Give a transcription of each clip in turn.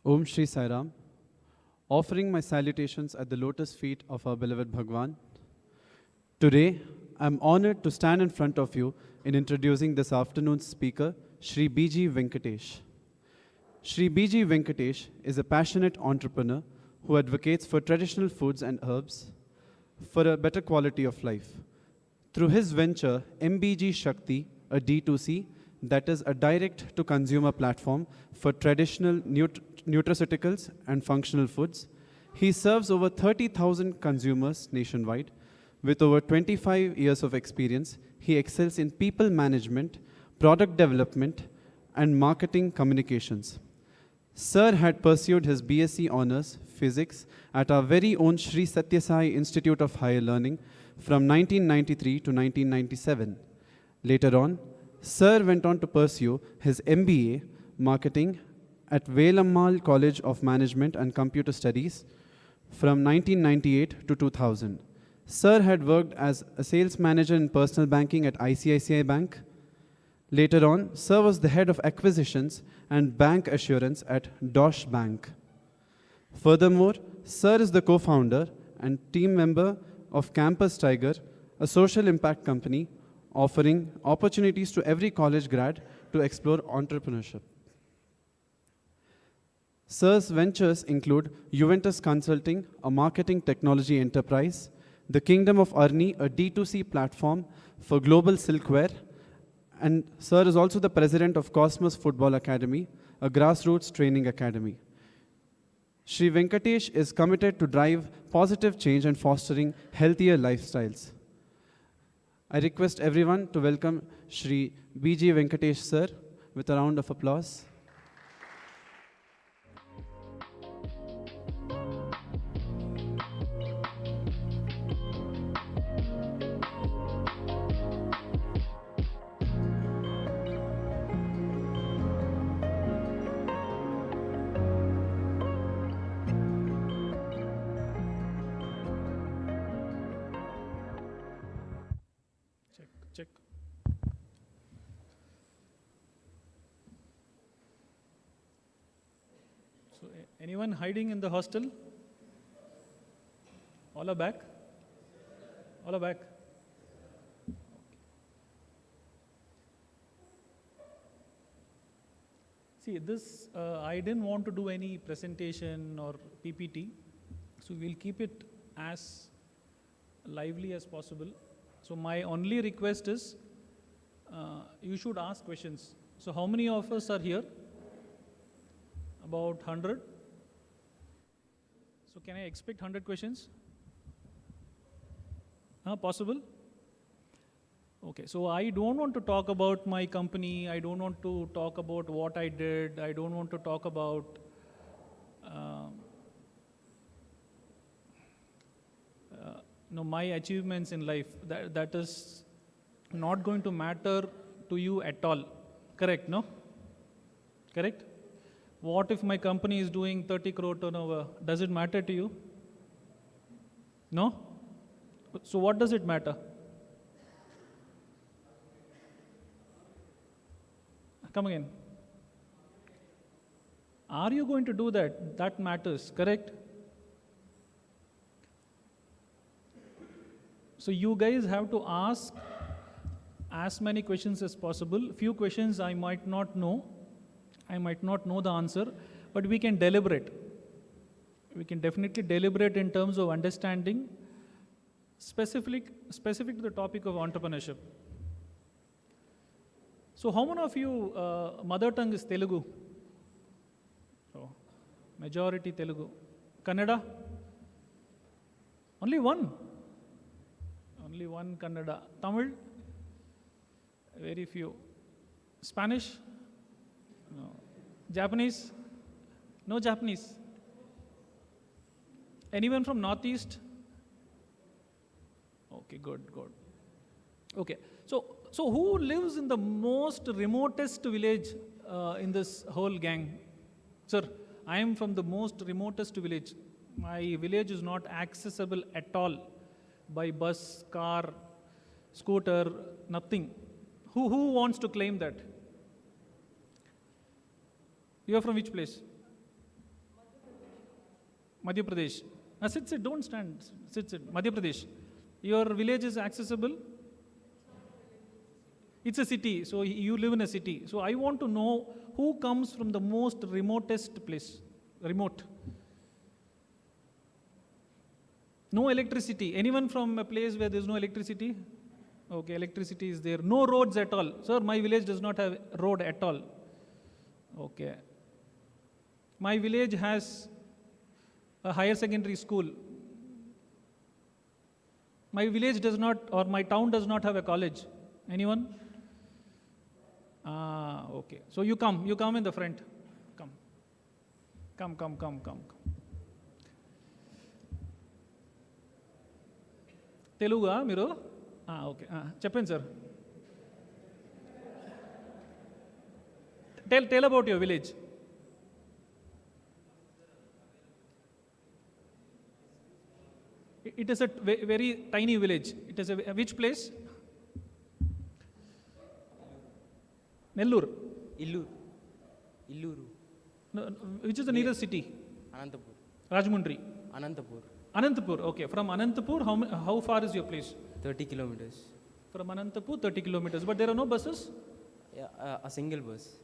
Om Shri Sai Ram, offering my salutations at the lotus feet of our beloved Bhagawan. Today, I am honored to stand in front of you in introducing this afternoon's speaker, Shri B.G. Venkatesh. Shri B.G. Venkatesh is a passionate entrepreneur who advocates for traditional foods and herbs for a better quality of life. Through his venture, MBG Shakti, a D2C, that is a direct-to-consumer platform for traditional nutraceuticals and functional foods, he serves over 30,000 consumers nationwide. With over 25 years of experience, he excels in people management, product development, and marketing communications. Sir had pursued his BSc Honours Physics at our very own Sri Sathya Sai Institute of Higher Learning from 1993 to 1997. Later on, Sir went on to pursue his MBA Marketing at Velammal College of Management and Computer Studies from 1998 to 2000. Sir had worked as a sales manager in personal banking at ICICI Bank. Later on, Sir was the head of acquisitions and bank assurance at Deutsche Bank. Furthermore, Sir is the co-founder and team member of Campus Tiger, a social impact company offering opportunities to every college grad to explore entrepreneurship. Sir's ventures include Juventus Consulting, a marketing technology enterprise, the Kingdom of Arni, a D2C platform for global silkware, and Sir is also the president of Cosmos Football Academy, a grassroots training academy. Shri Venkatesh is committed to drive positive change and fostering healthier lifestyles. I request everyone to welcome Shri B.G. Venkatesh Sir with a round of applause. Check. So, anyone hiding in the hostel? All are back? All are back? See, this, I didn't want to do any presentation or PPT, so we'll keep it as lively as possible. So my only request is, you should ask questions. So how many of us are here? About 100. So can I expect 100 questions? Possible? Okay, so I don't want to talk about my company. I don't want to talk about what I did. I don't want to talk about my achievements in life. That is not going to matter to you at all. Correct, no? Correct? What if my company is doing 30 crore turnover? Does it matter to you? No? So what does it matter? Come again. Are you going to do that? That matters, correct? So you guys have to ask as many questions as possible. Few questions I might not know. I might not know the answer, but we can deliberate. We can definitely deliberate in terms of understanding specific to the topic of entrepreneurship. So how many of you, mother tongue is Telugu? So, majority Telugu. Kannada? Only one. Only one Kannada. Tamil? Very few. Spanish? No. Japanese? No Japanese. Anyone from Northeast? Okay, good. Okay, so who lives in the most remotest village in this whole gang? Sir, I am from the most remotest village. My village is not accessible at all by bus, car, scooter, nothing. Who wants to claim that? You are from which place? Madhya Pradesh. Sit, don't stand. Sit. Madhya Pradesh. Your village is accessible? It's a city, so you live in a city. So I want to know who comes from the most remotest place. Remote. No electricity. Anyone from a place where there's no electricity? Okay, electricity is there. No roads at all. Sir, my village does not have road at all. Okay. My village has a higher secondary school. My village does not, or my town does not have a college. Anyone? Okay. So you come in the front. Come. Teluga, Miro? Okay. Cheppandi, sir. Tell about your village. It is a very tiny village. It is which place? Nellore. Illuru. No, which is the nearest city? Anantapur. Rajmundry. Anantapur. Okay. From Anantapur, how far is your place? 30 kilometers. From Anantapur, 30 kilometers. But there are no buses? Yeah, a single bus.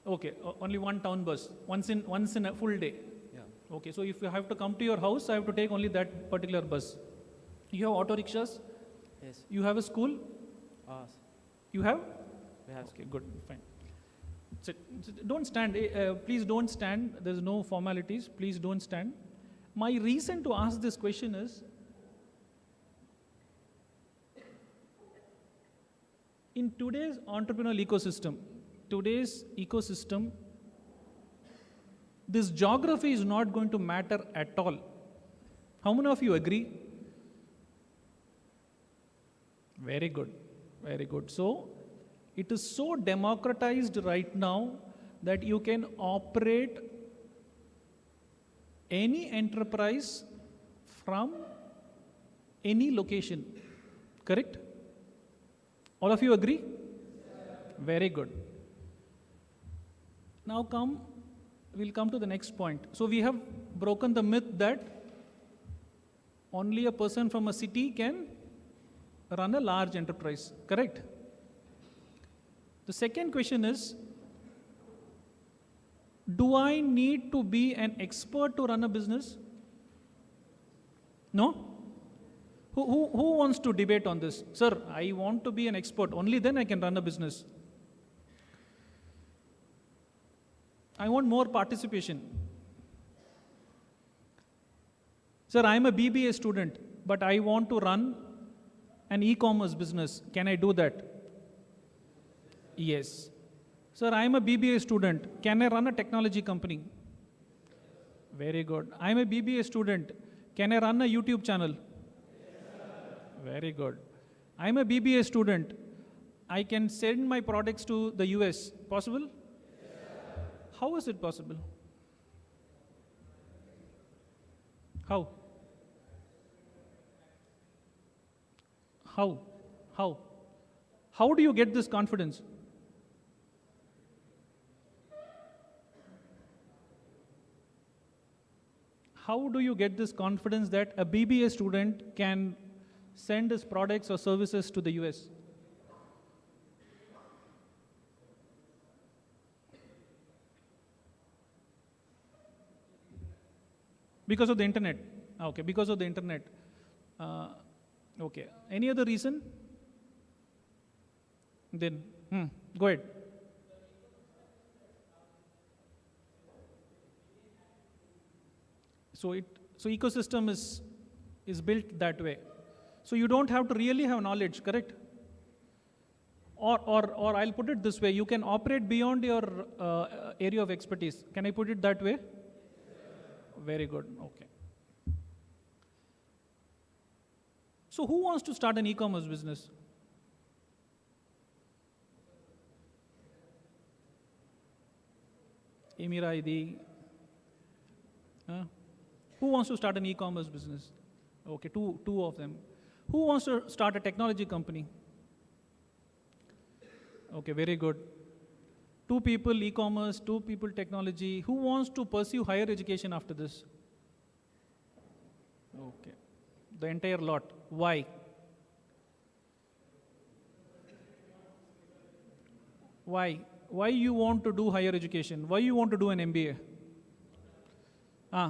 Okay, only one town bus, once in a full day. Yeah. Okay, so if you have to come to your house, I have to take only that particular bus. You have auto rickshaws? Yes. You have a school? You have? We have. Okay, good, fine. Don't stand, please don't stand. There's no formalities, please don't stand. My reason to ask this question is, in today's entrepreneurial ecosystem, this geography is not going to matter at all. How many of you agree? Very good. So, it is so democratized right now that you can operate any enterprise from any location. Correct? All of you agree? Very good. Now we'll come to the next point. So we have broken the myth that only a person from a city can run a large enterprise. Correct? The second question is, do I need to be an expert to run a business? No? Who wants to debate on this? Sir, I want to be an expert. Only then I can run a business. I want more participation. Sir, I am a BBA student, but I want to run an e-commerce business. Can I do that? Yes. Sir, I am a BBA student. Can I run a technology company? Very good. I am a BBA student. Can I run a YouTube channel? Very good. I am a BBA student. I can send my products to the US. Possible? How is it possible? How? How do you get this confidence? How do you get this confidence that a BBA student can send his products or services to the US? Because of the internet. Okay, because of the internet. Okay. Any other reason? Then, go ahead. So ecosystem is built that way. So you don't have to really have knowledge, correct? Or I'll put it this way, you can operate beyond your area of expertise. Can I put it that way? Very good, okay. So who wants to start an e-commerce business? Emira Idi. Who wants to start an e-commerce business? Okay, two of them. Who wants to start a technology company? Okay, very good. 2 people e-commerce, 2 people technology. Who wants to pursue higher education after this? Okay. The entire lot. Why? Why? Why you want to do higher education? Why you want to do an MBA?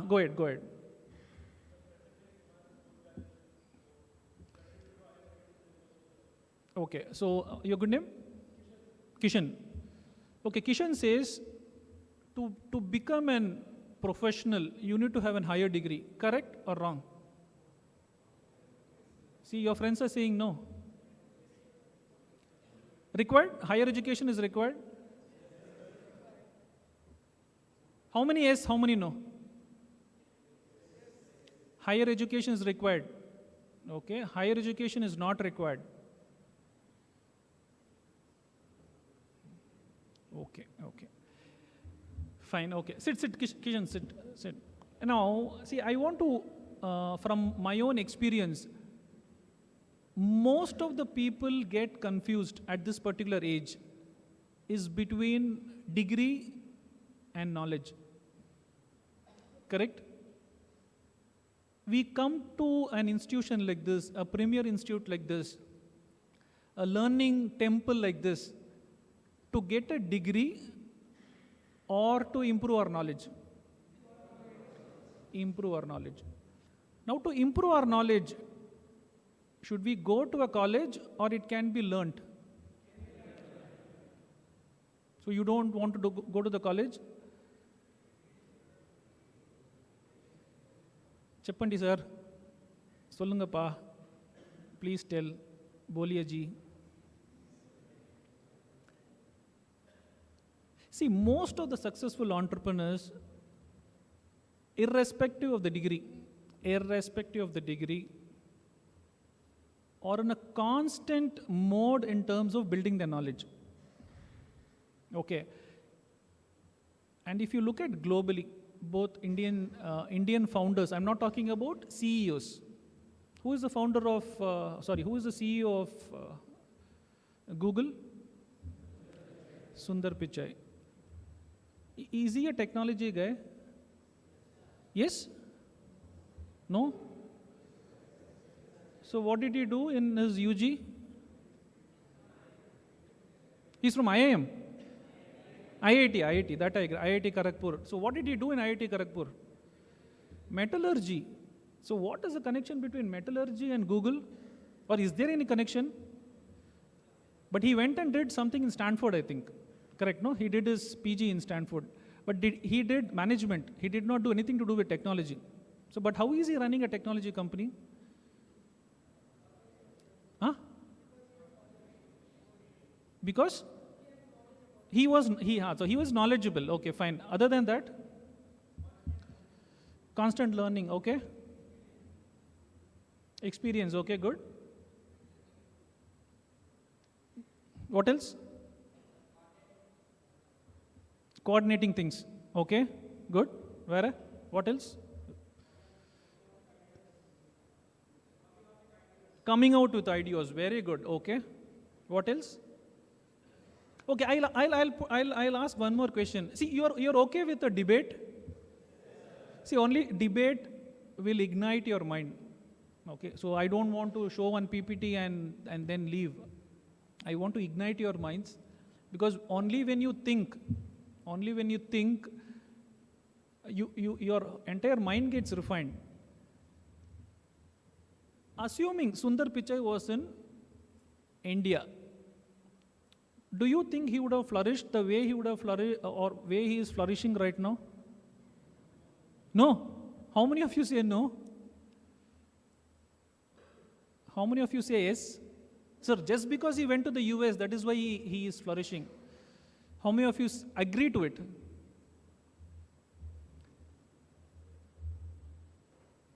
Go ahead, go ahead. Okay, so your good name? Kishan. Okay, Kishan says to become an professional, you need to have a higher degree. Correct or wrong? See, your friends are saying no. Required? Higher education is required? How many yes, how many no? Higher education is required. Okay, higher education is not required. Okay, okay. Fine, okay. Sit, Kishan, sit. Now, see, I want to, from my own experience, most of the people get confused at this particular age is between degree and knowledge. Correct? We come to an institution like this, a premier institute like this, a learning temple like this, to get a degree or to improve our knowledge? Improve our knowledge. Now, to improve our knowledge, should we go to a college or it can be learnt? So, you don't want to go to the college? Cheppandi sir, sollungappa, please tell, boliye ji. See, most of the successful entrepreneurs, irrespective of the degree, are in a constant mode in terms of building their knowledge. Okay. And if you look at globally, both Indian founders, I'm not talking about CEOs. Who is the founder of, who is the CEO of Google? Sundar Pichai. Is he a technology guy? Yes? No? So what did he do in his UG? He's from IIM. IIT, that I agree. IIT Kharagpur. So what did he do in IIT Kharagpur? Metallurgy. So what is the connection between metallurgy and Google? Or is there any connection? But he went and did something in Stanford, I think. Correct, no? He did his PG in Stanford. But he did management. He did not do anything to do with technology. So, but how is he running a technology company? Huh? Because he was knowledgeable. Okay, fine. Other than that, constant learning. Okay. Experience. Okay, good. What else? Coordinating things. Okay, good. Where? What else? Coming out with ideas. Very good. Okay. What else? Okay, I'll ask one more question. See, you're okay with a debate? See, only debate will ignite your mind. Okay, so I don't want to show one PPT and then leave. I want to ignite your minds, because only when you think, your entire mind gets refined. Assuming Sundar Pichai was in India, do you think he would have flourished the way he would have flourished, or way he is flourishing right now? No. How many of you say no? How many of you say yes? Sir, just because he went to the US, that is why he is flourishing. How many of you agree to it?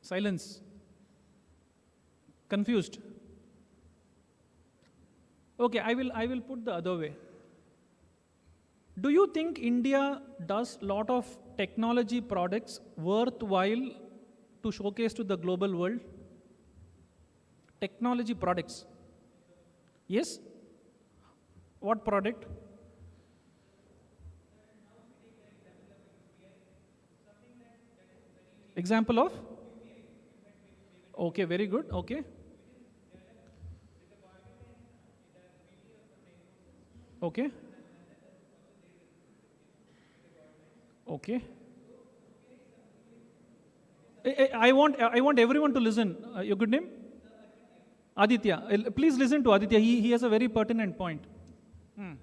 Silence. Confused. Okay, I will put the other way. Do you think India does a lot of technology products worthwhile to showcase to the global world? Technology products. Yes? What product? Example of? Okay, very good. Okay. Okay. Okay. I want everyone to listen. Your good name? Aditya. Please listen to Aditya. He has a very pertinent point. Hmm.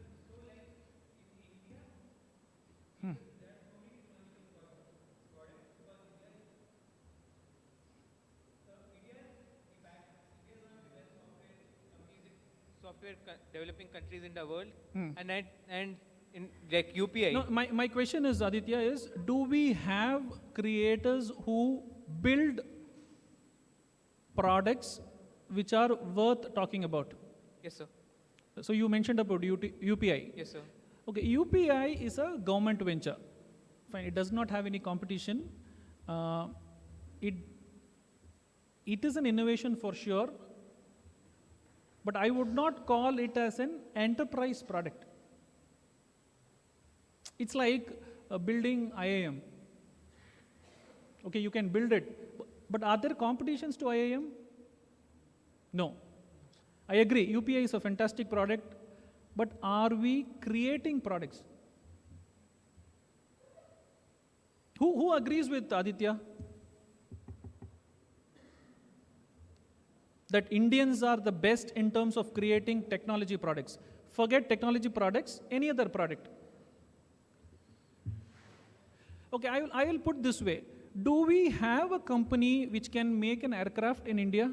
software developing countries in the world, Hmm. and in like UPI. No, my question is, Aditya, is do we have creators who build products which are worth talking about? Yes, sir. So you mentioned about UPI. Yes, sir. Okay, UPI is a government venture. Fine, it does not have any competition. Uh, it is an innovation for sure, but I would not call it as an enterprise product. It's like building IIM. Okay, you can build it, but are there competitions to IIM? No. I agree, UPI is a fantastic product, but are we creating products? Who agrees with Aditya? That Indians are the best in terms of creating technology products. Forget technology products, any other product. Okay, I will put this way. Do we have a company which can make an aircraft in India?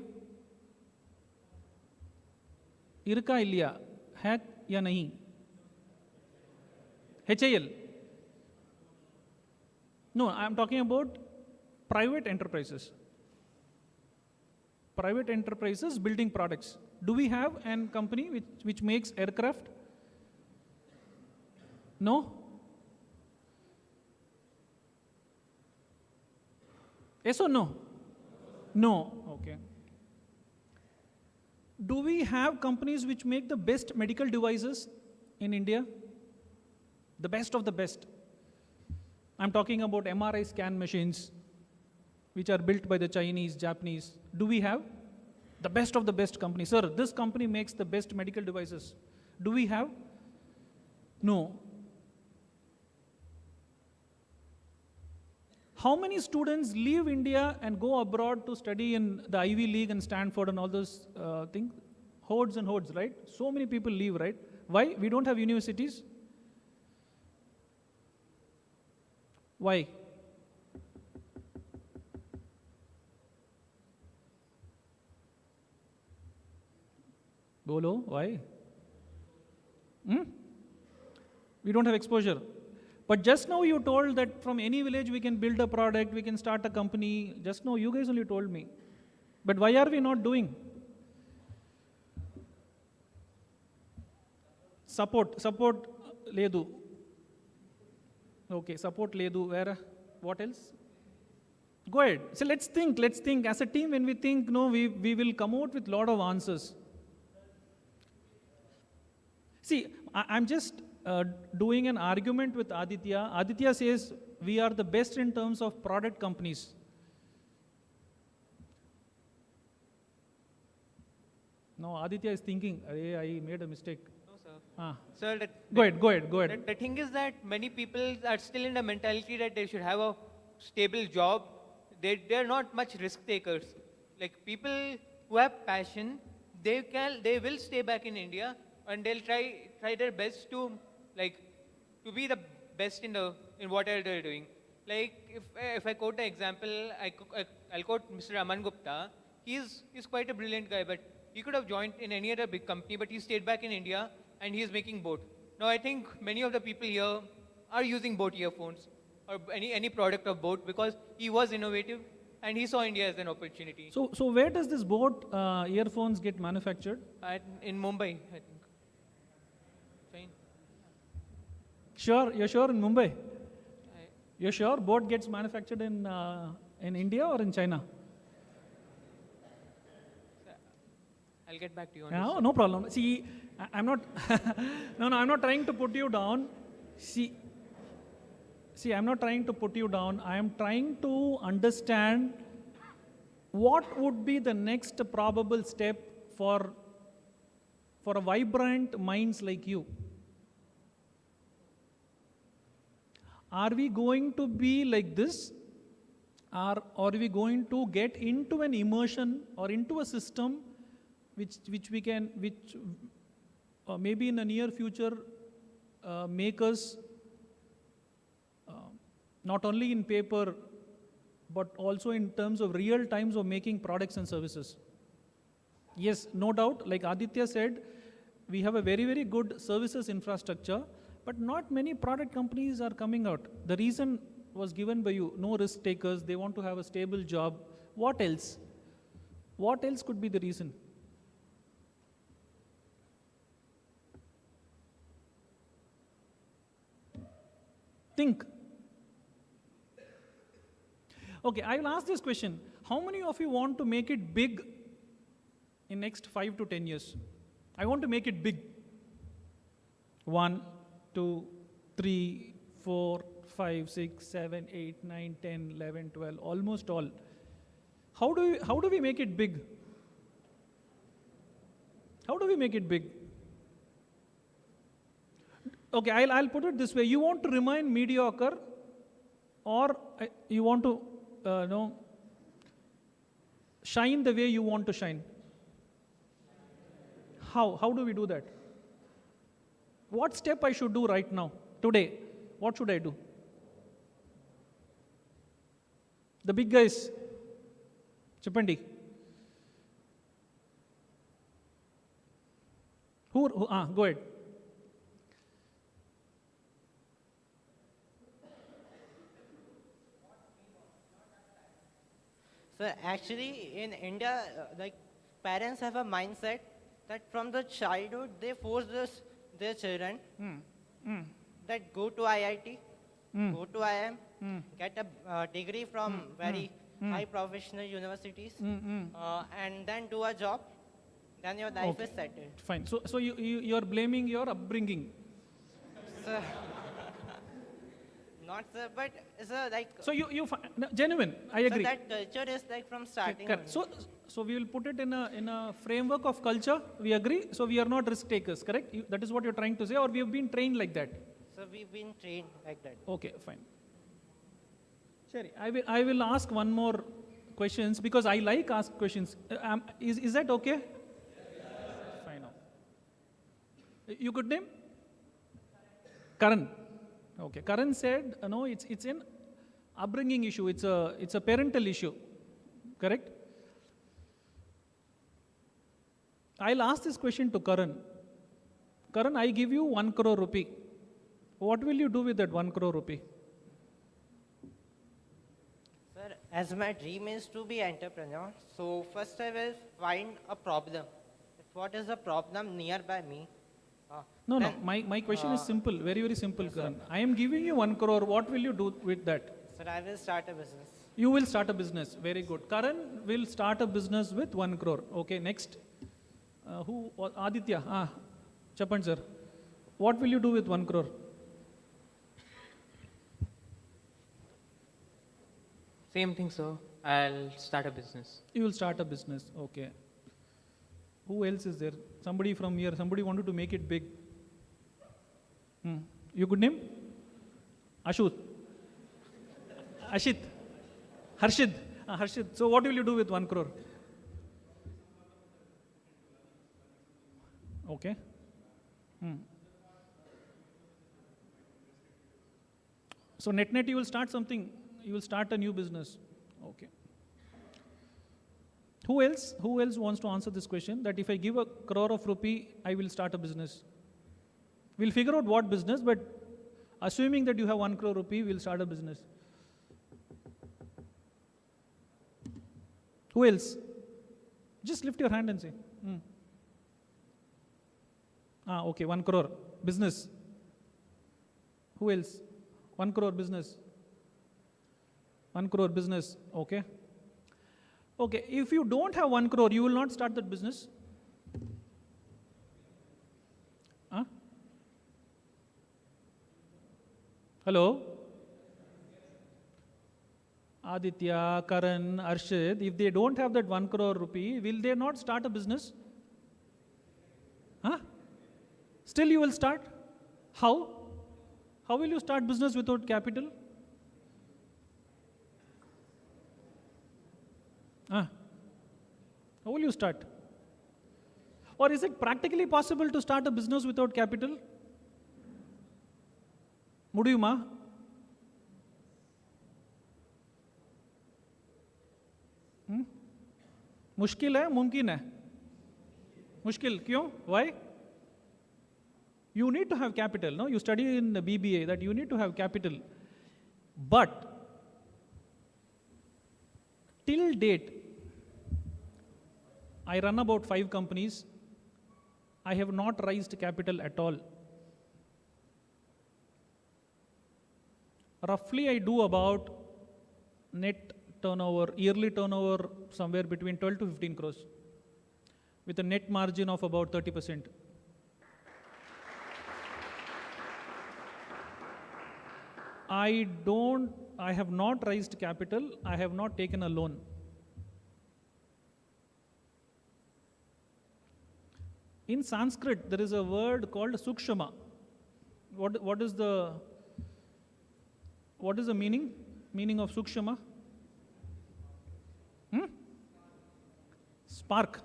इरका इलिया है या नहीं? HAL? No, I am talking about private enterprises. Private enterprises building products. Do we have a company which makes aircraft? No? Yes or no? No. Okay. Do we have companies which make the best medical devices in India? The best of the best. I'm talking about MRI scan machines, which are built by the Chinese, Japanese. Do we have the best of the best companies? Sir, this company makes the best medical devices. Do we have? No. How many students leave India and go abroad to study in the Ivy League and Stanford and all those things? Hordes and hordes, right? So many people leave, right? Why? We don't have universities. Why? Bolo, why? We don't have exposure. But just now you told that from any village we can build a product, we can start a company. Just now you guys only told me. But why are we not doing? Support ledu. Okay, support ledu. Where? What else? Go ahead. So let's think. As a team, when we think, no, we will come out with a lot of answers. See, I'm just doing an argument with Aditya. Aditya says we are the best in terms of product companies. No, Aditya is thinking, I made a mistake. No, sir. Sir, Go ahead. The thing is that many people are still in the mentality that they should have a stable job. They are not much risk takers. Like people who have passion, they will stay back in India and they'll try their best to be the best in whatever they're doing. Like if I quote an example, I'll quote Mr. Aman Gupta. He's quite a brilliant guy, but he could have joined in any other big company, but he stayed back in India and he's making boat. Now I think many of the people here are using boat earphones or any product of boat because he was innovative and he saw India as an opportunity. So where does this boat earphones get manufactured? In Mumbai, I think. Fine. Sure, you're sure in Mumbai? You're sure boat gets manufactured in India or in China? I'll get back to you on No, this. no problem. See, I'm not. No, I'm not trying to put you down. See, I'm not trying to put you down. I am trying to understand what would be the next probable step for a vibrant minds like you? Are we going to be like this? Or are we going to get into an immersion or into a system which maybe in the near future make us not only in paper but also in terms of real times of making products and services? Yes, no doubt, like Aditya said, we have a very, very good services infrastructure, but not many product companies are coming out. The reason was given by you, no risk takers, they want to have a stable job. What else? What else could be the reason? Think. Okay, I will ask this question. How many of you want to make it big in next 5 to 10 years? I want to make it big. 1, 2, 3, 4, 5, 6, 7, 8, 9, 10, 11, 12, almost all. How do we make it big? How do we make it big? Okay, I'll put it this way. You want to remain mediocre, or you want to shine the way you want to shine? How do we do that? What step I should do right now, today? What should I do? The big guys, Chipandi. Go ahead. So actually in India, like parents have a mindset that from the childhood they force their children that go to IIT, go to IIM, get a degree from very high professional universities, and then do a job, then your life is settled. Fine. So you're blaming your upbringing. So, not sir, but sir, like. So no, genuine. I agree. So that culture is like from starting. Correct. only. So we will put it in a framework of culture. We agree. So we are not risk takers. Correct. That is what you're trying to say, or we have been trained like that. So we've been trained like that. Okay, fine. Sherry, I will ask one more questions because I like ask questions. Is that okay? Fine. You good name? Karan. Okay. Karan said, no, it's an upbringing issue. It's a parental issue. Correct? I'll ask this question to Karan. Karan, I give you 1 crore rupee. What will you do with that 1 crore rupee? Sir, as my dream is to be entrepreneur, so first I will find a problem. What is the problem nearby me? No. Then, My question is simple, very, very simple, Karan. I am giving you 1 crore. What will you do with that? Sir, I will start a business. You will start a business. Very good. Karan will start a business with 1 crore. Okay, next. Aditya. Chapan sir. What will you do with 1 crore? Same thing, sir. I'll start a business. You will start a business. Okay. Who else is there? Somebody from here. Somebody wanted to make it big. You good name? Ashut. Ashit. Harshid. Harshid. So what will you do with 1 crore? Okay. So net you will start something. You will start a new business. Okay. Who else wants to answer this question? That if I give 1 crore of rupee, I will start a business. We'll figure out what business, but assuming that you have 1 crore rupee, we'll start a business. Who else? Just lift your hand and say. Okay, 1 crore business. Who else? 1 crore business. 1 crore business. Okay. Okay, if you don't have 1 crore, you will not start that business. Hello? Aditya, Karan, Arshid, if they don't have that 1 crore rupee, will they not start a business? Huh? Still you will start? How? How will you start business without capital? How will you start? Or is it practically possible to start a business without capital? Mudiyuma? मुश्किल है मुमकिन है मुश्किल क्यों why you need to have capital no you study in the BBA that you need to have capital but till date I run about 5 companies I have not raised capital at all roughly I do about net turnover, yearly turnover somewhere between 12 to 15 crores with a net margin of about 30%. I have not raised capital, I have not taken a loan. In Sanskrit, there is a word called sukshama. What is the meaning of sukshama? Spark.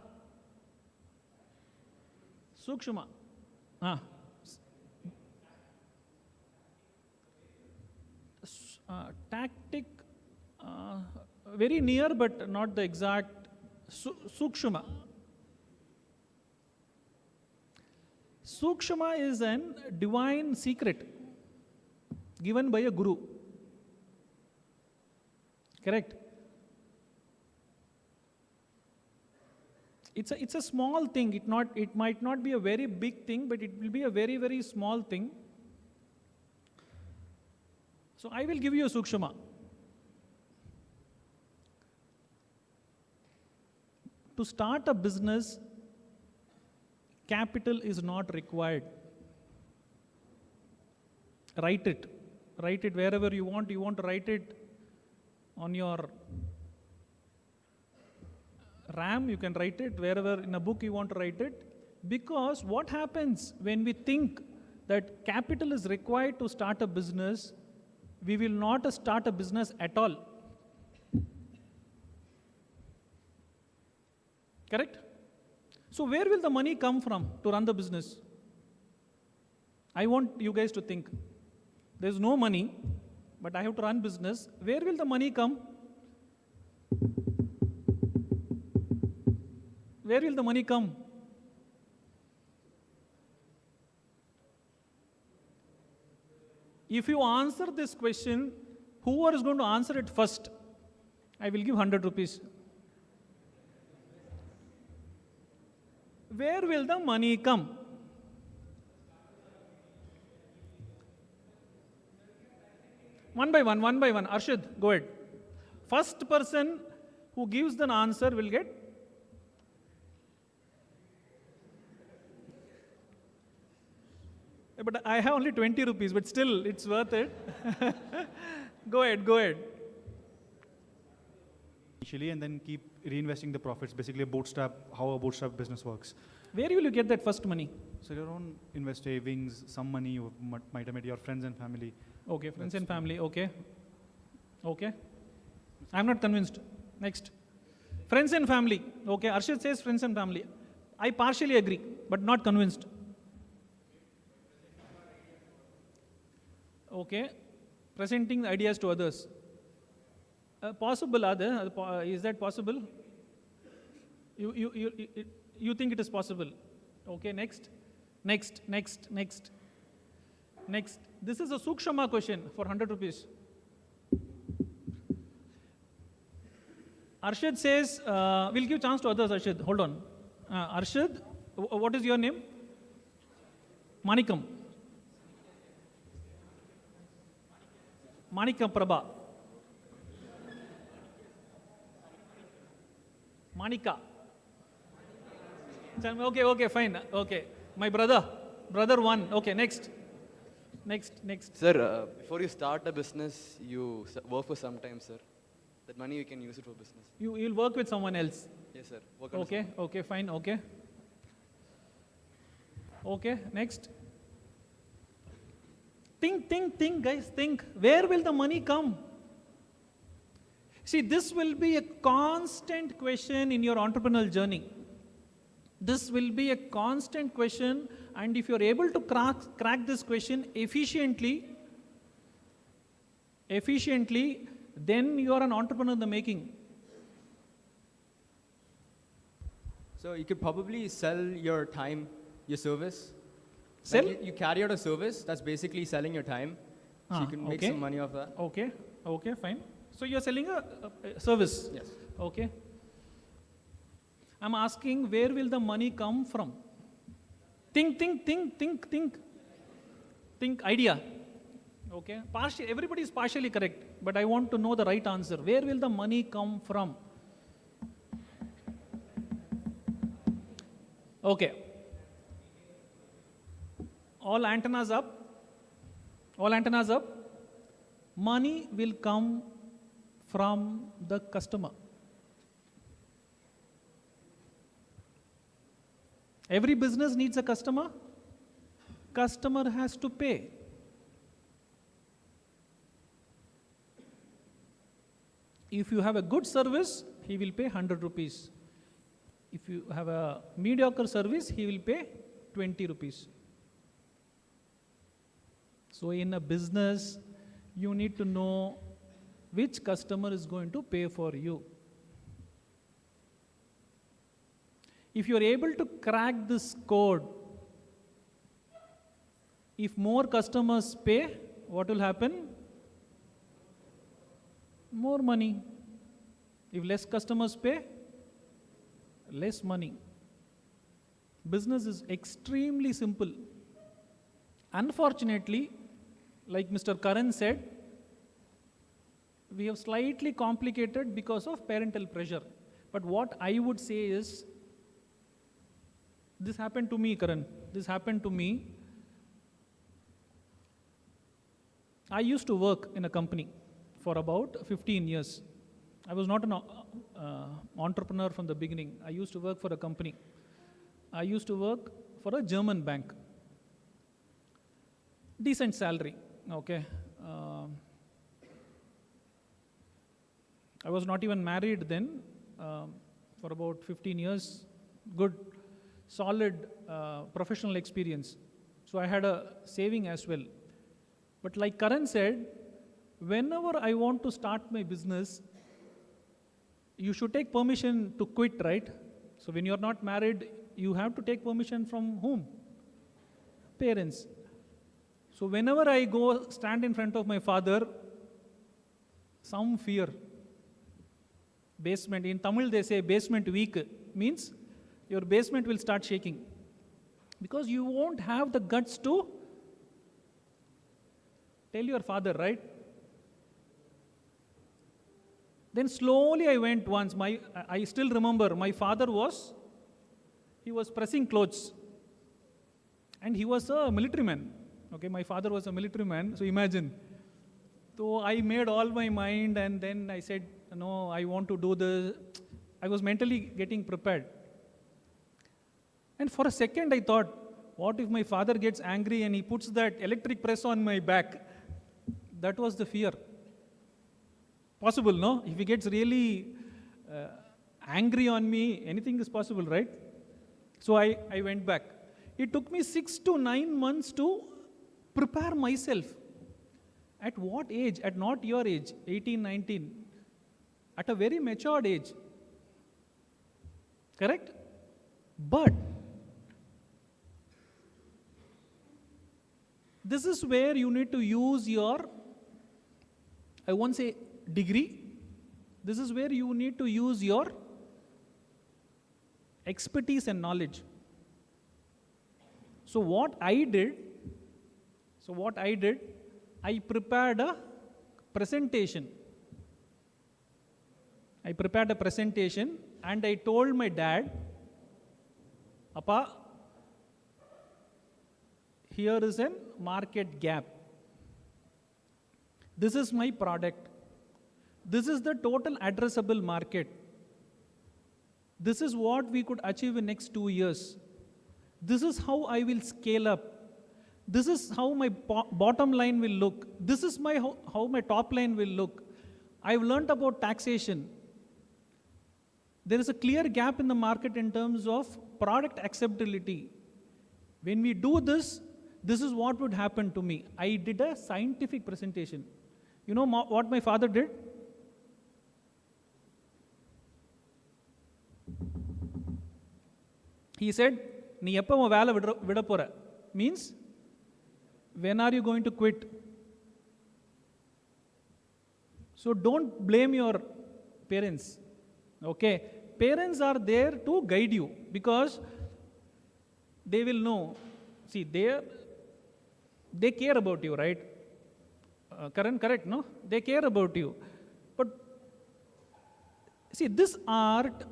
Sukshama. Tactic. Very near, but not the exact. Sukshama. Sukshama is an divine secret given by a guru. Correct? It's a small thing. It might not be a very big thing, but it will be a very, very small thing. So I will give you a sukshama. To start a business, capital is not required. Write it. Write it wherever you want. You want to write it on your RAM, you can write it wherever in a book you want to write it. Because what happens when we think that capital is required to start a business, we will not start a business at all. Correct? So where will the money come from to run the business? I want you guys to think. There's no money, but I have to run business. Where will the money come? Where will the money come? If you answer this question, whoever is going to answer it first, I will give 100 rupees. Where will the money come? One by one. Arshid, go ahead. First person who gives the answer will get. But I have only 20 rupees, but still, it's worth it. Go ahead. Initially, and then keep reinvesting the profits, basically how a bootstrap business works. Where will you get that first money? So your own invest savings, some money you might have made your friends and family. Okay, friends and family, okay. I'm not convinced. Next. Friends and family. Okay, Arshid says friends and family. I partially agree, but not convinced. Okay, presenting the ideas to others. Possible, is that possible? You think it is possible? Okay, next. This is a sukshama question for 100 rupees. Arshid says, we'll give chance to others, Arshid. Hold on. Arshid, what is your name? Manikam. Manika Prabha. Manika. Okay, fine. Okay. My brother 1. Okay, next. Sir, before you start a business, you work for some time, sir. That money we can use it for business. You'll work with someone else. Yes, sir. Work on Okay, okay, fine, okay. Okay, next. Think, guys, think. Where will the money come? See, this will be a constant question in your entrepreneurial journey. This will be a constant question, and if you're able to crack this question efficiently, then you are an entrepreneur in the making. So you could probably sell your time, your service. Sell? Like you carry out a service, that's basically selling your time. So you can make okay. some money off that. Okay, okay, fine. So you're selling a service? Yes. Okay. I'm asking, where will the money come from? Think. Idea. Okay. Everybody is partially correct, but I want to know the right answer. Where will the money come from? Okay. All antennas up. All antennas up. Money will come from the customer. Every business needs a customer. Customer has to pay. If you have a good service, he will pay 100 rupees. If you have a mediocre service, he will pay 20 rupees. So in a business, you need to know which customer is going to pay for you. If you are able to crack this code, if more customers pay, what will happen? More money. If less customers pay, less money. Business is extremely simple. Unfortunately, like Mr. Karan said, we have slightly complicated because of parental pressure. But what I would say is, this happened to me, Karan. This happened to me. I used to work in a company for about 15 years. I was not an entrepreneur from the beginning. I used to work for a company. I used to work for a German bank. Decent salary, okay. I was not even married then, for about 15 years. Good, solid professional experience. So I had a saving as well. But like Karan said, whenever I want to start my business, you should take permission to quit, right? So when you're not married, you have to take permission from whom? Parents. So whenever I go stand in front of my father, some fear. Basement, in Tamil they say basement weak, means your basement will start shaking. Because you won't have the guts to tell your father, right? Then slowly I went once. I still remember my father he was pressing clothes. And he was a military man. Okay, my father was a military man, so imagine. So I made all my mind and then I said, no, I want to do this. I was mentally getting prepared. And for a second I thought, what if my father gets angry and he puts that electric press on my back? That was the fear. Possible, no? If he gets really angry on me, anything is possible, right? So I went back. It took me 6 to 9 months to prepare myself. At what age? At not your age, 18, 19. At a very matured age. Correct? But this is where you need to use your, I won't say degree, this is where you need to use your expertise and knowledge. So what I did, I prepared a presentation. And I told my dad, Appa, here is a market gap. This is my product. This is the total addressable market. This is what we could achieve in next 2 years. This is how I will scale up. This is how my bottom line will look. This is how my top line will look. I've learned about taxation. There is a clear gap in the market in terms of product acceptability. When we do this, this is what would happen to me. I did a scientific presentation. You know what my father did? He said, "Nee eppa uva vela vida pora?" Means, when are you going to quit? So don't blame your parents. Okay? Parents are there to guide you because they will know. See, they care about you, right? Correct, no? They care about you. But see, this art,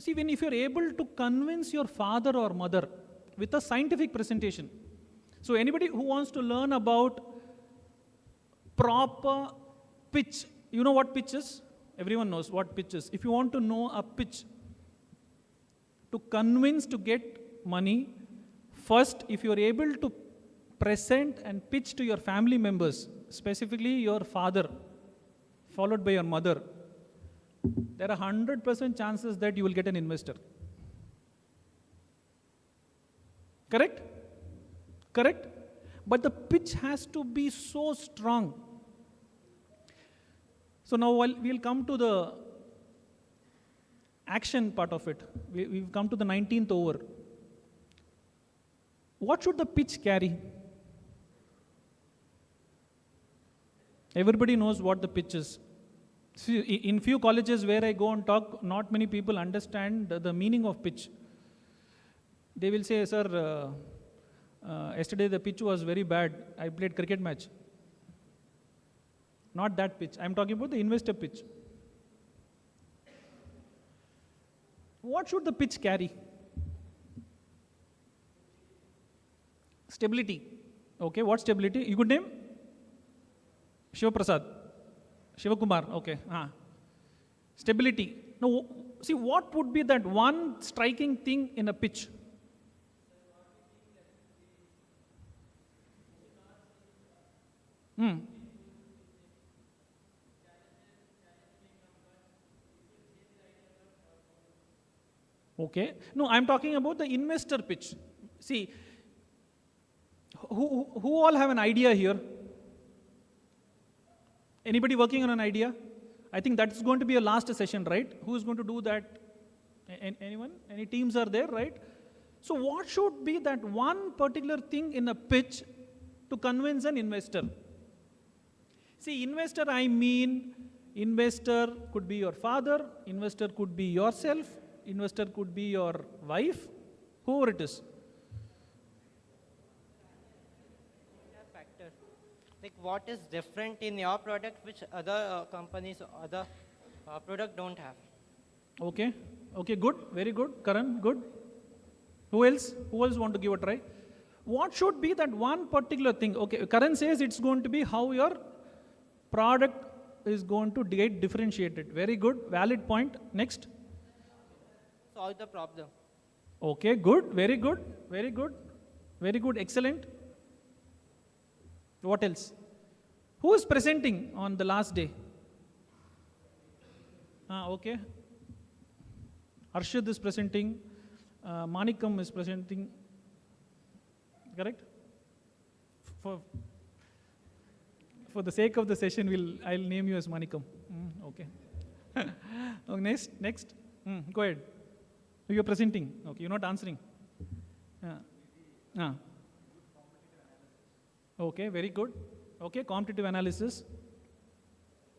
if you're able to convince your father or mother with a scientific presentation. So anybody who wants to learn about proper pitch, you know what pitch is? Everyone knows what pitch is. If you want to know a pitch to convince to get money, first, if you're able to present and pitch to your family members, specifically your father, followed by your mother, there are 100% chances that you will get an investor. Correct? Correct? But the pitch has to be so strong. So now we'll come to the action part of it. We've come to the 19th over. What should the pitch carry? Everybody knows what the pitch is. See, in few colleges where I go and talk, not many people understand the meaning of pitch. They will say, "Sir, yesterday the pitch was very bad. I played cricket match." Not that pitch. I'm talking about the investor pitch. What should the pitch carry? Stability. Okay, what stability? You could name? Shiva Prasad. Shiva Kumar. Okay. Stability. Now, see, what would be that one striking thing in a pitch? Okay. No, I'm talking about the investor pitch. See, who all have an idea here? Anybody working on an idea? I think that's going to be a last session, right? Who is going to do that? Anyone? Any teams are there, right? So what should be that one particular thing in a pitch to convince an investor? See, investor, I mean, investor could be your father, investor could be yourself, investor could be your wife, whoever it is. Factor. Like what is different in your product which other companies or other product don't have? Okay. Okay, good. Very good. Karan, good. Who else? Who else want to give a try? What should be that one particular thing? Okay, Karan says it's going to be how your product is going to get differentiated. Very good. Valid point. Next. Solve the problem. Okay, good. Very good. Very good. Very good. Excellent. What else? Who is presenting on the last day? Okay. Arshad is presenting. Manikam is presenting. Correct? For the sake of the session, I'll name you as Manikam. Okay. Okay. Next. Go ahead. You're presenting. Okay, you're not answering. Okay, very good. Okay, competitive analysis.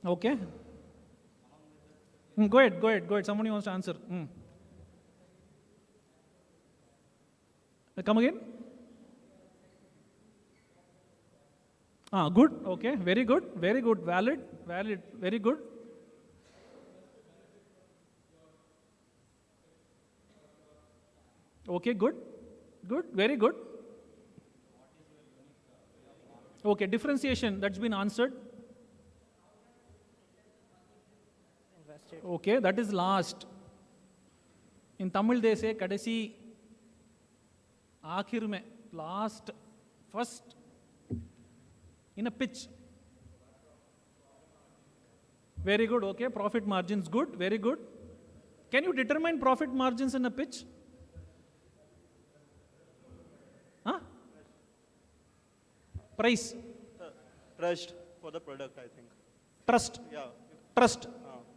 Okay. Go ahead. Somebody wants to answer. Come again. Good. Okay, very good. Valid. Very good. Okay, good. Very good. Okay, differentiation, that's been answered. Okay, that is last. In Tamil they say kadasi, aakhir mein, last, first, in a pitch. Very good, okay. Profit margins, good, very good. Can you determine profit margins in a pitch? Huh? Price, Trust for the product, I think. trust, Yeah. trust.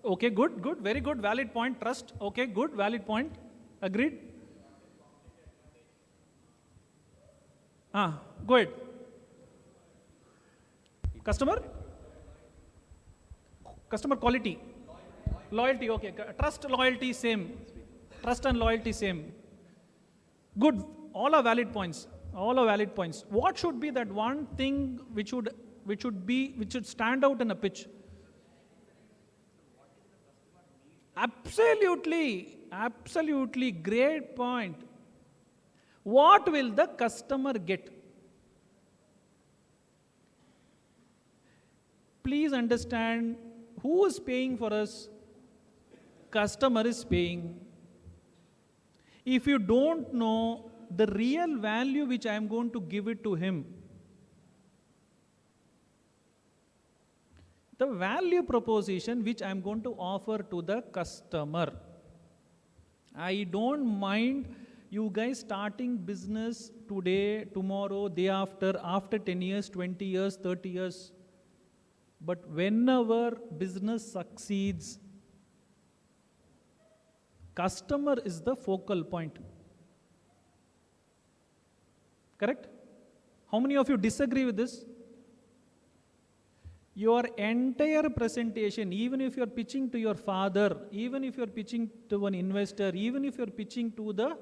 Okay, good, good, very good, valid point. Trust, okay, good, valid point. Agreed? Go ahead. Customer? Customer quality. Loyalty, okay. Trust, loyalty, same. Trust and loyalty, same. Good. All are valid points. All are valid points. What should be that one thing which should stand out in a pitch? Absolutely. Absolutely. Great point. What will the customer get? Please understand, who is paying for us? Customer is paying. If you don't know the real value which I am going to give it to him, the value proposition which I am going to offer to the customer, I don't mind you guys starting business today, tomorrow, day after 10 years, 20 years, 30 years. But whenever business succeeds, customer is the focal point. Correct? How many of you disagree with this? Your entire presentation, even if you are pitching to your father, even if you are pitching to an investor, even if you are pitching to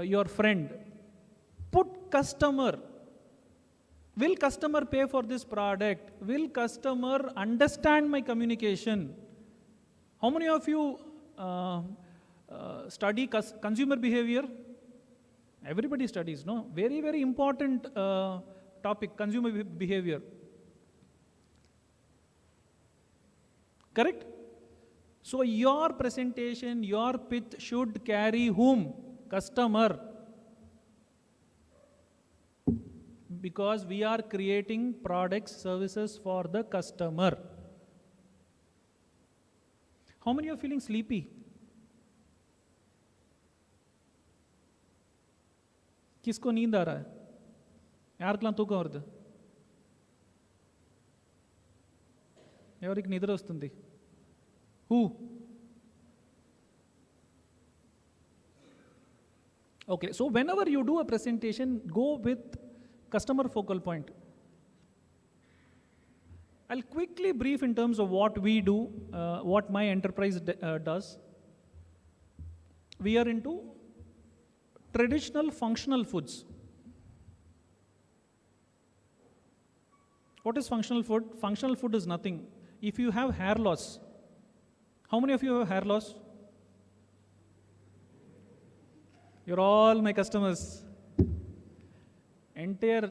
your friend, put customer. Will customer pay for this product? Will customer understand my communication? How many of you study consumer behavior? Everybody studies, no? Very, very important topic, consumer behavior. Correct? So your presentation, your pitch should carry whom? Customer. Because we are creating products, services for the customer. How many are feeling sleepy? किसको नींद आ रहा है? यारकलां तूकम वरुदु? ఎవరికి నిద్ర వస్తుంది? Who? Okay, so whenever you do a presentation, go with customer focal point. I'll quickly brief in terms of what we do, what my enterprise does. We are into traditional functional foods. What is functional food? Functional food is nothing. If you have hair loss, how many of you have hair loss? You're all my customers. Entire.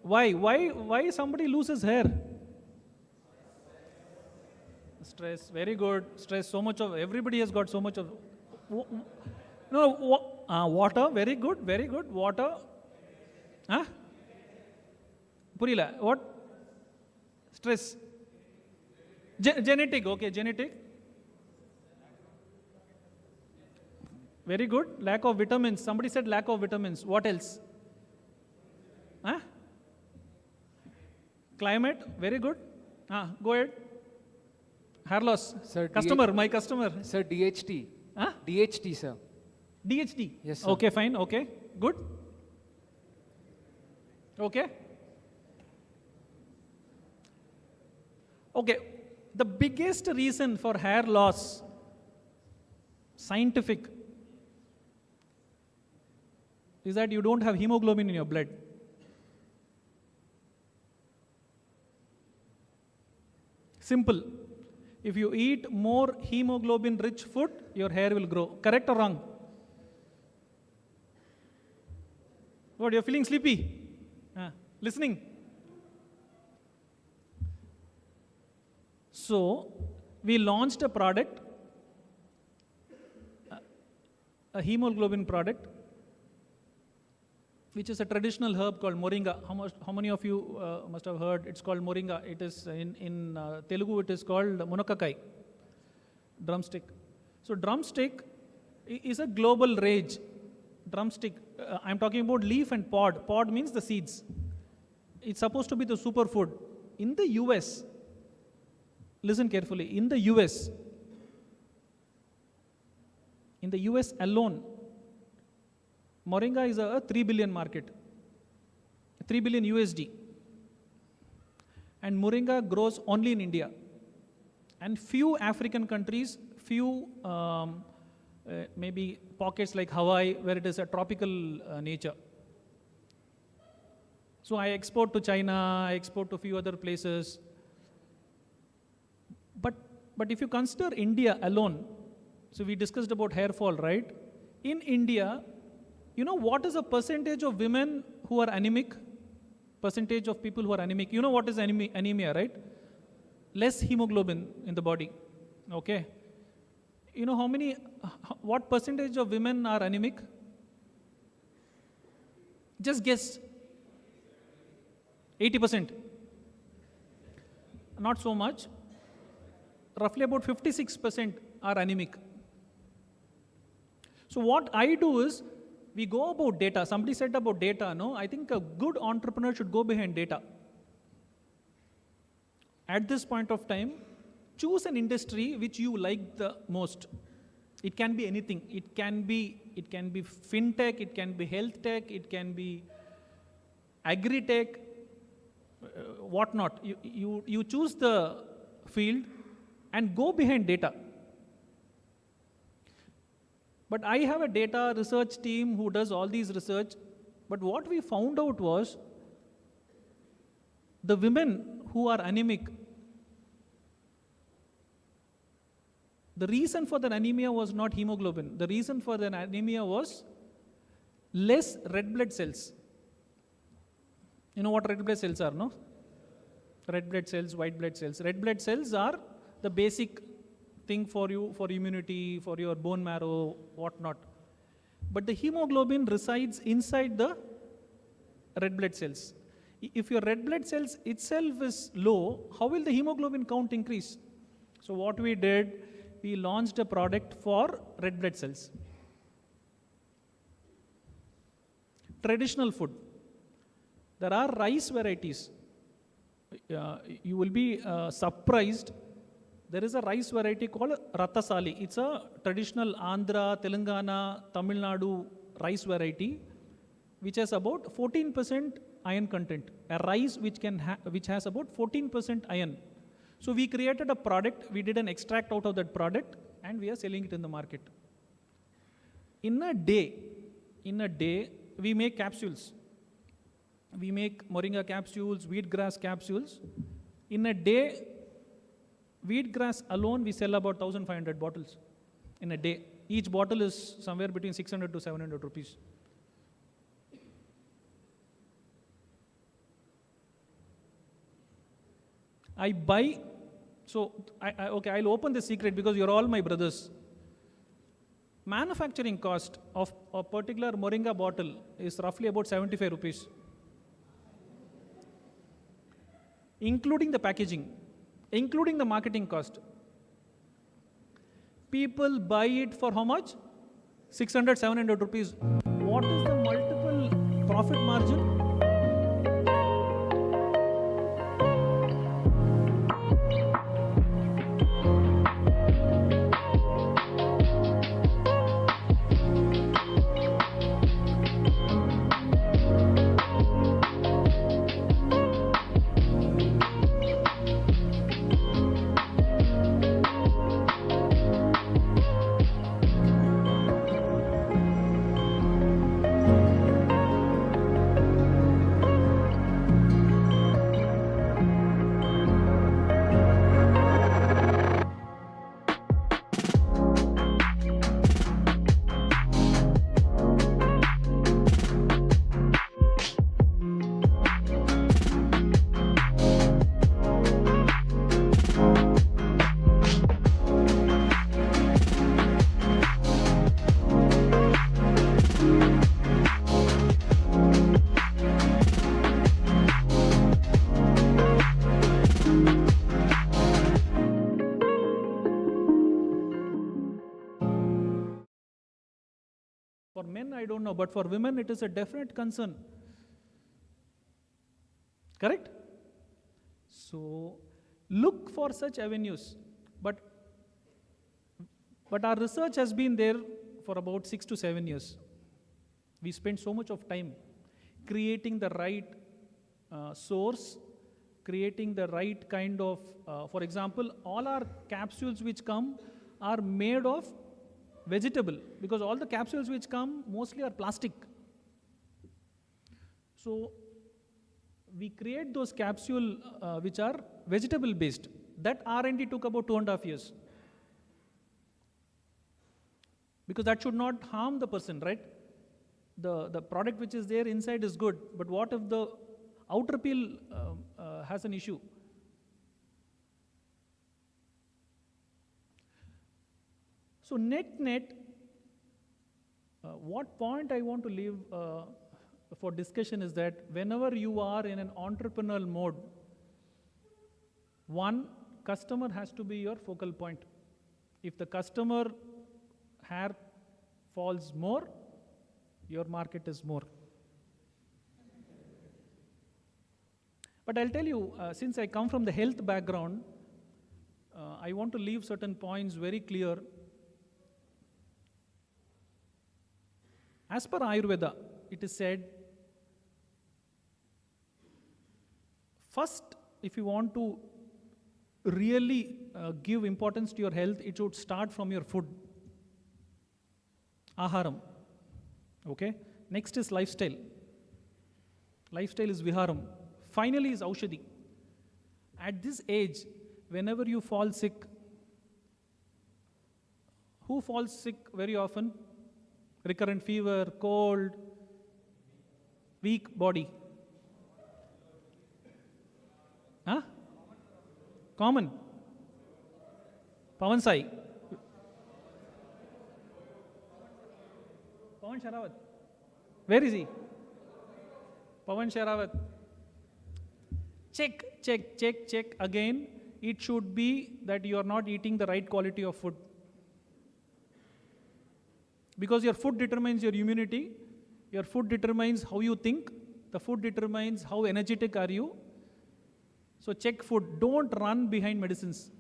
Why somebody loses hair? Stress. Very good. Stress. So much of, everybody has got so much of. Water. Very good. Very good. Water. Huh? Purila. What? Stress. Genetic. Okay. Genetic. Very good. Lack of vitamins. Somebody said lack of vitamins. What else? Huh? Climate. Very good. Go ahead. Hair loss. Sir, customer. My customer. Sir, DHT. Huh? DHT, sir. DHT. Yes, sir. Okay, fine. Okay. Good. Okay. Okay. The biggest reason for hair loss, scientific, is that you don't have hemoglobin in your blood. Simple. If you eat more hemoglobin rich food, your hair will grow. Correct or wrong? What, you're feeling sleepy? Listening? So, we launched a product, a hemoglobin product, which is a traditional herb called moringa. How many of you must have heard? It's called moringa. It is in Telugu. It is called munakkai, drumstick. So drumstick is a global rage. Drumstick. I'm talking about leaf and pod. Pod means the seeds. It's supposed to be the superfood. In the US, listen carefully. In the US alone, moringa is a 3 billion market, 3 billion USD. And moringa grows only in India. And few African countries, few maybe pockets like Hawaii, where it is a tropical nature. So I export to China, I export to few other places. But if you consider India alone, so we discussed about hair fall, right? In India, you know what is the percentage of women who are anemic? Percentage of people who are anemic. You know what is anemia, right? Less hemoglobin in the body. Okay. You know what percentage of women are anemic? Just guess. 80%. Not so much. Roughly about 56% are anemic. So what I do is, we go about data. Somebody said about data, no? I think a good entrepreneur should go behind data. At this point of time, choose an industry which you like the most. It can be anything. It can be fintech, it can be health tech, it can be agri-tech, whatnot. You choose the field and go behind data. But I have a data research team who does all these research. But what we found out was, the women who are anemic, the reason for their anemia was not hemoglobin. The reason for their anemia was less red blood cells. You know what red blood cells are, no? Red blood cells, white blood cells. Red blood cells are the basic thing for you, for immunity, for your bone marrow, whatnot. But the hemoglobin resides inside the red blood cells. If your red blood cells itself is low, how will the hemoglobin count increase? So what we did, we launched a product for red blood cells. Traditional food. There are rice varieties. You will be surprised. There is a rice variety called Ratasali. It's a traditional Andhra, Telangana, Tamil Nadu rice variety, which has about 14% iron content. A rice which has about 14% iron. So we created a product, we did an extract out of that product, and we are selling it in the market. In a day, we make capsules. We make moringa capsules, wheatgrass capsules. In a day, wheatgrass alone, we sell about 1,500 bottles in a day. Each bottle is somewhere between 600 to 700 rupees. I buy, I'll open the secret because you're all my brothers. Manufacturing cost of a particular moringa bottle is roughly about 75 rupees, including the packaging, including the marketing cost. People buy it for how much? 600, 700 rupees. What is the multiple profit margin? For men, I don't know, but for women, it is a definite concern. Correct? So, look for such avenues. But our research has been there for about 6 to 7 years. We spend so much of time creating the right source, creating the right kind of, for example, all our capsules which come are made of vegetable, because all the capsules which come mostly are plastic. So we create those capsules which are vegetable based. That R&D took about 2.5 years. Because that should not harm the person, right? The product which is there inside is good, but what if the outer peel has an issue? So net, what point I want to leave for discussion is that whenever you are in an entrepreneurial mode, one, customer has to be your focal point. If the customer hair falls more, your market is more. But I'll tell you, since I come from the health background, I want to leave certain points very clear. As per Ayurveda, it is said, first, if you want to really give importance to your health, it should start from your food. Aharam. Okay? Next is lifestyle. Lifestyle is viharam. Finally is aushadhi. At this age, whenever you fall sick, who falls sick very often? Recurrent fever, cold, weak body. Huh? Common. Pawan Sai. Pawan Sharawat. Where is he? Pawan Sharawat. Check again. It should be that you are not eating the right quality of food. Because your food determines your immunity, your food determines how you think, the food determines how energetic are you. So check food. Don't run behind medicines.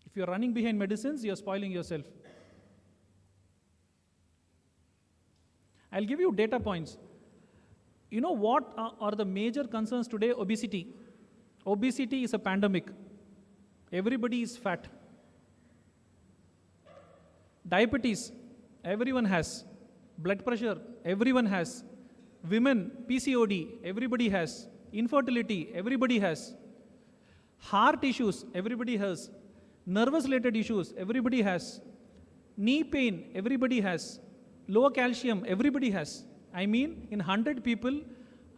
If you're running behind medicines, you're spoiling yourself. I'll give you data points. You know what are the major concerns today? Obesity. Obesity is a pandemic. Everybody is fat. Diabetes, everyone has. Blood pressure, everyone has. Women, PCOD, everybody has. Infertility, everybody has. Heart issues, everybody has. Nervous related issues, everybody has. Knee pain, everybody has. Low calcium, everybody has. I mean, in 100 people,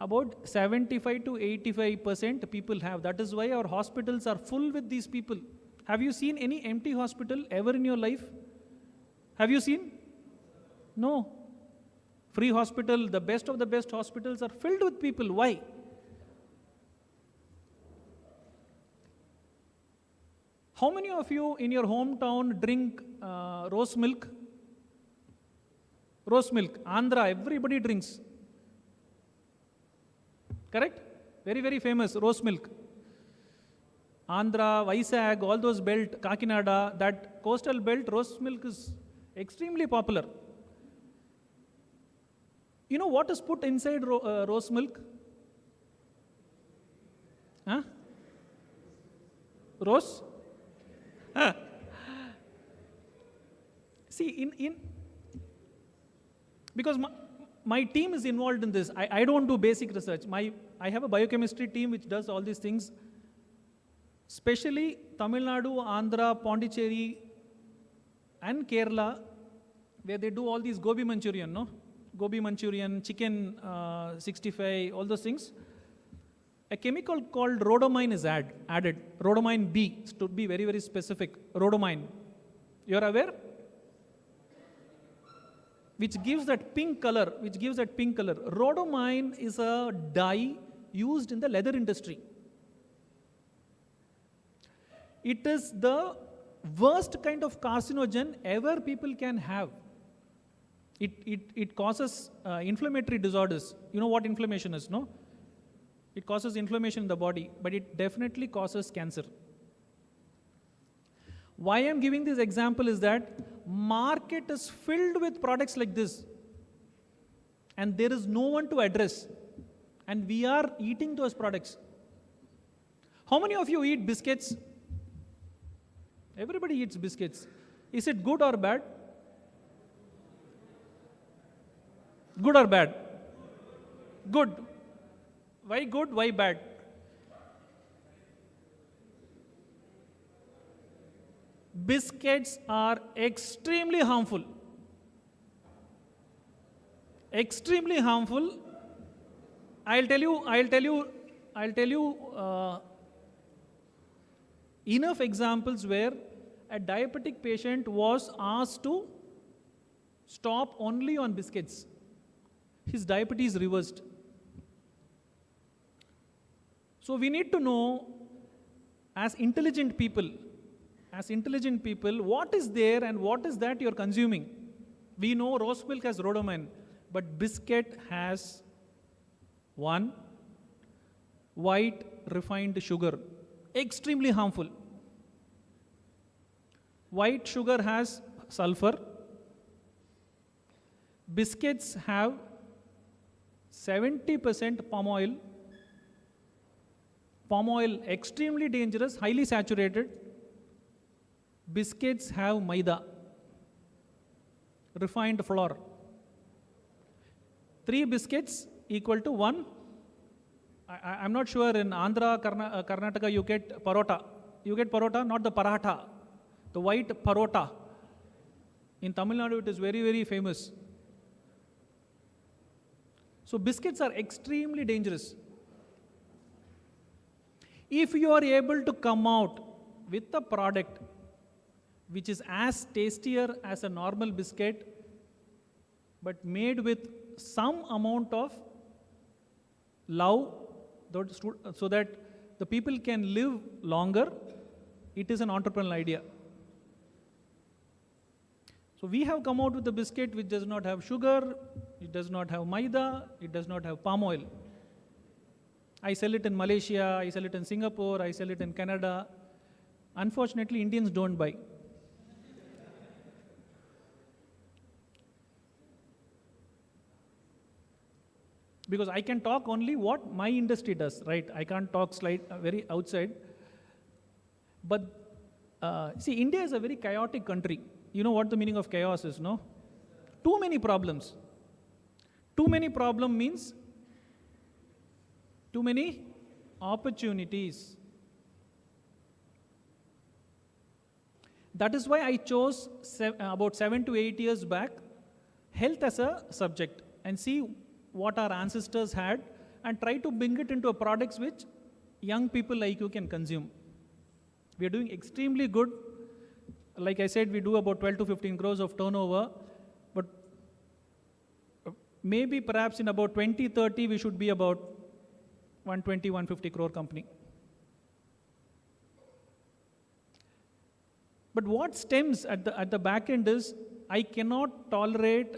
about 75 to 85% people have. That is why our hospitals are full with these people. Have you seen any empty hospital ever in your life? Have you seen? No. Free hospital, the best of the best hospitals are filled with people. Why? How many of you in your hometown drink rose milk? Rose milk. Andhra, everybody drinks. Correct? Very, very famous, rose milk. Andhra, Vizag, all those belt, Kakinada, that coastal belt, rose milk is extremely popular. You know what is put inside rose milk? Huh? Rose? See, because my team is involved in this. I don't do basic research. I have a biochemistry team which does all these things. Especially Tamil Nadu, Andhra, Pondicherry, and Kerala, where they do all these gobi Manchurian, no? Gobi Manchurian, chicken 65, all those things. A chemical called rhodomine is added. Rhodomine B, to be very, very specific. Rhodomine. You're aware? Which gives that pink color. Rhodomine is a dye used in the leather industry. It is the worst kind of carcinogen ever people can have. It causes inflammatory disorders. You know what inflammation is, no? It causes inflammation in the body, but it definitely causes cancer. Why I'm giving this example is that market is filled with products like this, and there is no one to address, and we are eating those products. How many of you eat biscuits? Everybody eats biscuits. Is it good or bad? Good or bad? Good. Why good? Why bad? Biscuits are extremely harmful. Extremely harmful. I'll tell you enough examples where a diabetic patient was asked to stop only on biscuits. His diabetes reversed. So we need to know, as intelligent people, what is there and what is that you're consuming. We know rose milk has rhodamine, but biscuit has one, white refined sugar, extremely harmful. White sugar has sulfur. Biscuits have 70% palm oil. Palm oil, extremely dangerous, highly saturated. Biscuits have maida, refined flour. 3 biscuits equal to 1. I'm not sure in Andhra, Karnataka you get parota. You get parota, not the paratha, the white parota. In Tamil Nadu it is very, very famous. So biscuits are extremely dangerous. If you are able to come out with a product which is as tastier as a normal biscuit, but made with some amount of love, so that the people can live longer, it is an entrepreneurial idea. So we have come out with a biscuit which does not have sugar, it does not have maida, it does not have palm oil. I sell it in Malaysia, I sell it in Singapore, I sell it in Canada. Unfortunately, Indians don't buy. Because I can talk only what my industry does, right? I can't talk very outside. But see, India is a very chaotic country. You know what the meaning of chaos is, no? Too many problems. Too many problem means too many opportunities. That is why I chose about 7 to 8 years back health as a subject, and see what our ancestors had and try to bring it into a products which young people like you can consume. We are doing extremely good. Like I said, we do about 12 to 15 crores of turnover, but maybe perhaps in about 2030 we should be about 120, 150 crore company. But what stems at the back end is, I cannot tolerate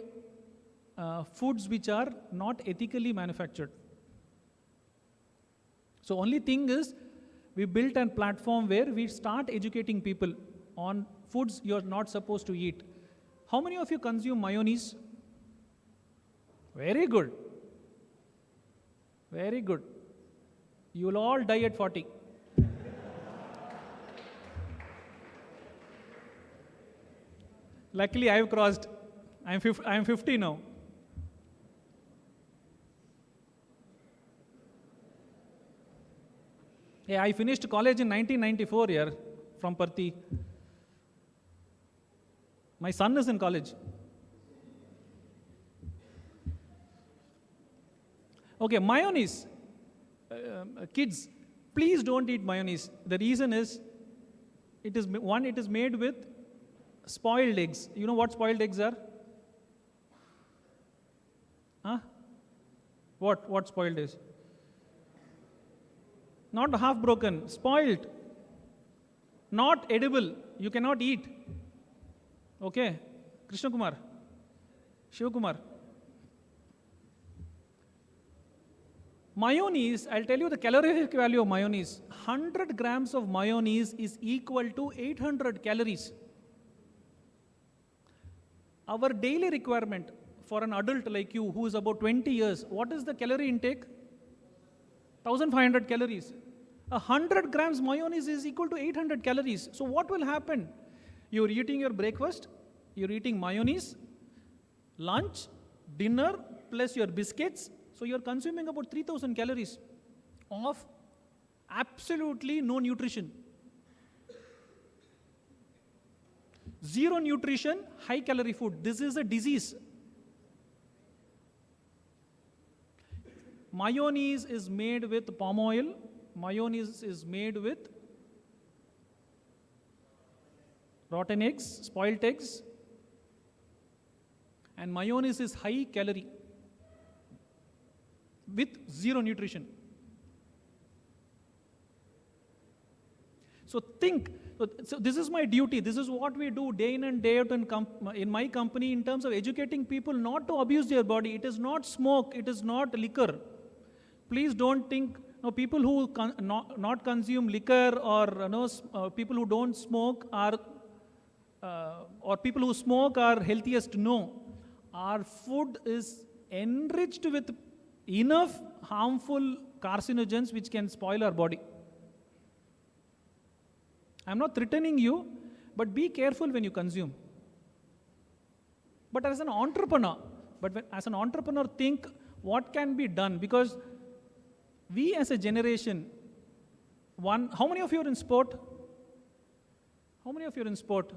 foods which are not ethically manufactured. So only thing is, we built a platform where we start educating people on foods you're not supposed to eat. How many of you consume mayonnaise? Very good. Very good. You will all die at 40. Luckily, I have crossed. I'm 50 now. Yeah, I finished college in 1994 here from Parthi. My son is in college. Okay, mayonnaise. Kids, please don't eat mayonnaise. The reason is, it is made with spoiled eggs. You know what spoiled eggs are? Huh? What spoiled is? Not half broken, spoiled. not edible, you cannot eat. Okay, Krishna Kumar, Shiv Kumar. Mayonnaise, I'll tell you the calorific value of mayonnaise. 100 grams of mayonnaise is equal to 800 calories. Our daily requirement for an adult like you who is about 20 years, what is the calorie intake? 1500 calories. 100 grams mayonnaise is equal to 800 calories. So what will happen? You're eating your breakfast, you're eating mayonnaise, lunch, dinner, plus your biscuits. So you're consuming about 3000 calories of absolutely no nutrition. Zero nutrition, high calorie food. This is a disease. Mayonnaise is made with palm oil. Mayonnaise is made with rotten eggs, spoiled eggs. And mayonnaise is high calorie with zero nutrition. So think, so this is my duty. This is what we do day in and day out in my company in terms of educating people not to abuse their body. It is not smoke. It is not liquor. Please don't think people who not consume liquor or people who don't smoke are or people who smoke are healthiest. No, our food is enriched with enough harmful carcinogens which can spoil our body. I'm not threatening you, but be careful when you consume. But as an entrepreneur, think what can be done, because we as a generation, how many of you are in sport? How many of you are in sport?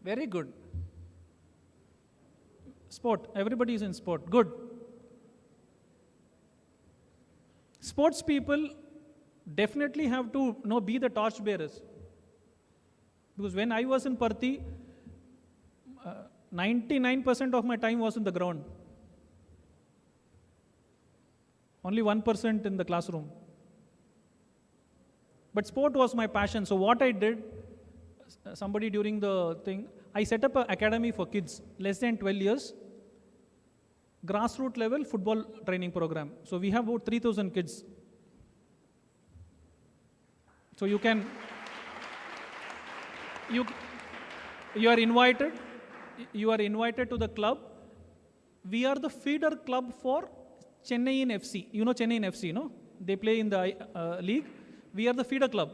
Very good. Sport, everybody is in sport, good. Sports people definitely have to be the torch bearers. Because when I was in Parthi, 99% of my time was in the ground. Only 1% in the classroom. But sport was my passion. So what I did, somebody during the thing, I set up an academy for kids, less than 12 years, grassroots level football training program. So we have about 3,000 kids. So you are invited to the club. We are the feeder club for Chennai in FC. You know Chennai in FC, no? They play in the league. We are the feeder club.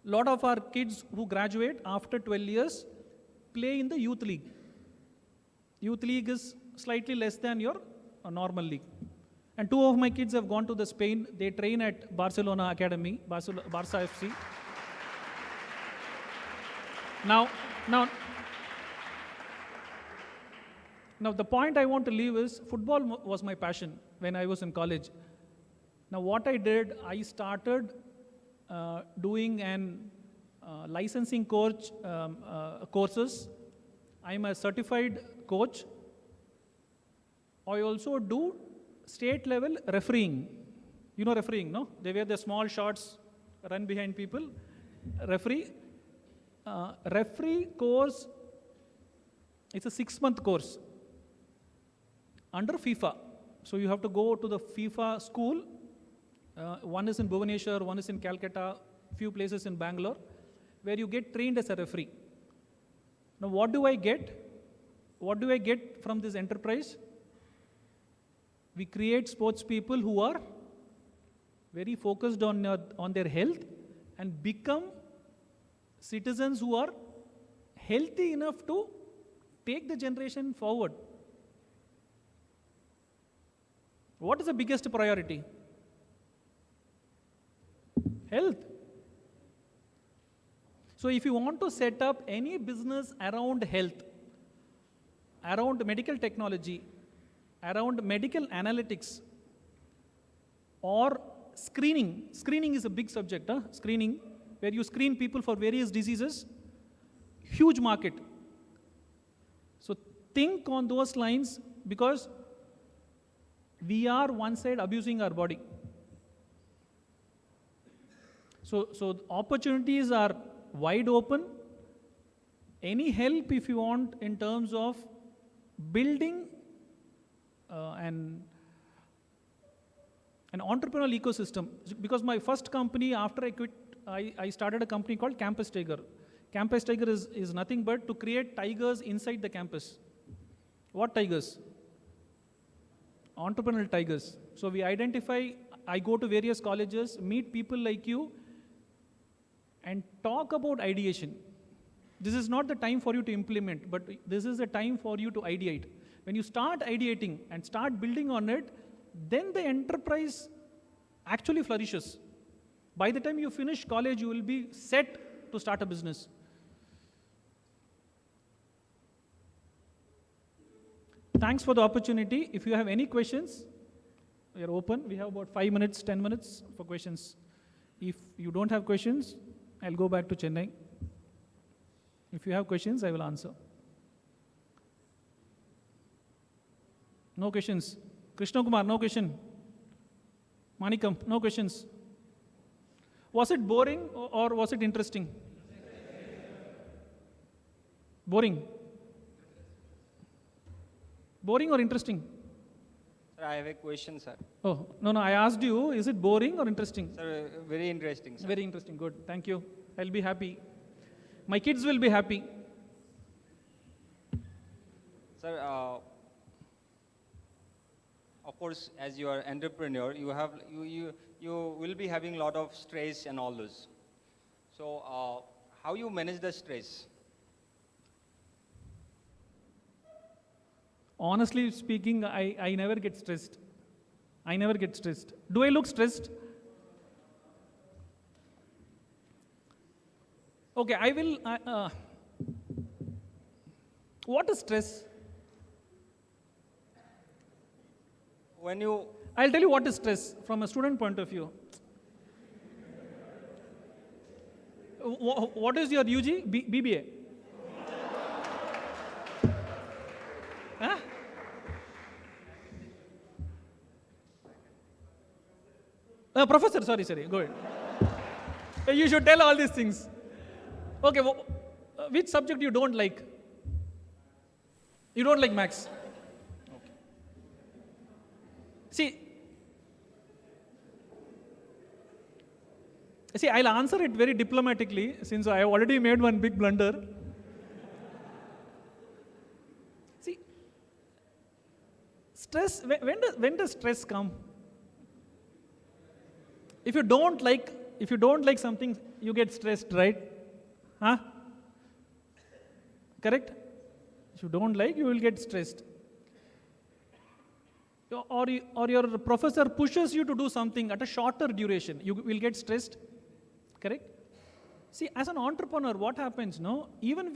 Lot of our kids who graduate after 12 years play in the youth league. Youth league is slightly less than your normal league. And 2 of my kids have gone to the Spain. They train at Barcelona Academy, Barca FC. Now, the point I want to leave is football was my passion when I was in college. Now, what I did, I started doing an licensing courses. I'm a certified coach. I also do state level refereeing. You know refereeing, no? They wear the small shorts, run behind people. Referee course, it's a 6-month course under FIFA. So you have to go to the FIFA school. One is in Bhubaneswar, one is in Calcutta, few places in Bangalore, where you get trained as a referee. Now what do I get? What do I get from this enterprise? We create sports people who are very focused on their health and become citizens who are healthy enough to take the generation forward. What is the biggest priority? Health. So if you want to set up any business around health, around medical technology, around medical analytics, or screening. Screening is a big subject, screening, where you screen people for various diseases, huge market. So think on those lines, because we are one side abusing our body. So the opportunities are wide open. Any help if you want in terms of building an entrepreneurial ecosystem. Because my first company, after I quit, I started a company called Campus Tiger. Campus Tiger is nothing but to create tigers inside the campus. What tigers? Entrepreneurial tigers. So we identify, I go to various colleges, meet people like you, and talk about ideation. This is not the time for you to implement, but this is the time for you to ideate. When you start ideating and start building on it, then the enterprise actually flourishes. By the time you finish college, you will be set to start a business. Thanks for the opportunity. If you have any questions, we are open. We have about 5 minutes, 10 minutes for questions. If you don't have questions, I'll go back to Chennai. If you have questions, I will answer. No questions. Krishna Kumar, no question. Manikam, no questions. Was it boring or was it interesting? Boring. Boring or interesting? Sir, I have a question, sir. Oh, no, I asked you, is it boring or interesting? Sir, very interesting, sir. Very interesting, good. Thank you. I'll be happy. My kids will be happy. Sir, of course, as you are entrepreneur, you will be having a lot of stress and all those. So, how you manage the stress? Honestly speaking, I never get stressed. I never get stressed. Do I look stressed? Okay, I will. What is stress? When you, I'll tell you what is stress from a student point of view. What is your UG? BBA? Huh? Professor, sorry, go ahead. You should tell all these things. Okay, which subject you don't like? You don't like maths? Okay. See, I'll answer it very diplomatically since I have already made one big blunder. See, stress, when does stress come? If you don't like something, you get stressed, right? Huh? Correct? If you don't like, you will get stressed. Or your professor pushes you to do something at a shorter duration, you will get stressed. Correct? See, as an entrepreneur, what happens, no? Even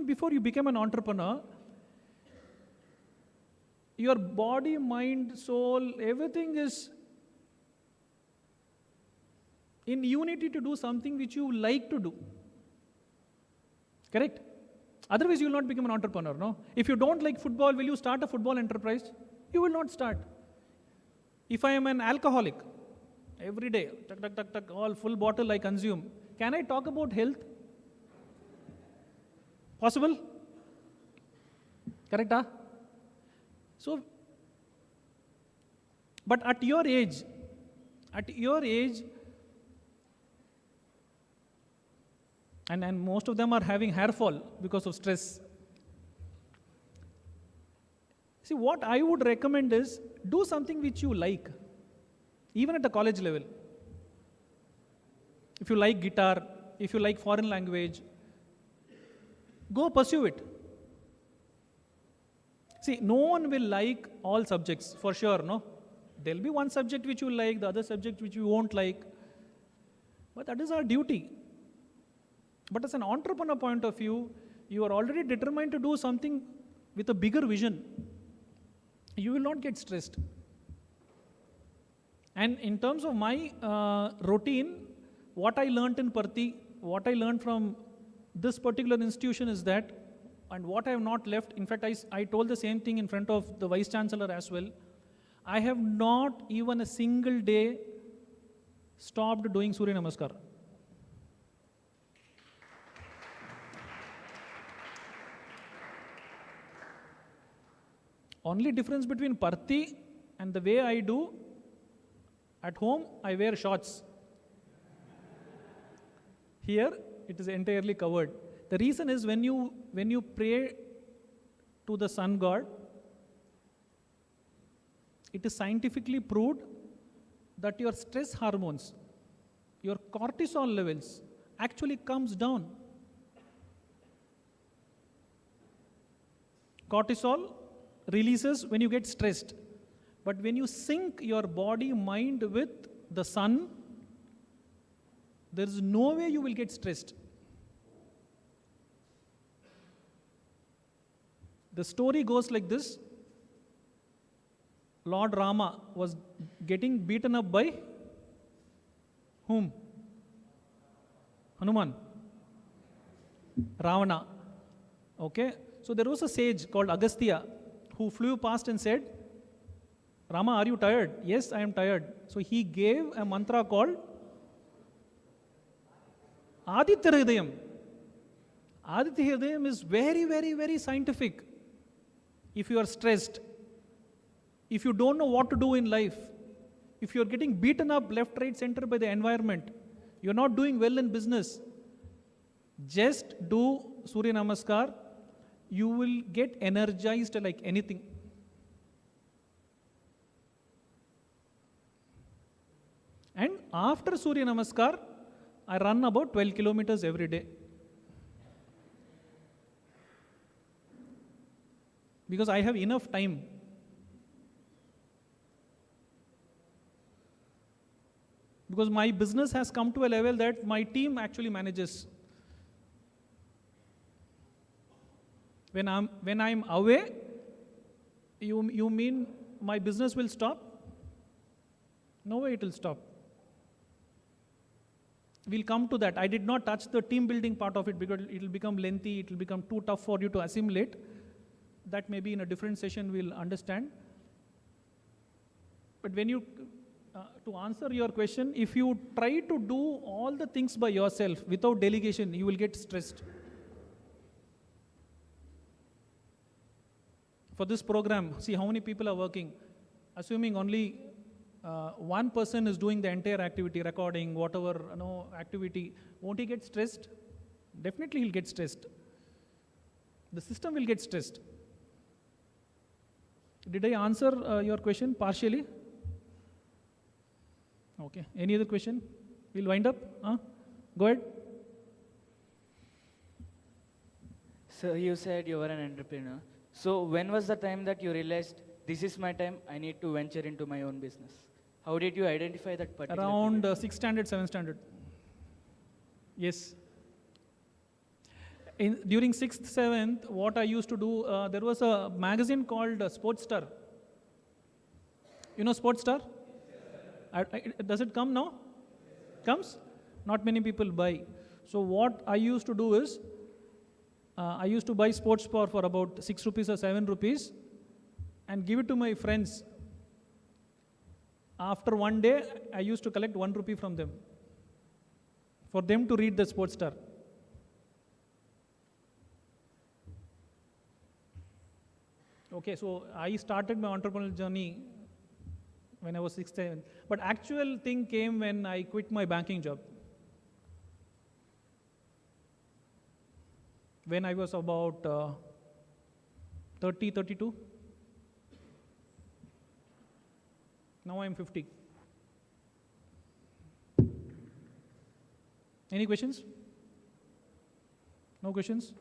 before you become an entrepreneur, your body, mind, soul, everything is in unity to do something which you like to do. Correct? Otherwise, you will not become an entrepreneur, no? If you don't like football, will you start a football enterprise? You will not start. If I am an alcoholic, every day, all full bottle I consume, can I talk about health? Possible? Correct, huh? So, but at your age, and most of them are having hair fall because of stress. See, what I would recommend is do something which you like, even at the college level. If you like guitar, if you like foreign language, go pursue it. See, no one will like all subjects, for sure, no? There'll be one subject which you like, the other subject which you won't like. But that is our duty. But as an entrepreneur point of view, you are already determined to do something with a bigger vision. You will not get stressed. And in terms of my routine, what I learned in Parthi, what I learned from this particular institution is that, and what I have not left, in fact, I told the same thing in front of the Vice Chancellor as well. I have not even a single day stopped doing Surya Namaskar? Only difference between Parthi and the way I do at home, I wear shorts. Here, it is entirely covered. The reason is when you pray to the sun god, it is scientifically proved that your stress hormones, your cortisol levels actually comes down. Cortisol releases when you get stressed. But when you sync your body, mind with the sun, there is no way you will get stressed. The story goes like this. Lord Rama was getting beaten up by whom? Hanuman. Ravana. Okay. So there was a sage called Agastya who flew past and said, Rama, are you tired? Yes, I am tired. So he gave a mantra called Aditya Hridayam. Aditya Hridayam is very, very, very scientific. If you are stressed, if you don't know what to do in life, if you are getting beaten up left, right, center by the environment, you are not doing well in business, just do Surya Namaskar, you will get energized like anything. And after Surya Namaskar, I run about 12 kilometers every day. Because I have enough time. Because my business has come to a level that my team actually manages. When I'm away, you mean my business will stop? No way it will stop. We'll come to that. I did not touch the team building part of it because it will become lengthy, it will become too tough for you to assimilate. That maybe in a different session we'll understand. But when you, to answer your question, if you try to do all the things by yourself without delegation, you will get stressed. For this program, see how many people are working. Assuming only one person is doing the entire activity, recording, whatever activity, won't he get stressed? Definitely he'll get stressed. The system will get stressed. Did I answer your question partially? Okay. Any other question? We'll wind up. Go ahead. So you said you were an entrepreneur. So when was the time that you realized this is my time, I need to venture into my own business? How did you identify that particular Around period? 6th standard, 7th standard. Yes. During 6th, 7th, what I used to do, there was a magazine called Sports Star. You know Sports Star? Does it come now? Comes? Not many people buy. So what I used to do is, I used to buy Sports Star for about 6 rupees or 7 rupees and give it to my friends. After one day, I used to collect 1 rupee from them for them to read the Sports Star. Okay, so I started my entrepreneurial journey when I was 6th, 7th. But actual thing came when I quit my banking job. When I was about 30, 32. Now I'm 50. Any questions? No questions?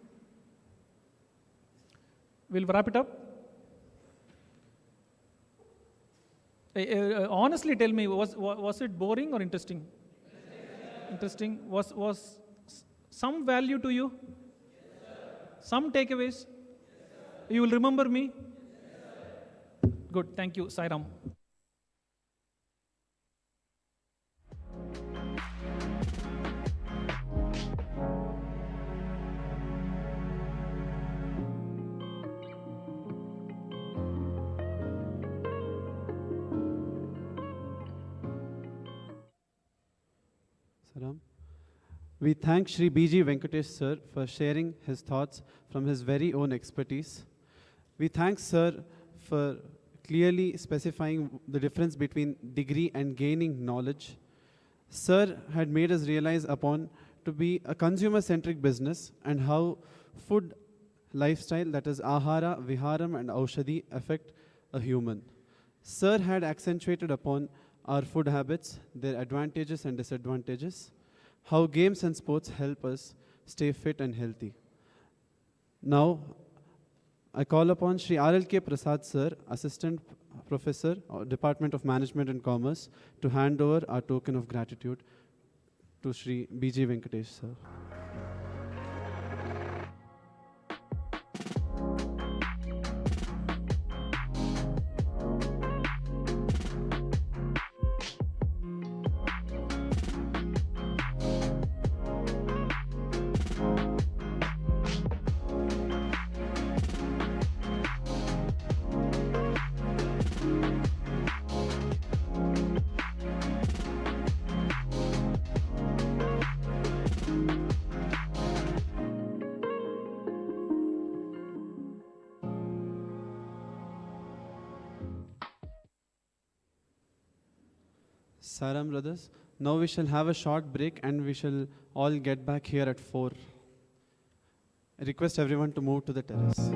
We'll wrap it up. Honestly tell me, was it boring or interesting? Interesting. Was some value to you? Some takeaways? You will remember me? Good. Thank you. Sai Ram. We thank Shri B.G. Venkatesh sir for sharing his thoughts from his very own expertise. We thank sir for clearly specifying the difference between degree and gaining knowledge. Sir had made us realize upon to be a consumer-centric business and how food lifestyle, that is ahara, viharam and aushadhi, affect a human. Sir had accentuated upon our food habits, their advantages and disadvantages, how games and sports help us stay fit and healthy. Now, I call upon Shri R.L.K. Prasad sir, Assistant Professor, Department of Management and Commerce, to hand over our token of gratitude to Shri B.G. Venkatesh sir. Saram brothers, now we shall have a short break and we shall all get back here at 4. I request everyone to move to the terrace.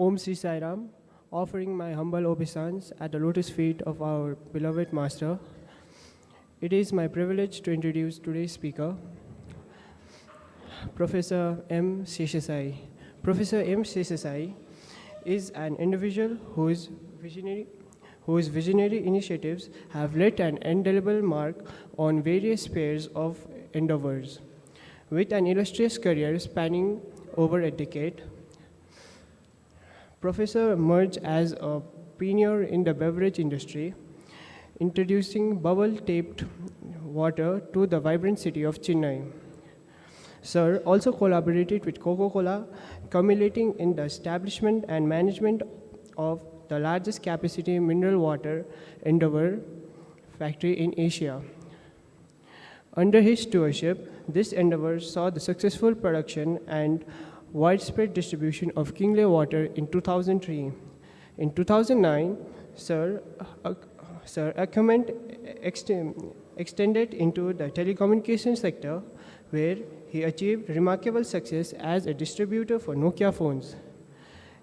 Om Sri Sai Ram, offering my humble obeisance at the lotus feet of our beloved Master. It is my privilege to introduce today's speaker, Professor M. Sathya Sai. Professor M. Sathya Sai is an individual whose visionary initiatives have left an indelible mark on various spheres of endeavors. With an illustrious career spanning over a decade, Professor emerged as a pioneer in the beverage industry, introducing bubble-taped water to the vibrant city of Chennai. Sir also collaborated with Coca-Cola, culminating in the establishment and management of the largest capacity mineral water endeavor factory in Asia. Under his stewardship, this endeavor saw the successful production and widespread distribution of conclave water in 2003. In 2009, Sir acumen extended into the telecommunications sector, where he achieved remarkable success as a distributor for Nokia phones.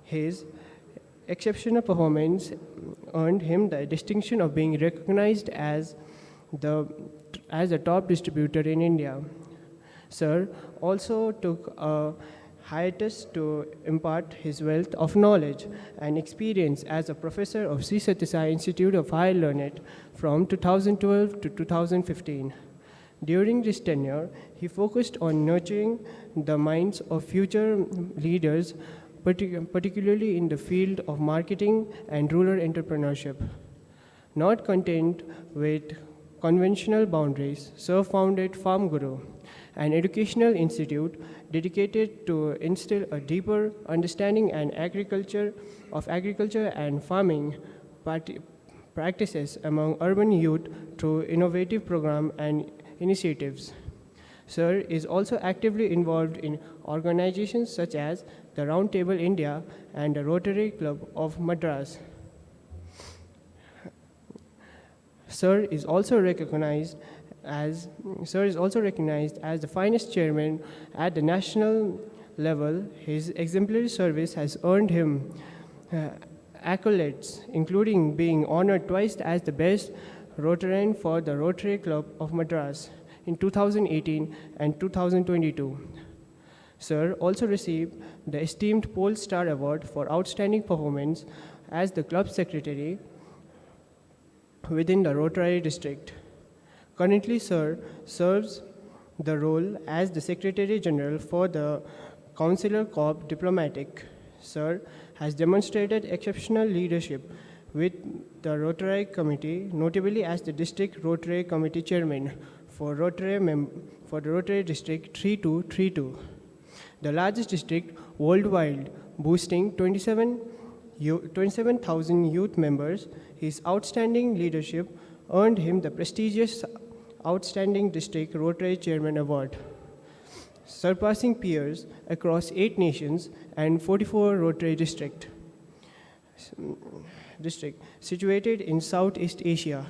His exceptional performance earned him the distinction of being recognized as a top distributor in India. Sir also took a hiatus to impart his wealth of knowledge and experience as a professor of Sri Sathya Sai Institute of Higher Learning from 2012 to 2015. During this tenure, he focused on nurturing the minds of future leaders, particularly in the field of marketing and rural entrepreneurship. Not content with conventional boundaries, Sir founded Farm Guru, an educational institute dedicated to instill a deeper understanding of agriculture and farming practices among urban youth through innovative programs and initiatives. Sir is also actively involved in organizations such as the Round Table India and the Rotary Club of Madras. Sir is also recognized as the finest chairman at the national level. His exemplary service has earned him accolades, including being honored twice as the best Rotarian for the Rotary Club of Madras in 2018 and 2022. Sir also received the esteemed Pole Star Award for outstanding performance as the club secretary within the Rotary district. Currently, Sir serves the role as the Secretary General for the Consular Corps Diplomatic. Sir has demonstrated exceptional leadership with the Rotary Committee, notably as the District Rotary Committee Chairman for the Rotary District 3232, the largest district worldwide, boasting 27,000 youth members. His outstanding leadership earned him the prestigious Outstanding District Rotary Chairman Award, surpassing peers across 8 nations and 44 Rotary district situated in Southeast Asia.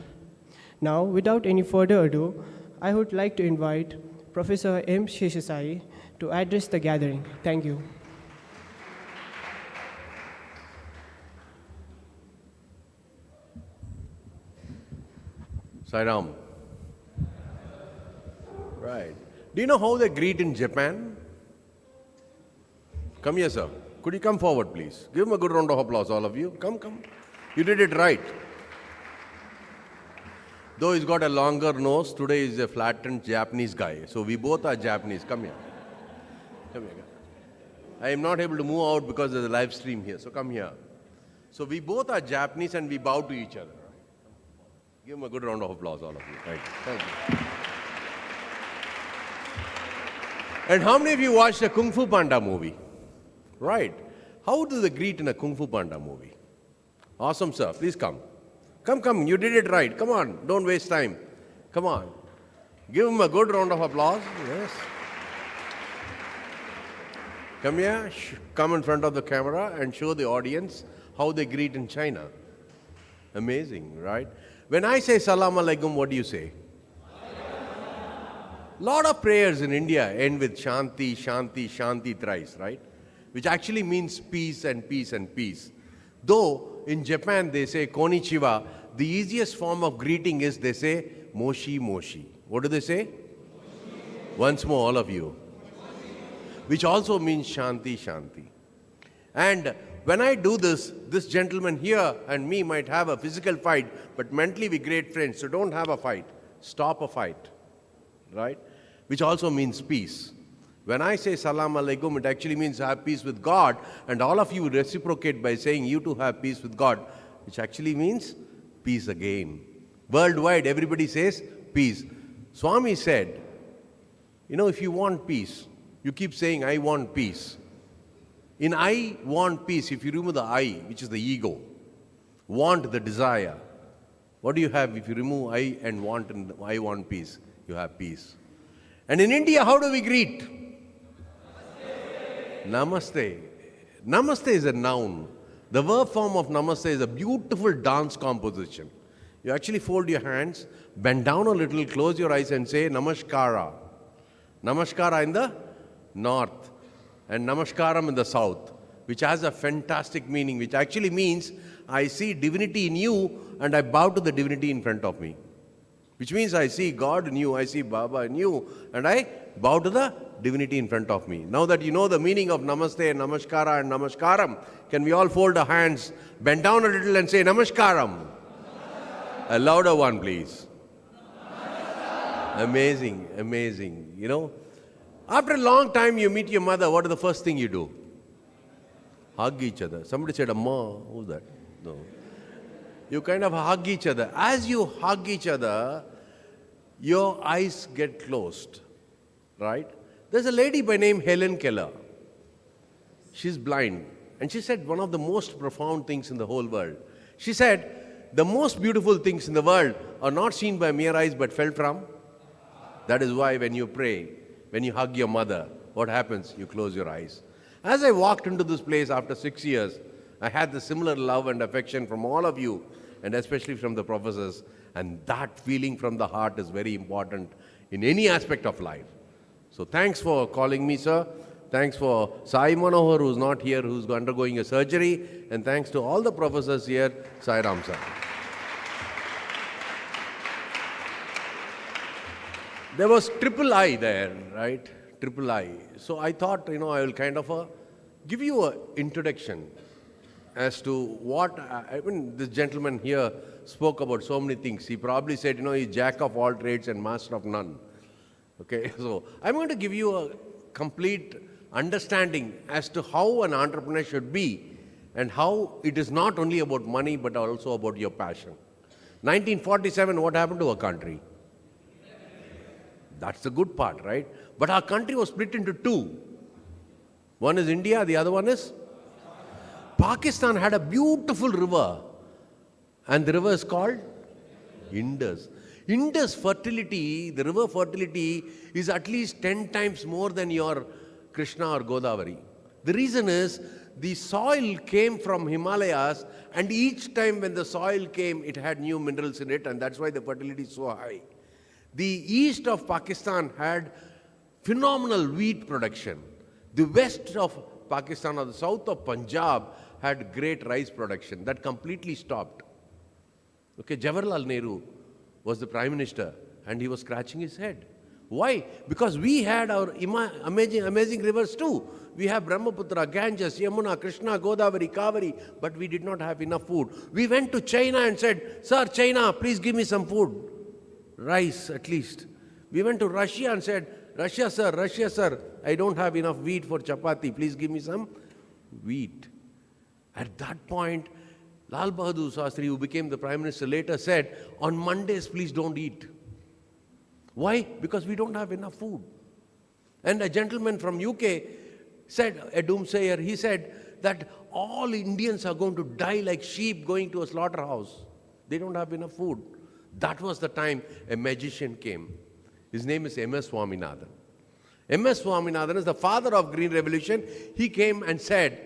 Now, without any further ado, I would like to invite Professor M. Sathya Sai to address the gathering. Thank you. Sai Ram. Right. Do you know how they greet in Japan? Come here, sir. Could you come forward, please? Give him a good round of applause, all of you. Come. You did it right. Though he's got a longer nose, today he's a flattened Japanese guy. So we both are Japanese. Come here. I am not able to move out because there's a live stream here. So come here. So we both are Japanese and we bow to each other. Give him a good round of applause, all of you. Thank you. And how many of you watched a Kung Fu Panda movie? Right. How do they greet in a Kung Fu Panda movie? Awesome, sir. Please come. Come. You did it right. Come on. Don't waste time. Come on. Give him a good round of applause. Yes. Come here. Come in front of the camera and show the audience how they greet in China. Amazing, right? When I say Salam Alaikum, what do you say? Lot of prayers in India end with Shanti, Shanti, Shanti thrice, right? which actually means peace and peace and peace. Though in Japan they say konnichiwa, the easiest form of greeting is they say moshi moshi. What do they say? Once more, all of you. Which also means shanti shanti. And when I do this, this gentleman here and me might have a physical fight, but mentally we're great friends, so don't have a fight. Stop a fight. Right? Which also means peace. When I say salam alaikum, it actually means have peace with God, and all of you reciprocate by saying you too have peace with God, which actually means peace again. Worldwide, everybody says peace. Swami said, if you want peace, you keep saying, I want peace. In I want peace, if you remove the I, which is the ego, want the desire, what do you have if you remove I and want and I want peace? You have peace. And in India, how do we greet? Namaste. Namaste is a noun. The verb form of namaste is a beautiful dance composition. You actually fold your hands, bend down a little, close your eyes and say namaskara. Namaskara in the north and namaskaram in the south, which has a fantastic meaning, which actually means I see divinity in you and I bow to the divinity in front of me. Which means I see God in you, I see Baba in you, and I bow to the divinity in front of me. Now that you know the meaning of namaste and namaskara and namaskaram, can we all fold our hands, bend down a little and say namaskaram? A louder one, please. Amazing, amazing. After a long time you meet your mother, what is the first thing you do? Hug each other. Somebody said, Amma, who's that? No. You kind of hug each other. As you hug each other, your eyes get closed, right? There's a lady by name Helen Keller. She's blind. And she said one of the most profound things in the whole world. She said, the most beautiful things in the world are not seen by mere eyes but felt from. That is why when you pray, when you hug your mother, what happens? You close your eyes. As I walked into this place after 6 years, I had the similar love and affection from all of you, and especially from the professors. And that feeling from the heart is very important in any aspect of life. So thanks for calling me, sir. Thanks for Sai Manohar, who's not here, who's undergoing a surgery. And thanks to all the professors here, Sai Ram sir. There was triple I there, right? Triple I. So I thought, I will kind of give you an introduction as to what, this gentleman here spoke about so many things. He probably said, he's jack of all trades and master of none. Okay, so I'm going to give you a complete understanding as to how an entrepreneur should be and how it is not only about money but also about your passion. 1947, what happened to our country? That's the good part, right? But our country was split into two. One is India, the other one is Pakistan. Had a beautiful river, and the river is called Indus. Indus fertility, the river fertility, is at least 10 times more than your Krishna or Godavari. The reason is the soil came from Himalayas, and each time when the soil came, it had new minerals in it, and that's why the fertility is so high. The east of Pakistan had phenomenal wheat production. The west of Pakistan or the south of Punjab had great rice production. That completely stopped. Okay, Jawaharlal Nehru was the Prime Minister and he was scratching his head. Why? Because we had our amazing rivers too. We have Brahmaputra, Ganges, Yamuna, Krishna, Godavari, Kaveri, but we did not have enough food. We went to China and said, Sir, China, please give me some food. Rice at least. We went to Russia and said, Russia sir, I don't have enough wheat for chapati. Please give me some wheat. At that point, Lal Bahadur Shastri, who became the Prime Minister later, said, on Mondays, please don't eat. Why? Because we don't have enough food. And a gentleman from UK said, a doomsayer, he said that all Indians are going to die like sheep going to a slaughterhouse. They don't have enough food. That was the time a magician came. His name is M.S. Swaminathan. M.S. Swaminathan is the father of Green Revolution. He came and said,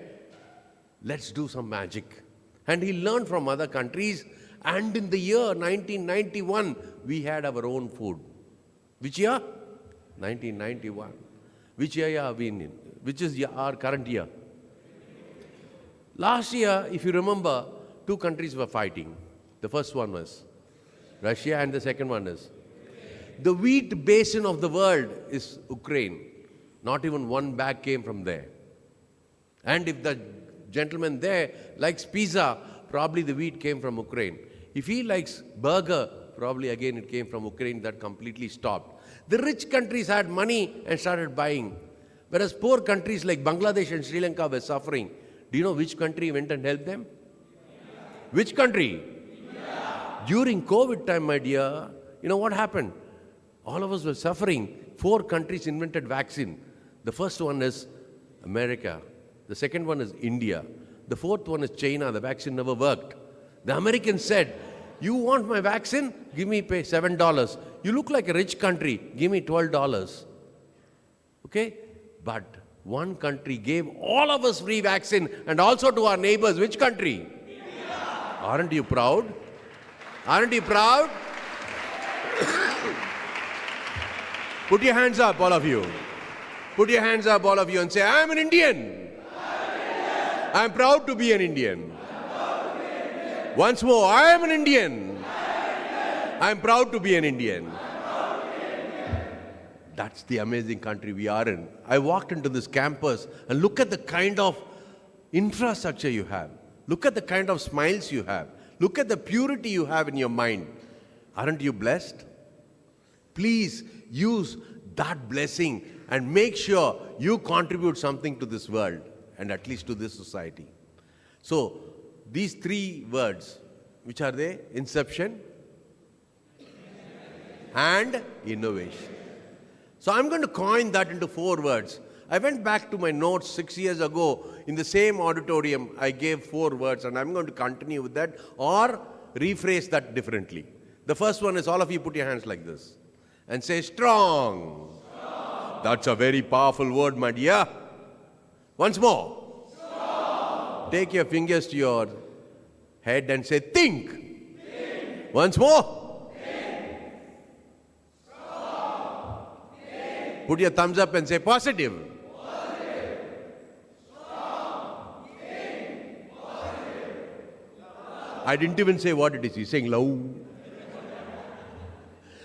let's do some magic. And he learned from other countries. And in the year 1991, we had our own food. Which year? 1991. Which year are we in? Which is our current year? Last year, if you remember, two countries were fighting. The first one was Russia and the second one is the wheat basin of the world is Ukraine. Not even one bag came from there. And if the gentleman there likes pizza, probably the wheat came from Ukraine. If he likes burger, probably again it came from Ukraine. That completely stopped. The rich countries had money and started buying. Whereas poor countries like Bangladesh and Sri Lanka were suffering. Do you know which country went and helped them? India. Which country? India. During COVID time, my dear, you know what happened? All of us were suffering. 4 countries invented vaccine. The first one is America. The second one is India. The fourth one is China. The vaccine never worked. The Americans said, you want my vaccine? Give me pay $7. You look like a rich country. Give me $12. Okay? But one country gave all of us free vaccine and also to our neighbors. Which country? India. Aren't you proud? Aren't you proud? Put your hands up, all of you. Put your hands up, all of you, and say, I am an Indian. I am proud to be an Indian. Once more, I am an Indian. I am proud to be an Indian. That's the amazing country we are in. I walked into this campus and look at the kind of infrastructure you have. Look at the kind of smiles you have. Look at the purity you have in your mind. Aren't you blessed? Please use that blessing and make sure you contribute something to this world and at least to this society. So, these 3 words, which are they? Inception and innovation. So I'm going to coin that into 4 words. I went back to my notes 6 years ago in the same auditorium. I gave 4 words and I'm going to continue with that or rephrase that differently. The first one is all of you put your hands like this and say strong. Strong. That's a very powerful word, my dear. Once more. Strong. Take your fingers to your head and say think. Think. Once more. Put your thumbs up and say positive. Positive. Strong. Positive. I didn't even say what it is. He's saying low.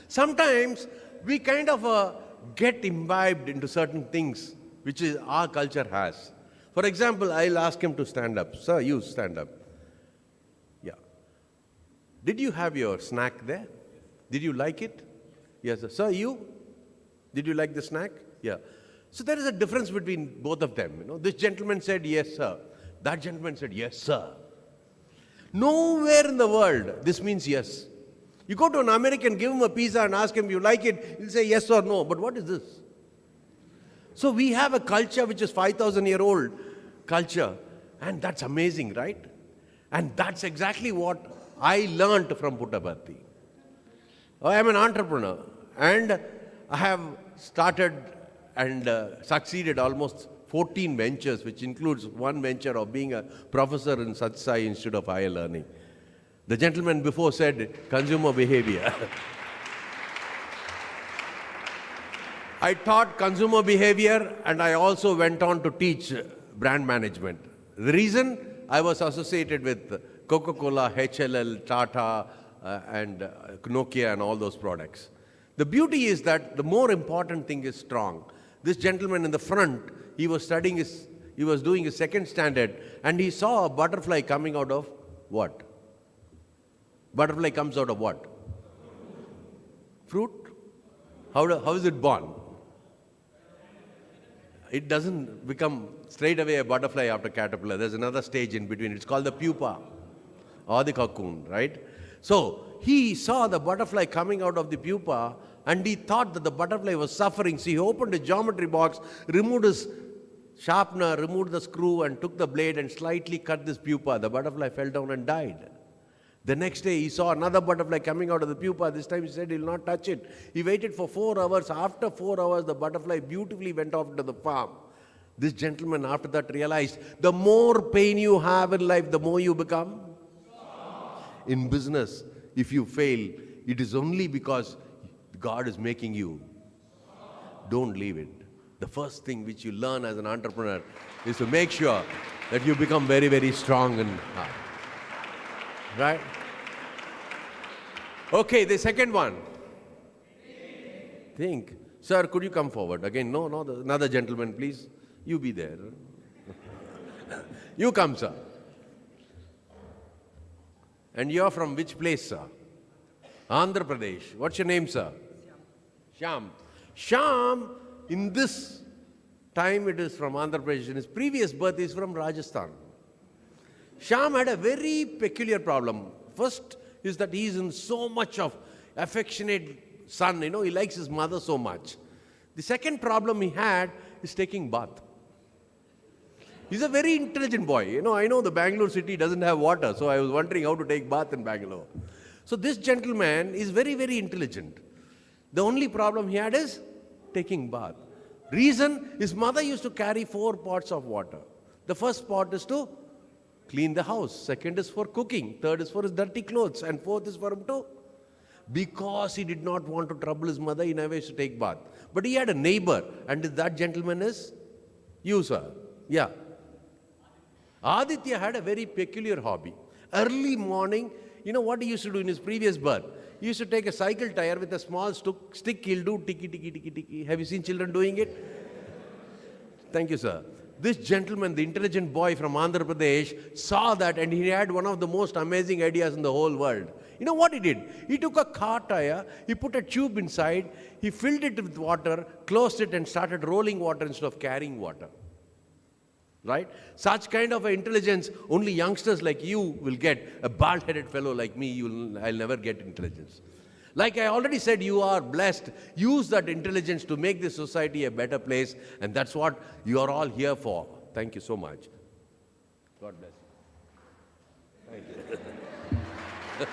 Sometimes we kind of get imbibed into certain things which is our culture has. For example, I'll ask him to stand up. Sir, you stand up. Yeah. Did you have your snack there? Did you like it? Yes, sir. Sir, you? Did you like the snack? Yeah. So there is a difference between both of them. You know, this gentleman said, yes, sir. That gentleman said, yes, sir. Nowhere in the world this means yes. You go to an American, give him a pizza and ask him, you like it? He'll say yes or no. But what is this? So we have a culture which is 5,000-year-old culture. And that's amazing, right? And that's exactly what I learned from Puttaparthi. I am an entrepreneur. And I have started and succeeded almost 14 ventures, which includes one venture of being a professor in Sathya Sai Institute of Higher Learning. The gentleman before said consumer behavior. I taught consumer behavior and I also went on to teach brand management. The reason I was associated with Coca-Cola, HLL, Tata, and Nokia and all those products. The beauty is that the more important thing is strong. This gentleman in the front, he was doing his second standard and he saw a butterfly coming out of what? Butterfly comes out of what? Fruit? How is it born? It doesn't become straight away a butterfly after caterpillar. There's another stage in between. It's called the pupa or the cocoon, right? So he saw the butterfly coming out of the pupa and he thought that the butterfly was suffering. So he opened a geometry box, removed his sharpener, removed the screw and took the blade and slightly cut this pupa. The butterfly fell down and died. The next day he saw another butterfly coming out of the pupa. This time he said he will not touch it. He waited for 4 hours. After 4 hours, the butterfly beautifully went off to the farm. This gentleman after that realized the more pain you have in life, the more you become. In business, if you fail, it is only because God is making you. Don't leave it. The first thing which you learn as an entrepreneur is to make sure that you become very, very strong and right? Okay, the second one. Think. Sir, could you come forward? Again, no, another gentleman, please. You be there. You come, sir. And you're from which place, sir? Andhra Pradesh. What's your name, sir? Shyam. Shyam, in this time it is from Andhra Pradesh. In his previous birth is from Rajasthan. Shyam had a very peculiar problem. First is that he is in so much of affectionate son, he likes his mother so much. The second problem he had is taking bath. He's a very intelligent boy. I know the Bangalore city doesn't have water, so I was wondering how to take bath in Bangalore. So this gentleman is very, very intelligent. The only problem he had is taking bath. Reason, his mother used to carry 4 pots of water. The first pot is to clean the house. Second is for cooking. Third is for his dirty clothes. And fourth is for him to... Because he did not want to trouble his mother, he never used to take bath. But he had a neighbor, and that gentleman is you, sir. Yeah. Aditya had a very peculiar hobby. Early morning, what he used to do in his previous birth? He used to take a cycle tire with a small stick, he'll do tiki, tiki, tiki, tiki. Have you seen children doing it? Thank you, sir. This gentleman, the intelligent boy from Andhra Pradesh, saw that and he had one of the most amazing ideas in the whole world. You know what he did? He took a car tire, he put a tube inside, he filled it with water, closed it and started rolling water instead of carrying water. Right? Such kind of intelligence, only youngsters like you will get. A bald-headed fellow like me, I'll never get intelligence. Like I already said, you are blessed. Use that intelligence to make this society a better place, and that's what you are all here for. Thank you so much. God bless you. Thank you.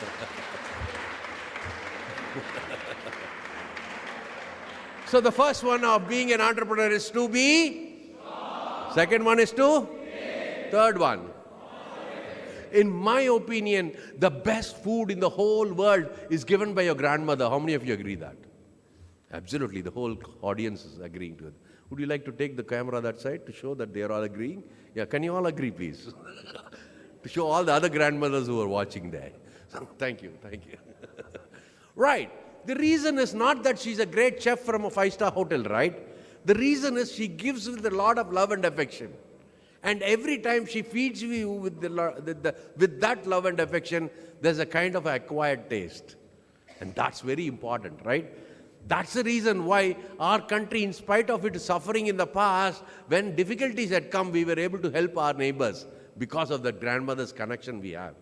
So the first one of being an entrepreneur is to be. Second one is to. Third one. In my opinion, the best food in the whole world is given by your grandmother. How many of you agree that? Absolutely, the whole audience is agreeing to it. Would you like to take the camera that side to show that they are all agreeing? Yeah, can you all agree, please? To show all the other grandmothers who are watching there. Thank you, thank you. Right. The reason is not that she's a great chef from a 5-star hotel, right? The reason is she gives with a lot of love and affection. And every time she feeds you with that love and affection, there's a kind of acquired taste. And that's very important, right? That's the reason why our country, in spite of its suffering in the past, when difficulties had come, we were able to help our neighbors because of that grandmother's connection we have.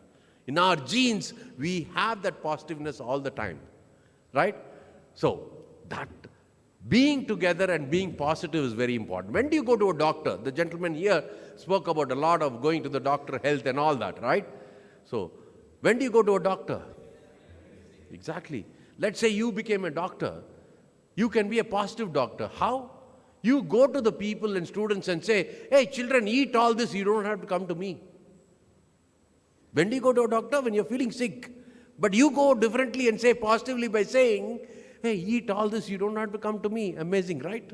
In our genes, we have that positiveness all the time, right? So, that being together and being positive is very important. When do you go to a doctor? The gentleman here spoke about a lot of going to the doctor, health and all that, right? So, when do you go to a doctor? Exactly. Let's say you became a doctor. You can be a positive doctor. How? You go to the people and students and say, hey, children, eat all this. You don't have to come to me. When do you go to a doctor? When you're feeling sick. But you go differently and say positively by saying, hey, eat all this, you don't have to come to me. Amazing, right?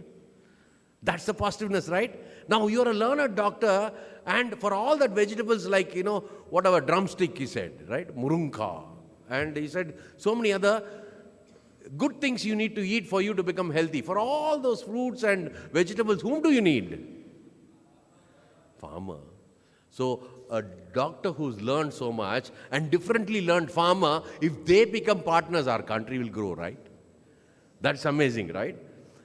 That's the positiveness, right? Now, you're a learned doctor, and for all that vegetables like, whatever, drumstick, he said, right? Murunka. And he said, so many other good things you need to eat for you to become healthy. For all those fruits and vegetables, whom do you need? Farmer. So, a doctor who's learned so much and differently learned farmer, if they become partners, our country will grow, right? That's amazing, right?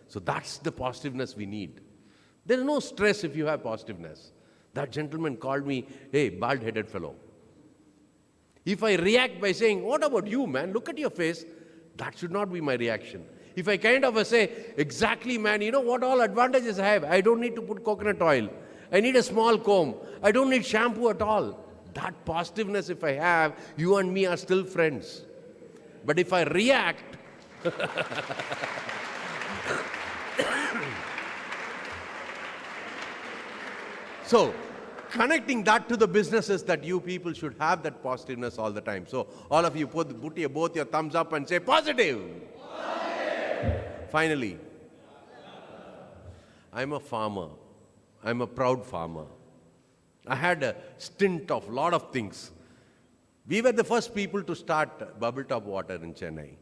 So that's the positiveness we need. There is no stress if you have positiveness. That gentleman called me, hey, bald-headed fellow. If I react by saying, what about you, man? Look at your face. That should not be my reaction. If I kind of say, exactly, man, you know what all advantages I have? I don't need to put coconut oil. I need a small comb. I don't need shampoo at all. That positiveness if I have, you and me are still friends. But if I react, so, connecting that to the businesses that you people should have that positiveness all the time. So, all of you put both your thumbs up and say positive. Positive. Finally, I'm a farmer. I'm a proud farmer. I had a stint of lot of things. We were the first people to start bubble top water in Chennai.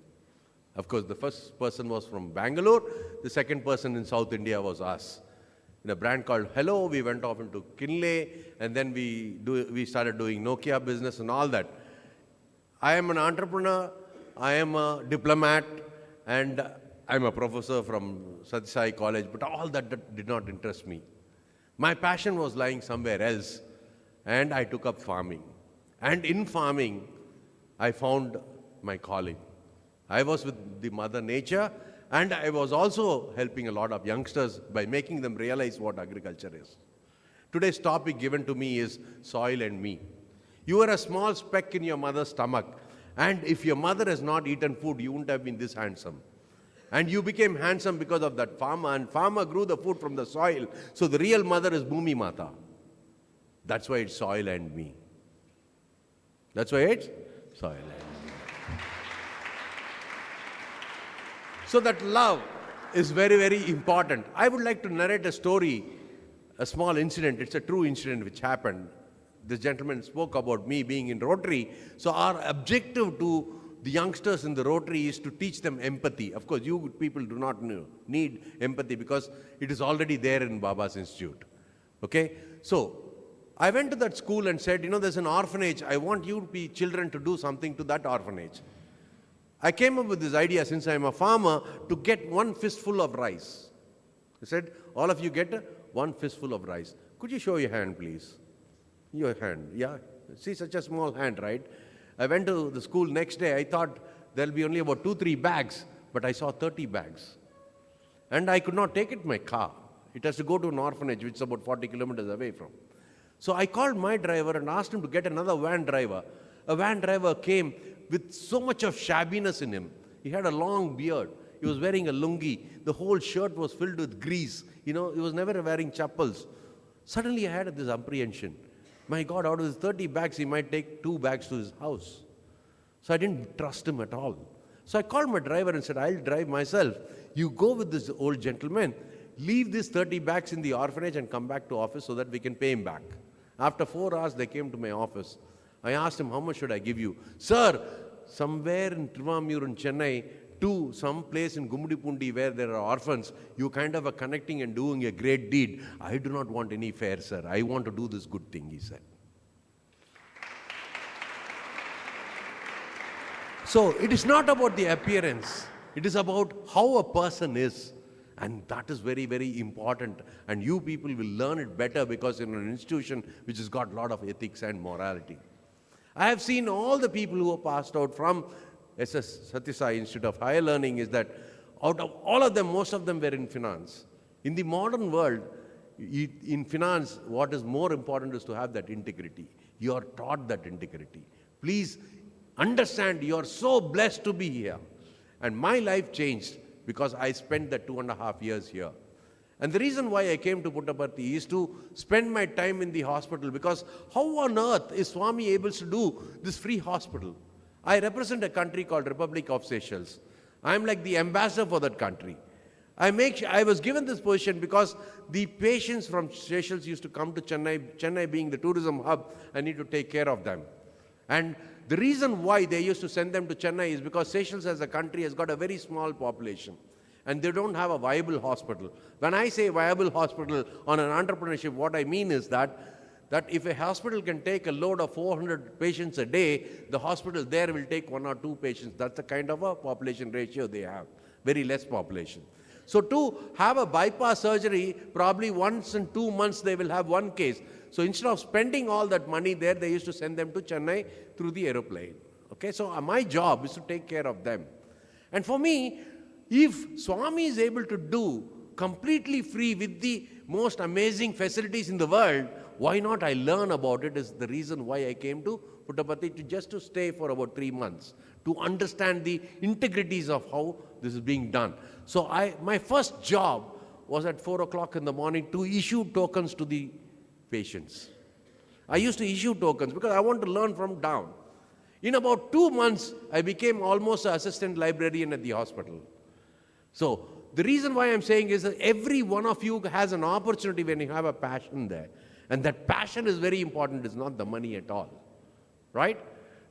Of course, the first person was from Bangalore. The second person in South India was us. In a brand called Hello, we went off into Kinley, and then we started doing Nokia business and all that. I am an entrepreneur, I am a diplomat, and I'm a professor from Sathya Sai College, but all that did not interest me. My passion was lying somewhere else, and I took up farming. And in farming, I found my calling. I was with the Mother Nature, and I was also helping a lot of youngsters by making them realize what agriculture is. Today's topic given to me is soil and me. You are a small speck in your mother's stomach, and if your mother has not eaten food, you wouldn't have been this handsome. And you became handsome because of that farmer, and farmer grew the food from the soil. So the real mother is Bhumi Mata. That's why it's soil and me. That's why it's soil and me. So that love is very, very important. I would like to narrate a story, a small incident. It's a true incident which happened. This gentleman spoke about me being in Rotary. So our objective to the youngsters in the Rotary is to teach them empathy. Of course, you people do not need empathy because it is already there in Baba's Institute. Okay? So I went to that school and said, there's an orphanage. I want you children to do something to that orphanage. I came up with this idea, since I'm a farmer, to get one fistful of rice. I said, all of you get one fistful of rice. Could you show your hand, please? Your hand, yeah. See, such a small hand, right? I went to the school next day. I thought there'll be only about 2-3 bags, but I saw 30 bags. And I could not take it in my car. It has to go to an orphanage, which is about 40 kilometers away from. So I called my driver and asked him to get another van driver. A van driver came with so much of shabbiness in him. He had a long beard. He was wearing a lungi. The whole shirt was filled with grease. He was never wearing chappals. Suddenly I had this apprehension. My God, out of his 30 bags, he might take 2 bags to his house. So I didn't trust him at all. So I called my driver and said, I'll drive myself. You go with this old gentleman, leave these 30 bags in the orphanage and come back to office so that we can pay him back. After 4 hours, they came to my office. I asked him, how much should I give you? Sir, somewhere in Trivamur in Chennai, to some place in Gumudipundi where there are orphans, you kind of are connecting and doing a great deed. I do not want any fare, sir. I want to do this good thing, he said. So it is not about the appearance. It is about how a person is. And that is very, very important. And you people will learn it better because you're in an institution which has got a lot of ethics and morality. I have seen all the people who have passed out from SS Sathya Sai Institute of Higher Learning is that out of all of them, most of them were in finance. In the modern world, in finance, what is more important is to have that integrity. You are taught that integrity. Please understand you are so blessed to be here. And my life changed because I spent the 2.5 years here. And the reason why I came to Puttaparthi is to spend my time in the hospital, because how on earth is Swami able to do this free hospital? I represent a country called Republic of Seychelles. I'm like the ambassador for that country. I was given this position because the patients from Seychelles used to come to Chennai. Chennai being the tourism hub, I need to take care of them. And the reason why they used to send them to Chennai is because Seychelles as a country has got a very small population. And they don't have a viable hospital. When I say viable hospital on an entrepreneurship, what I mean is that if a hospital can take a load of 400 patients a day, the hospital there will take 1 or 2 patients. That's the kind of a population ratio they have, very less population. So to have a bypass surgery, probably once in 2 months they will have 1 case. So instead of spending all that money there, they used to send them to Chennai through the aeroplane. Okay, so my job is to take care of them. And for me, if Swami is able to do completely free with the most amazing facilities in the world, why not I learn about it is the reason why I came to Puttaparthi just to stay for about 3 months, to understand the integrities of how this is being done. So my first job was at 4 o'clock in the morning to issue tokens to the patients. I used to issue tokens because I want to learn from down. In about 2 months, I became almost an assistant librarian at the hospital. So the reason why I'm saying is that every one of you has an opportunity when you have a passion there. And that passion is very important, it's not the money at all. Right?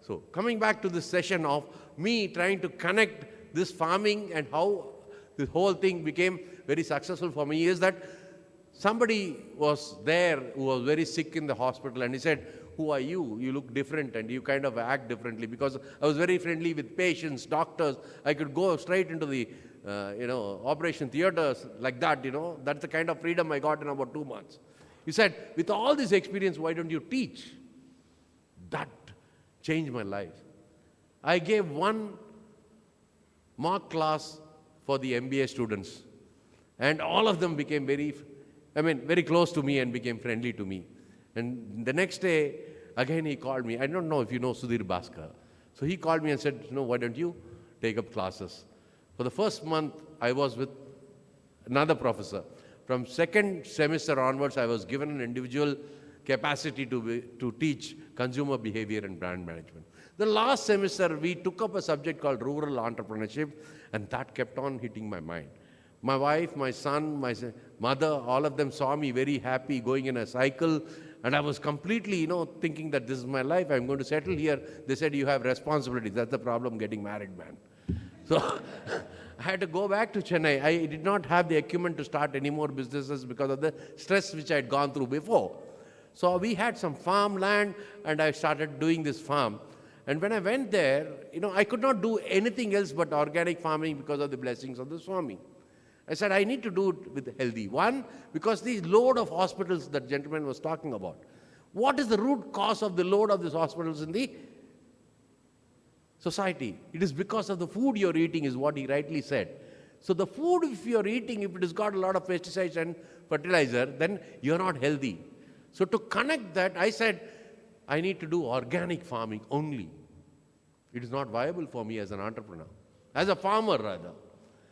So, coming back to this session of me trying to connect this farming and how this whole thing became very successful for me is that somebody was there who was very sick in the hospital, and he said, "Who are you? You look different and you kind of act differently." Because I was very friendly with patients, doctors. I could go straight into the operation theaters like that, That's the kind of freedom I got in about 2 months. He said, "With all this experience, why don't you teach?" That changed my life. I gave one mock class for the MBA students, and all of them became very close to me and became friendly to me. And the next day, again he called me. I don't know if you know Sudhir Bhaskar. So he called me and said, "Why don't you take up classes?" For the first month, I was with another professor. From second semester onwards, I was given an individual capacity to teach consumer behavior and brand management. The last semester, we took up a subject called rural entrepreneurship, and that kept on hitting my mind. My wife, my son, my mother, all of them saw me very happy going in a cycle, and I was completely, thinking that this is my life, I'm going to settle here. They said, "You have responsibilities." That's the problem, getting married, man. So I had to go back to Chennai. I did not have the acumen to start any more businesses because of the stress which I had gone through before. So we had some farmland, and I started doing this farm. And when I went there, I could not do anything else but organic farming because of the blessings of the Swami. I said, I need to do it with healthy. One, because the load of hospitals that gentleman was talking about. What is the root cause of the load of these hospitals in the society? It is because of the food you're eating, is what he rightly said. So the food, if you're eating, if it has got a lot of pesticides and fertilizer, then you're not healthy. So to connect that, I said, I need to do organic farming only. It is not viable for me as an entrepreneur, as a farmer rather.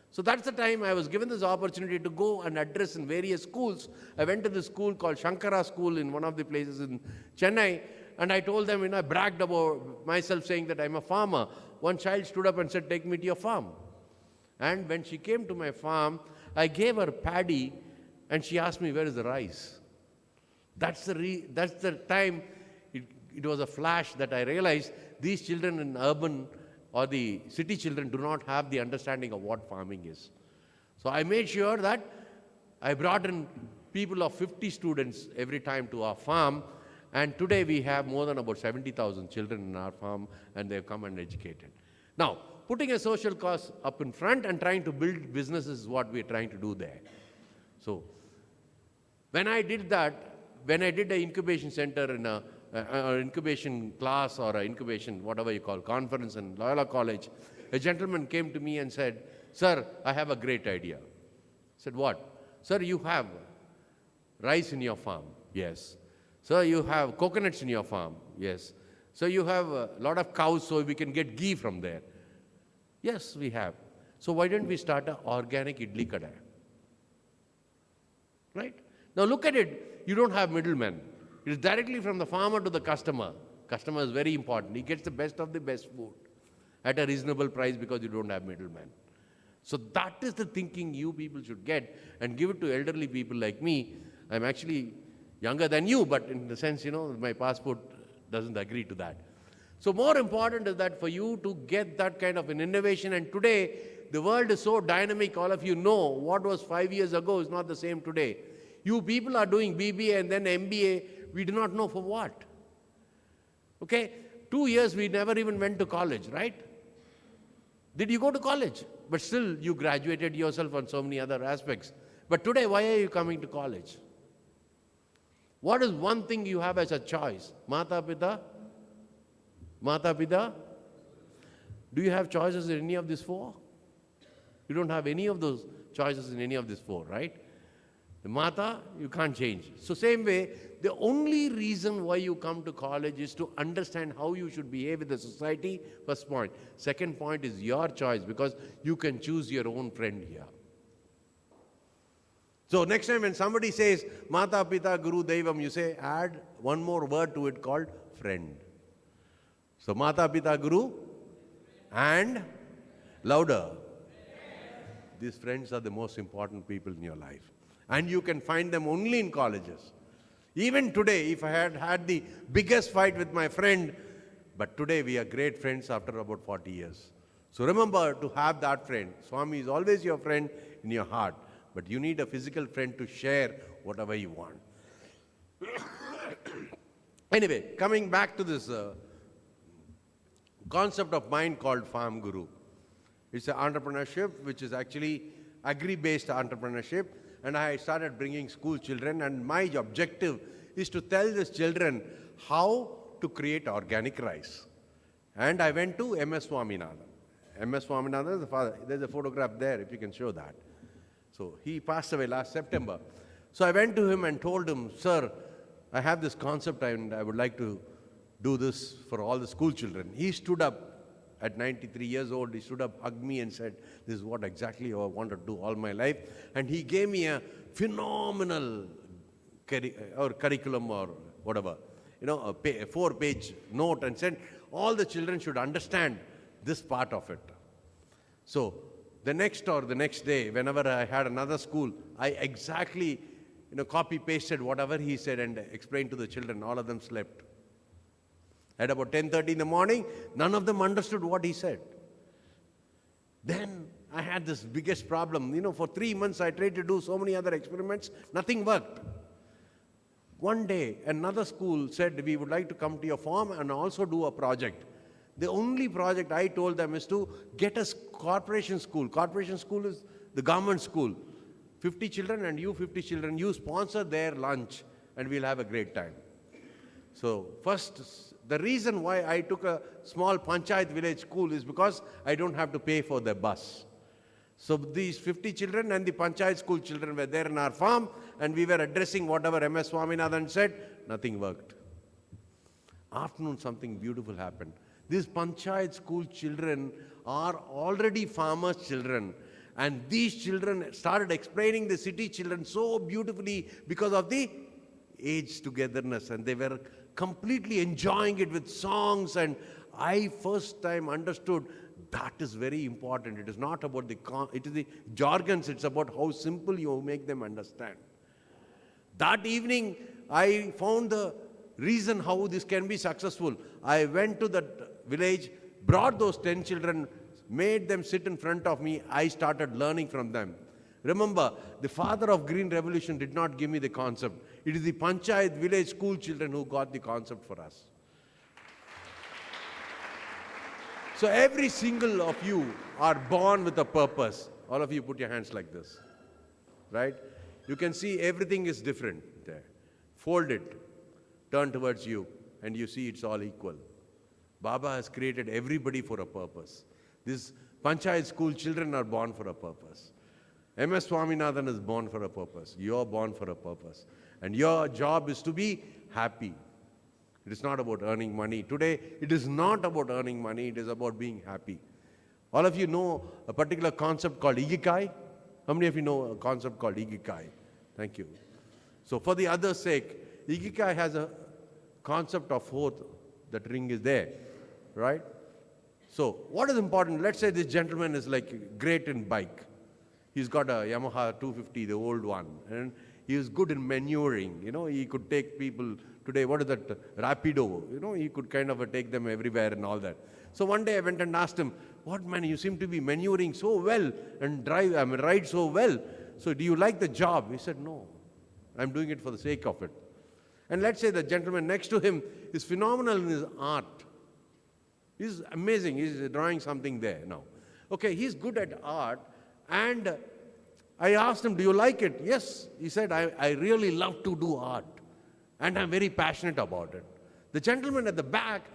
So that's the time I was given this opportunity to go and address in various schools. I went to this school called Shankara School in one of the places in Chennai, and I told them, I bragged about myself saying that I'm a farmer. One child stood up and said, "Take me to your farm." And when she came to my farm, I gave her paddy, and she asked me, "Where is the rice?" That's the time it was a flash that I realized these children in urban or the city children do not have the understanding of what farming is. So I made sure that I brought in people of 50 students every time to our farm, and today we have more than about 70,000 children in our farm, and they've come and educated. Now, putting a social cause up in front and trying to build businesses is what we're trying to do there. So when I did that, when I did an incubation center in an incubation class or an incubation, whatever you call, conference in Loyola College, a gentleman came to me and said, "Sir, I have a great idea." I said, "What?" "Sir, you have rice in your farm." "Yes." "Sir, you have coconuts in your farm." "Yes." "So you have a lot of cows, so we can get ghee from there." "Yes, we have." "So why don't we start an organic idli kadai?" Right? Now look at it. You don't have middlemen. It is directly from the farmer to the customer. Customer is very important. He gets the best of the best food at a reasonable price because you don't have middlemen. So that is the thinking you people should get and give it to elderly people like me. I'm actually younger than you, but in the sense, my passport doesn't agree to that. So more important is that for you to get that kind of an innovation, and today the world is so dynamic, all of you know what was 5 years ago is not the same today. You people are doing BBA and then MBA, we do not know for what. Okay? 2 years we never even went to college, right? Did you go to college? But still you graduated yourself on so many other aspects. But today, why are you coming to college? What is one thing you have as a choice? Mata Pita? Mata Pita? Do you have choices in any of these four? You don't have any of those choices in any of these four, right? The Mata, you can't change. So same way, the only reason why you come to college is to understand how you should behave with the society, first point. Second point is your choice, because you can choose your own friend here. So next time when somebody says, Mata, Pita, Guru, Devam, you say, add one more word to it called friend. So Mata, Pita, Guru, and louder. These friends are the most important people in your life. And you can find them only in colleges. Even today, if I had had the biggest fight with my friend, but today we are great friends after about 40 years. So remember to have that friend. Swami is always your friend in your heart, but you need a physical friend to share whatever you want. Anyway, coming back to this concept of mine called Farm Guru. It's an entrepreneurship which is actually agri-based entrepreneurship, and I started bringing school children, and my objective is to tell these children how to create organic rice. And I went to M.S. Swaminathan. M.S. Swaminathan is the father. There's a photograph there, if you can show that. So he passed away last September. So I went to him and told him, sir, I have this concept and I would like to do this for all the school children. He stood up at 93 years old. He stood up, hugged me and said, this is what exactly I want to do all my life. And he gave me a phenomenal curriculum or whatever, a 4-page note, and said all the children should understand this part of it. So the next day, whenever I had another school, I exactly copy-pasted whatever he said and explained to the children. All of them slept. At about 10:30 in the morning, none of them understood what he said. Then I had this biggest problem. For 3 months I tried to do so many other experiments. Nothing worked. One day, another school said, we would like to come to your farm and also do a project. The only project I told them is to get a corporation school. Corporation school is the government school. 50 children and you 50 children, you sponsor their lunch and we'll have a great time. So first, the reason why I took a small Panchayat village school is because I don't have to pay for the bus. So these 50 children and the Panchayat school children were there in our farm, and we were addressing whatever M.S. Swaminathan said. Nothing worked. Afternoon, something beautiful happened. These Panchayat school children are already farmers' children. And these children started explaining the city children so beautifully because of the age togetherness. And they were completely enjoying it with songs. And I first time understood that is very important. It is not about the jargons. It's about how simple you make them understand. That evening, I found the reason how this can be successful. I went to that village, brought those 10 children, made them sit in front of me. I started learning from them. Remember, the father of Green Revolution did not give me the concept. It is the Panchayat village school children who got the concept for us. So every single of you are born with a purpose. All of you put your hands like this, right? You can see everything is different there. Fold it, turn towards you, and you see it's all equal. Baba has created everybody for a purpose. These Panchayat school children are born for a purpose. M.S. Swaminathan is born for a purpose. You're born for a purpose. And your job is to be happy. It is not about earning money. Today, it is not about earning money. It is about being happy. All of you know a particular concept called Ikigai? How many of you know a concept called Ikigai? Thank you. So for the other's sake, Ikigai has a concept of fourth. That ring is there, right? So what is important? Let's say this gentleman is like great in bike. He's got a Yamaha 250, the old one, and he is good in manuring. He could take people today. What is that? Rapido. He could kind of take them everywhere and all that. So one day I went and asked him, "What man? You seem to be manuring so well and ride so well. So do you like the job?" He said, "No, I'm doing it for the sake of it." And let's say the gentleman next to him is phenomenal in his art. He's amazing. He's drawing something there now. Okay, he's good at art. And I asked him, "Do you like it?" "Yes." He said, I really love to do art. And I'm very passionate about it. The gentleman at the back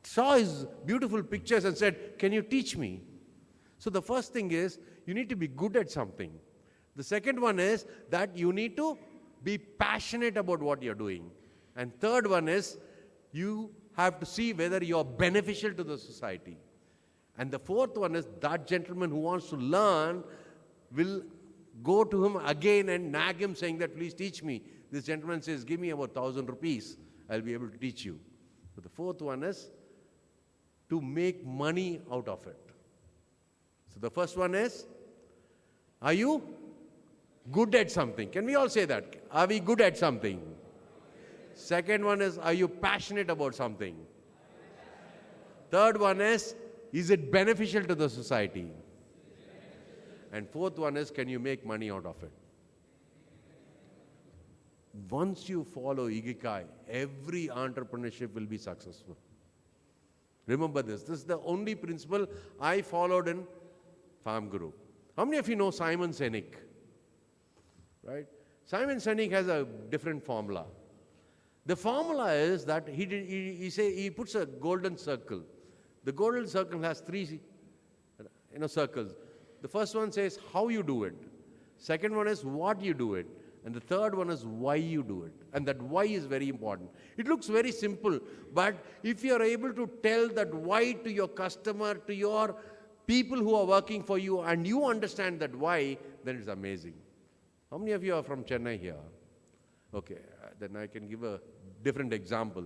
saw his beautiful pictures and said, "Can you teach me?" So the first thing is, you need to be good at something. The second one is that you need to be passionate about what you're doing. And third one is, you have to see whether you're beneficial to the society. And the fourth one is, that gentleman who wants to learn will go to him again and nag him saying that, "Please teach me." This gentleman says, "Give me about 1,000 rupees. I'll be able to teach you." But the fourth one is to make money out of it. So the first one is, are you good at something? Can we all say that? Are we good at something? Second one is you passionate about something? Third one is it beneficial to the society? And fourth one is, can you make money out of it? Once you follow Ikigai, every entrepreneurship will be successful. Remember this. This is the only principle I followed in Farm Guru. How many of you know Simon Sinek? Right? Simon Sinek has a different formula. The formula is that he puts a golden circle. The golden circle has three circles. The first one says how you do it. Second one is what you do it. And the third one is why you do it. And that why is very important. It looks very simple, but if you are able to tell that why to your customer, to your people who are working for you, and you understand that why, then it's amazing. How many of you are from Chennai here? Okay, then I can give a different example.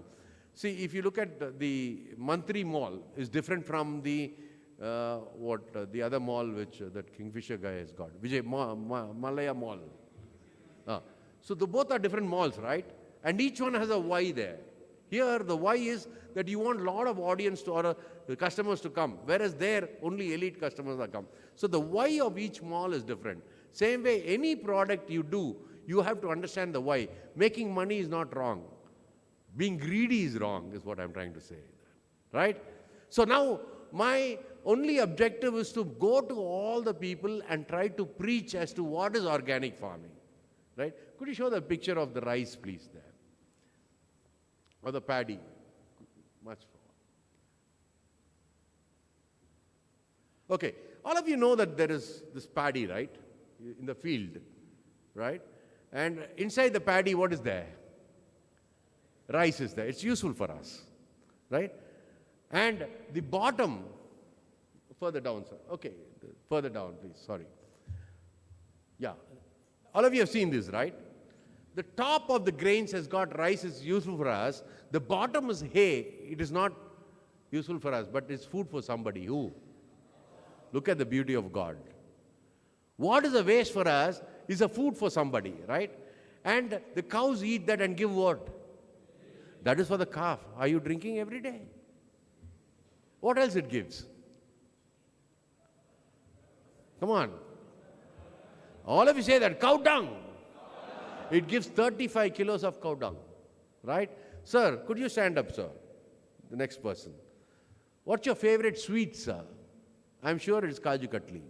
See, if you look at the Mantri Mall, is different from the the other mall which that Kingfisher guy has got, Malaya Mall. So both are different malls, right? And each one has a why there. Here, the why is that you want a lot of audience or customers to come, whereas there, only elite customers are come. So the why of each mall is different. Same way, any product you do, you have to understand the why. Making money is not wrong. Being greedy is wrong, is what I'm trying to say. Right? So now, my only objective is to go to all the people and try to preach as to what is organic farming. Right? Could you show the picture of the rice, please, there? Or the paddy? Much more. Okay. All of you know that there is this paddy, right? In the field, right? And inside the paddy, what is there? Rice is there. It's useful for us, right? And the bottom, further down, sir. Okay, further down, please. Sorry. Yeah. All of you have seen this, right? The top of the grains has got rice, is useful for us. The bottom is hay. It is not useful for us, but it's food for somebody. Who? Look at the beauty of God. What is a waste for us is a food for somebody, right? And the cows eat that and give what? That is for the calf. Are you drinking every day? What else it gives? Come on. All of you say that. Cow dung. It gives 35 kilos of cow dung. Right? Sir, could you stand up, sir? The next person. What's your favorite sweet, sir? I'm sure it's Kaju Katli.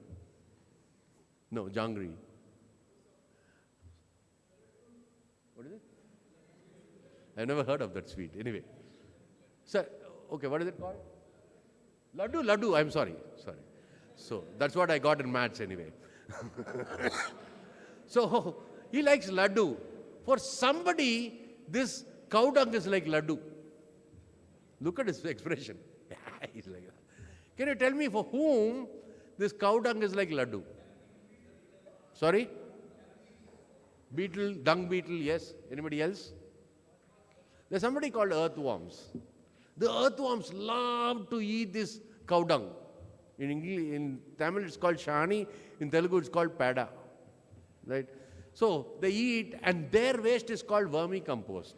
No, jangri. What is it? I've never heard of that sweet. Anyway. Sir, okay, what is it called? Laddu, I'm sorry. So, that's what I got in maths anyway. So, he likes laddu. For somebody, this cow dung is like laddu. Look at his expression. He's like that. Can you tell me for whom this cow dung is like laddu? Sorry? Beetle, dung beetle, yes. Anybody else? There's somebody called earthworms. The earthworms love to eat this cow dung. In English, in Tamil it's called shani, in Telugu it's called pada. Right? So they eat, and their waste is called vermicompost.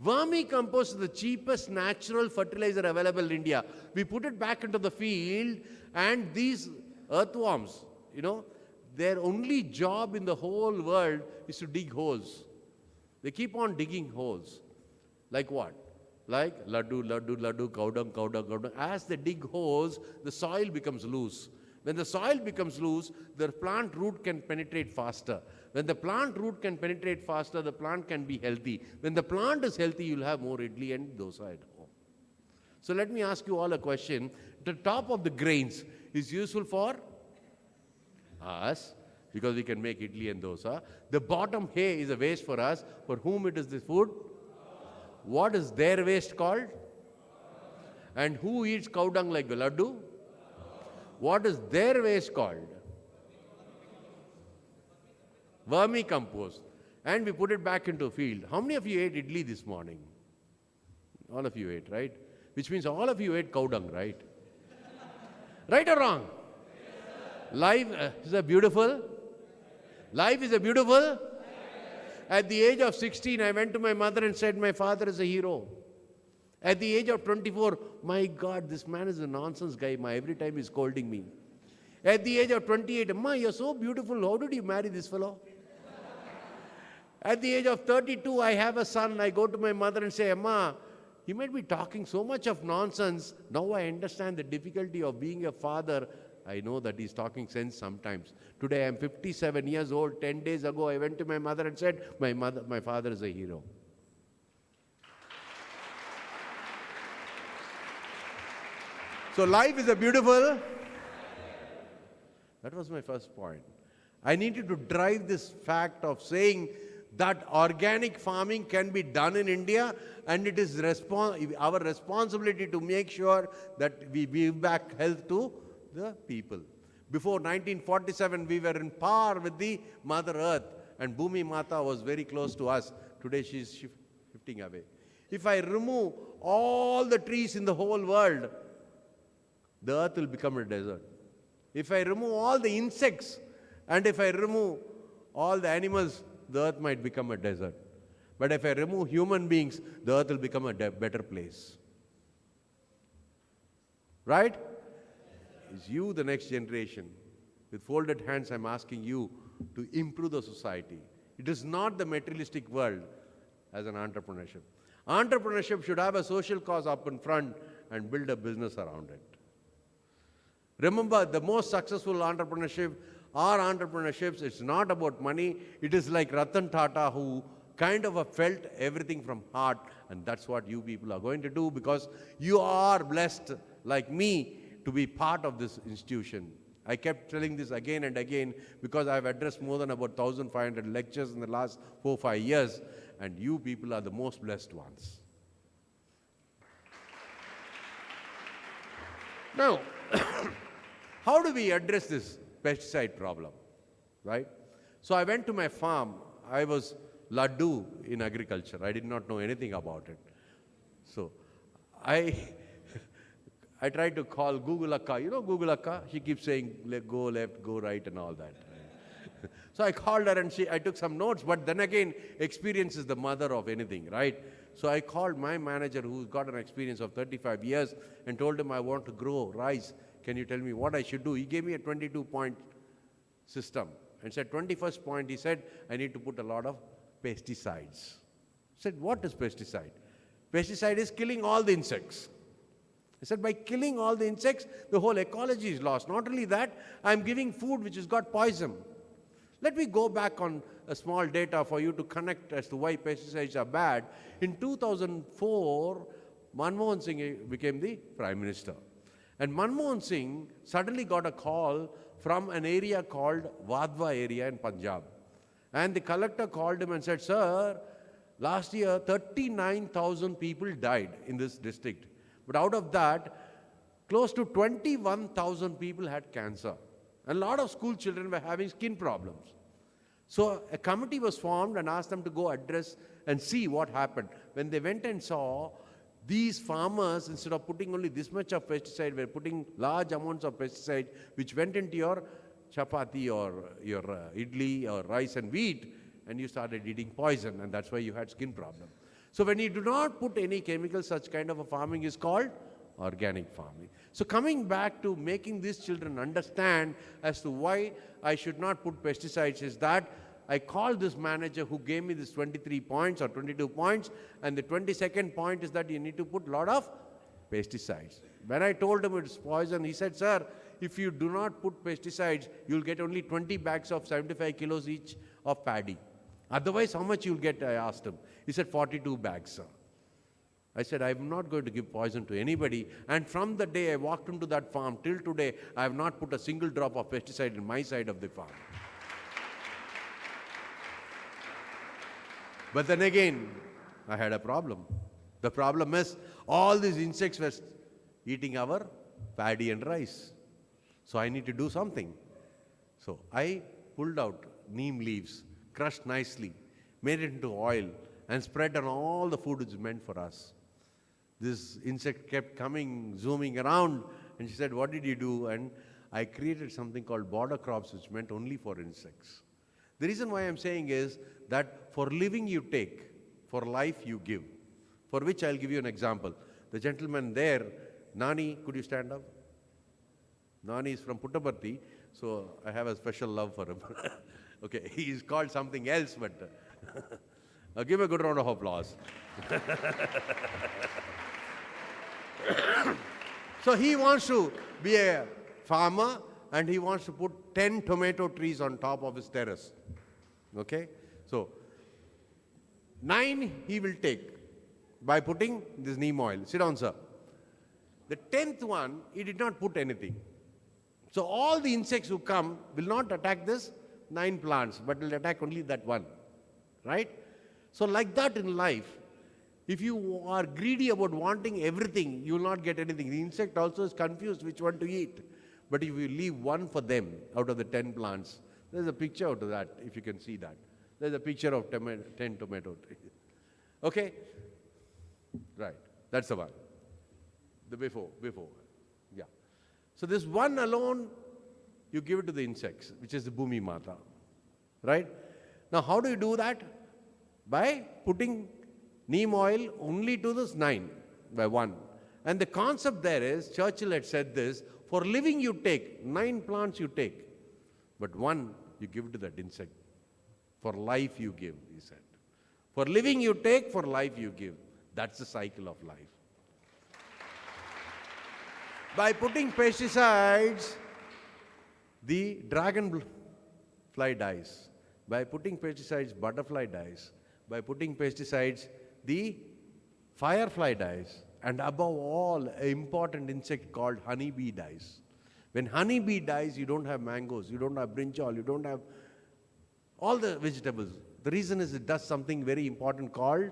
Vermicompost is the cheapest natural fertilizer available in India. We put it back into the field, and these earthworms, their only job in the whole world is to dig holes. They keep on digging holes. Like what? Like laddu, cow dung. As they dig holes, the soil becomes loose. When the soil becomes loose, the plant root can penetrate faster. When the plant root can penetrate faster, the plant can be healthy. When the plant is healthy, you'll have more idli and dosa at home. So let me ask you all a question. The top of the grains is useful for us, because we can make idli and dosa. The bottom hay is a waste for us. For whom it is this food? What is their waste called? And who eats cow dung like laddu? What is their waste called? Vermicompost. And we put it back into field. How many of you ate idli this morning? All of you ate, right? Which means all of you ate cow dung, right? Right or wrong? Life is a beautiful? Life is a beautiful? At the age of 16, I went to my mother and said, my father is a hero. At the age of 24, my God, this man is a nonsense guy. Every time he's scolding me. At the age of 28, Amma, you're so beautiful. How did you marry this fellow? At the age of 32, I have a son. I go to my mother and say, Amma, you might be talking so much of nonsense. Now I understand the difficulty of being a father. I know that he's talking sense sometimes. Today I'm 57 years old. 10 days ago, I went to my mother and said, my father is a hero. So life is a beautiful. That was my first point. I needed to drive this fact of saying that organic farming can be done in India, and it is our responsibility to make sure that we give back health to the people. Before 1947, we were in par with the Mother Earth, and Bhumi Mata was very close to us. Today she is shifting away. If I remove all the trees in the whole world, the earth will become a desert. If I remove all the insects, and if I remove all the animals, the earth might become a desert. But if I remove human beings, the earth will become a better place. Right? Is you the next generation? With folded hands, I'm asking you to improve the society. It is not the materialistic world as an entrepreneurship. Entrepreneurship should have a social cause up in front and build a business around it. Remember, the most successful entrepreneurship are entrepreneurships. It's not about money. It is like Ratan Tata, who kind of felt everything from heart, and that's what you people are going to do, because you are blessed, like me, to be part of this institution. I kept telling this again and again because I've addressed more than about 1,500 lectures in the last 4-5 years, and you people are the most blessed ones. Now, how do we address this pesticide problem, right? So I went to my farm. I was laddu in agriculture. I did not know anything about it. So I tried to call Google Akka. You know Google Akka? She keeps saying, go left, go right, and all that. So I called her and I took some notes, but then again, experience is the mother of anything, right? So I called my manager, who's got an experience of 35 years, and told him I want to grow rice. Can you tell me what I should do? He gave me a 22-point system and said, 21st point, he said, I need to put a lot of pesticides. I said, what is pesticide? Pesticide is killing all the insects. I said, by killing all the insects, the whole ecology is lost. Not only that, I'm giving food which has got poison. Let me go back on a small data for you to connect as to why pesticides are bad. In 2004, Manmohan Singh became the Prime Minister. And Manmohan Singh suddenly got a call from an area called Vadhva area in Punjab. And the collector called him and said, sir, last year 39,000 people died in this district. But out of that, close to 21,000 people had cancer. And a lot of school children were having skin problems. So a committee was formed and asked them to go address and see what happened. When they went and saw, these farmers, instead of putting only this much of pesticide, were putting large amounts of pesticide which went into your chapati or your idli or rice and wheat, and you started eating poison, and that's why you had skin problem. So when you do not put any chemicals, such kind of a farming is called organic farming. So coming back to making these children understand as to why I should not put pesticides is that I called this manager who gave me this 23 points or 22 points, and the 22nd point is that you need to put a lot of pesticides. When I told him it's poison, he said, sir, if you do not put pesticides, you'll get only 20 bags of 75 kilos each of paddy. Otherwise, how much you'll get, I asked him. He said, 42 bags, sir. I said, I'm not going to give poison to anybody. And from the day I walked into that farm till today, I have not put a single drop of pesticide in my side of the farm. But then again, I had a problem. The problem is, all these insects were eating our paddy and rice. So I need to do something. So I pulled out neem leaves, crushed nicely, made it into oil, and spread on all the food which is meant for us. This insect kept coming, zooming around, and she said, what did you do? And I created something called border crops, which meant only for insects. The reason why I'm saying is that for living you take, for life you give. For which I'll give you an example. The gentleman there, Nani, could you stand up? Nani is from Puttaparthi, so I have a special love for him. Okay, he is called something else, but give a good round of applause. So he wants to be a farmer and he wants to put 10 tomato trees on top of his terrace. Okay? So 9 he will take by putting this neem oil. Sit down, sir. The 10th one, he did not put anything. So all the insects who come will not attack this 9 plants, but will attack only that one. Right? So like that in life, if you are greedy about wanting everything, you will not get anything. The insect also is confused which one to eat. But if you leave one for them out of the 10 plants, there's a picture out of that, if you can see that. There's a picture of 10 tomato trees. Okay? Right. That's the one. The before. Yeah. So this one alone, you give it to the insects, which is the Bhumi Mata. Right? Now how do you do that? By putting neem oil only to this 9 by 1. And the concept there is, Churchill had said this, for living you take, 9 plants you take, but 1 you give to that insect. For life you give, he said. For living you take, for life you give. That's the cycle of life. By putting pesticides, the dragonfly dies. By putting pesticides, butterfly dies. By putting pesticides, the firefly dies. And above all, an important insect called honeybee dies. When honeybee dies, you don't have mangoes, you don't have brinjal, you don't have all the vegetables. The reason is it does something very important called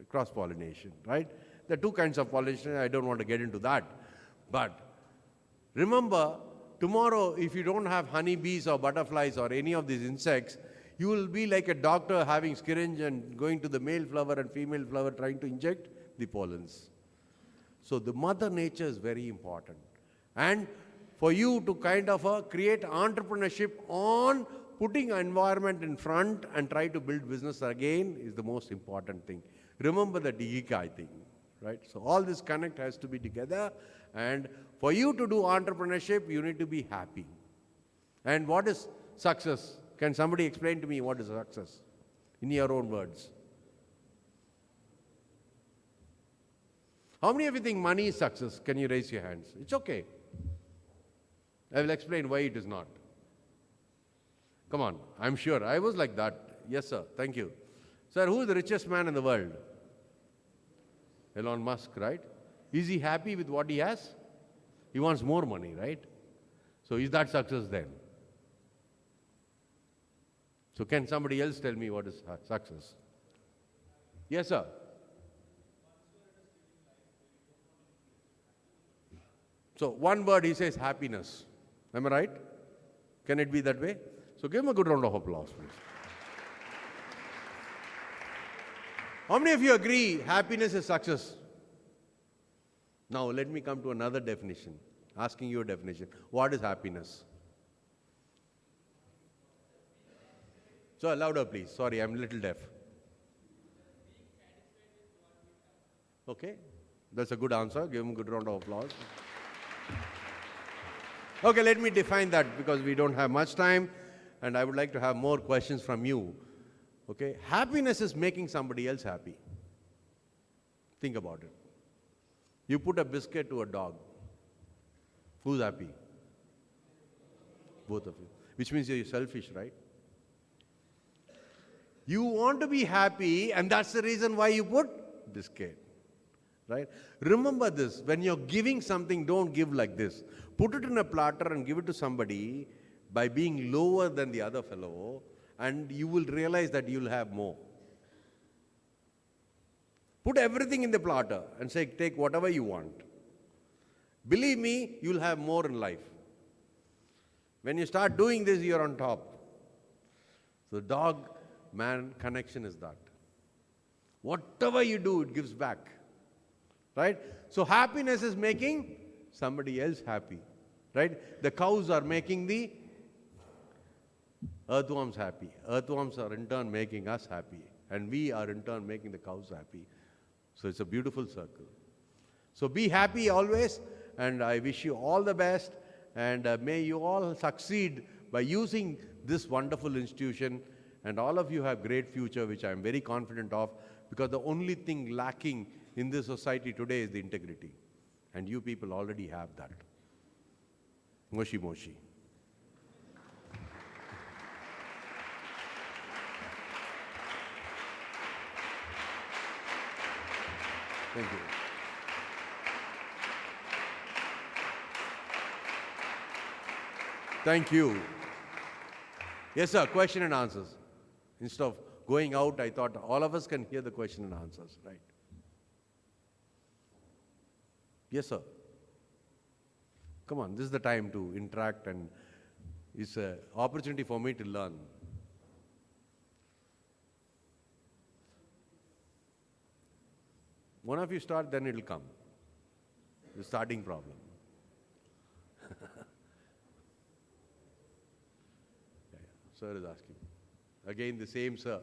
cross-pollination, right? There are 2 kinds of pollination, I don't want to get into that. But remember, tomorrow if you don't have honeybees or butterflies or any of these insects, you will be like a doctor having syringe and going to the male flower and female flower trying to inject the pollens. So the mother nature is very important. And for you to kind of create entrepreneurship on putting environment in front and try to build business again is the most important thing. Remember the Ikigai thing, right? So all this connect has to be together. And for you to do entrepreneurship, you need to be happy. And what is success? Can somebody explain to me what is success in your own words? How many of you think money is success? Can you raise your hands? It's okay. I will explain why it is not. Come on, I'm sure. I was like that. Yes, sir. Thank you. Sir, who is the richest man in the world? Elon Musk, right? Is he happy with what he has? He wants more money, right? So is that success then? So can somebody else tell me what is success? Yes, sir. So one word he says happiness. Am I right? Can it be that way? So give him a good round of applause, please. How many of you agree happiness is success? Now let me come to another definition. Asking you a definition. What is happiness? So louder please. Sorry, I'm a little deaf. Okay, that's a good answer. Give him a good round of applause. Okay, let me define that because we don't have much time and I would like to have more questions from you. Okay, happiness is making somebody else happy. Think about it. You put a biscuit to a dog. Who's happy? Both of you. Which means you're selfish, right? You want to be happy and that's the reason why you put biscuit. Right? Remember this, when you're giving something, don't give like this. Put it in a platter and give it to somebody by being lower than the other fellow and you will realize that you'll have more. Put everything in the platter and say, take whatever you want. Believe me, you'll have more in life. When you start doing this, you're on top. So dog-man connection is that. Whatever you do, it gives back. Right? So happiness is making somebody else happy. Right? The cows are making the earthworms happy. Earthworms are in turn making us happy. And we are in turn making the cows happy. So it's a beautiful circle. So be happy always, and I wish you all the best, and may you all succeed by using this wonderful institution, and all of you have great future, which I am very confident of, because the only thing lacking in this society today is the integrity. And you people already have that. Moshi Moshi. Thank you. Thank you. Yes, sir, question and answers. Instead of going out, I thought all of us can hear the question and answers, right? Yes, sir. Come on, this is the time to interact, and it's an opportunity for me to learn. One of you start, then it'll come. The starting problem. Sir is asking. Again, the same sir.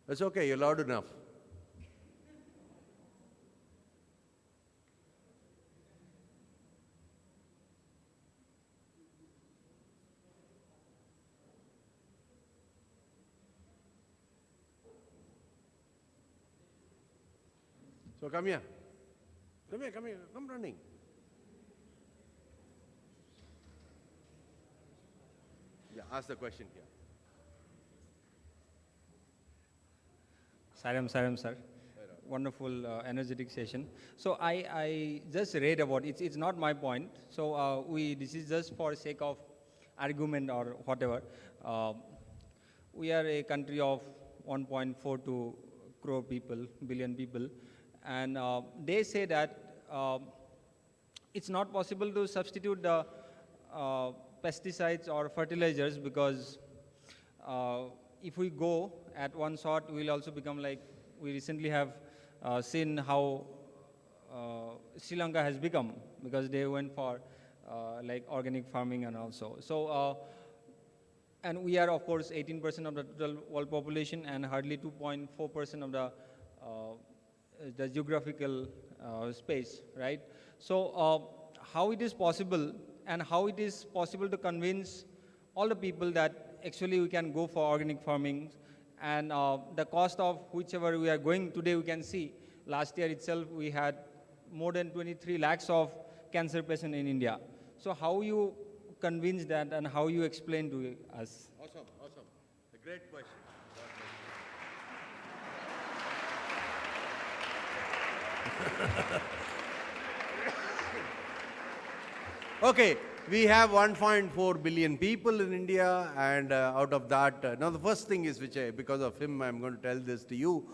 That's okay, you're loud enough. So come here. Come here, come here, come running. Yeah, ask the question here. Saram, sir. Wonderful, energetic session. So I just read about it. It's not my point. So this is just for sake of argument or whatever. We are a country of 1.42 crore people, billion people, and they say that it's not possible to substitute the pesticides or fertilizers, because if we go at one shot, we'll also become like, we recently have seen how Sri Lanka has become, because they went for like organic farming and also. So, and we are of course 18% of the total world population and hardly 2.4% of the geographical space, right? So how it is possible, and how it is possible to convince all the people that actually we can go for organic farming, and the cost of whichever we are going today, we can see last year itself we had more than 23 lakhs of cancer patients in India. So how you convince that, and how you explain to us? Awesome, awesome. A great question. Okay, we have 1.4 billion people in India, and out of that, now the first thing is, because of him, I'm going to tell this to you.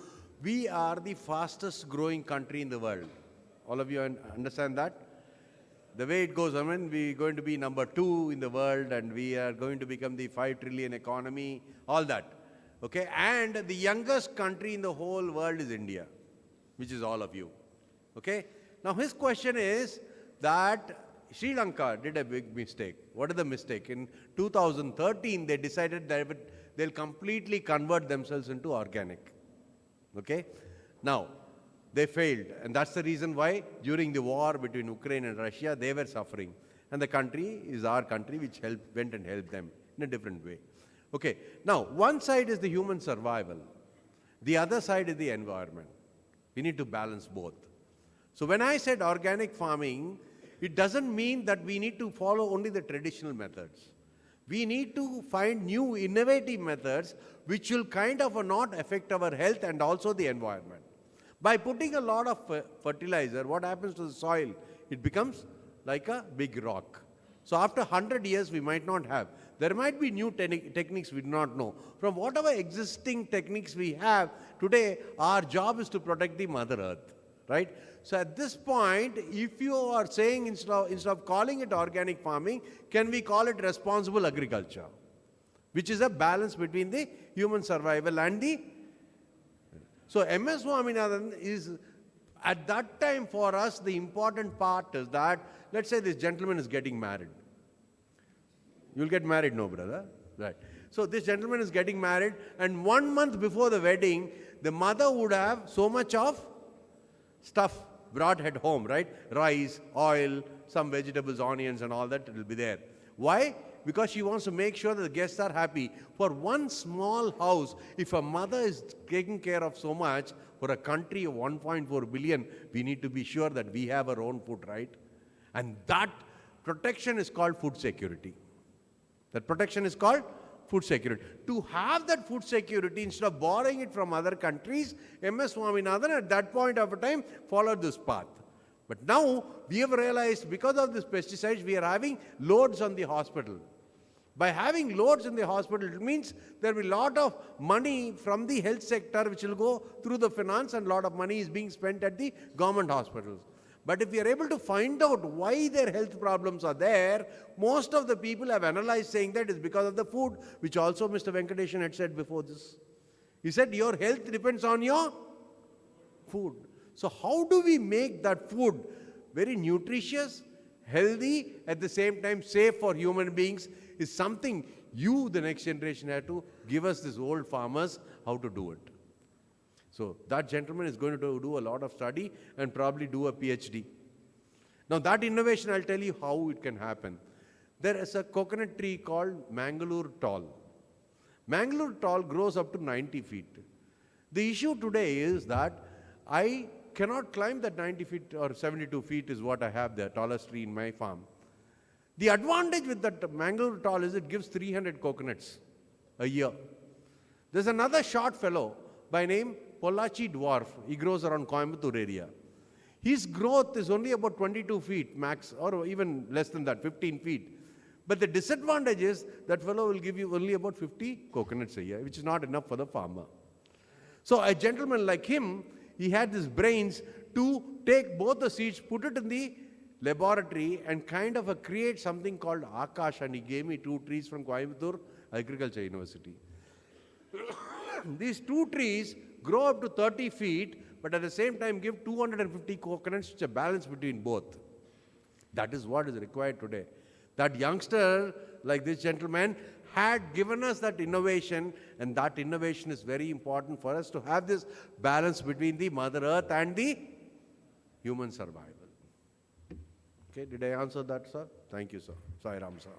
We are the fastest growing country in the world. All of you understand that? The way it goes, I mean, we're going to be number 2 in the world, and we are going to become the 5 trillion economy, all that. Okay, and the youngest country in the whole world is India, which is all of you. Okay, now his question is that Sri Lanka did a big mistake. What is the mistake? In 2013, they decided that they'll completely convert themselves into organic. Okay? Now, they failed. And that's the reason why during the war between Ukraine and Russia, they were suffering. And the country is our country, which went and helped them in a different way. Okay, now one side is the human survival. The other side is the environment. We need to balance both. So when I said organic farming, it doesn't mean that we need to follow only the traditional methods. We need to find new innovative methods which will kind of not affect our health and also the environment. By putting a lot of fertilizer, what happens to the soil? It becomes like a big rock. So after 100 years, we might not have. There might be new techniques we do not know. From whatever existing techniques we have, today our job is to protect the Mother Earth, right? So at this point, if you are saying instead of calling it organic farming, can we call it responsible agriculture? Which is a balance between the human survival and the... So MS Swaminathan is At that time, for us, the important part is that, let's say this gentleman is getting married. You'll get married, no, brother? Right. So this gentleman is getting married, and 1 month before the wedding, the mother would have so much of stuff brought at home, right? Rice, oil, some vegetables, onions, and all that will be there. Why? Because she wants to make sure that the guests are happy. For one small house, if a mother is taking care of so much, for a country of 1.4 billion, we need to be sure that we have our own food, right? And that protection is called food security. That protection is called food security. To have that food security, instead of borrowing it from other countries, M.S. Swaminathan at that point of time followed this path. But now we have realized, because of this pesticides, we are having loads on the hospital. By having loads in the hospital, it means there will be a lot of money from the health sector which will go through the finance, and a lot of money is being spent at the government hospitals. But if we are able to find out why their health problems are there, most of the people have analyzed saying that it's because of the food, which also Mr. Venkateshan had said before this. He said your health depends on your food. So how do we make that food very nutritious, healthy, at the same time safe for human beings, is something you, the next generation, have to give us, these old farmers, how to do it. So that gentleman is going to do a lot of study and probably do a PhD. Now that innovation, I'll tell you how it can happen. There is a coconut tree called Mangalore tall. Mangalore tall grows up to 90 feet. The issue today is that I cannot climb that 90 feet or 72 feet is what I have, the tallest tree in my farm. The advantage with that Mangalore tall is it gives 300 coconuts a year. There's another short fellow by name Pollachi dwarf. He grows around Coimbatore area. His growth is only about 22 feet max, or even less than that, 15 feet. But the disadvantage is that fellow will give you only about 50 coconuts a year, which is not enough for the farmer. So a gentleman like him, he had these brains to take both the seeds, put it in the laboratory, and kind of create something called Akash, and he gave me 2 trees from Coimbatore Agriculture University. These 2 trees grow up to 30 feet, but at the same time give 250 coconuts, which is a balance between both. That is what is required today. That youngster, like this gentleman, had given us that innovation, and that innovation is very important for us to have this balance between the Mother Earth and the human survival. Okay, did I answer that, sir? Thank you, sir. Sai Ram, sir.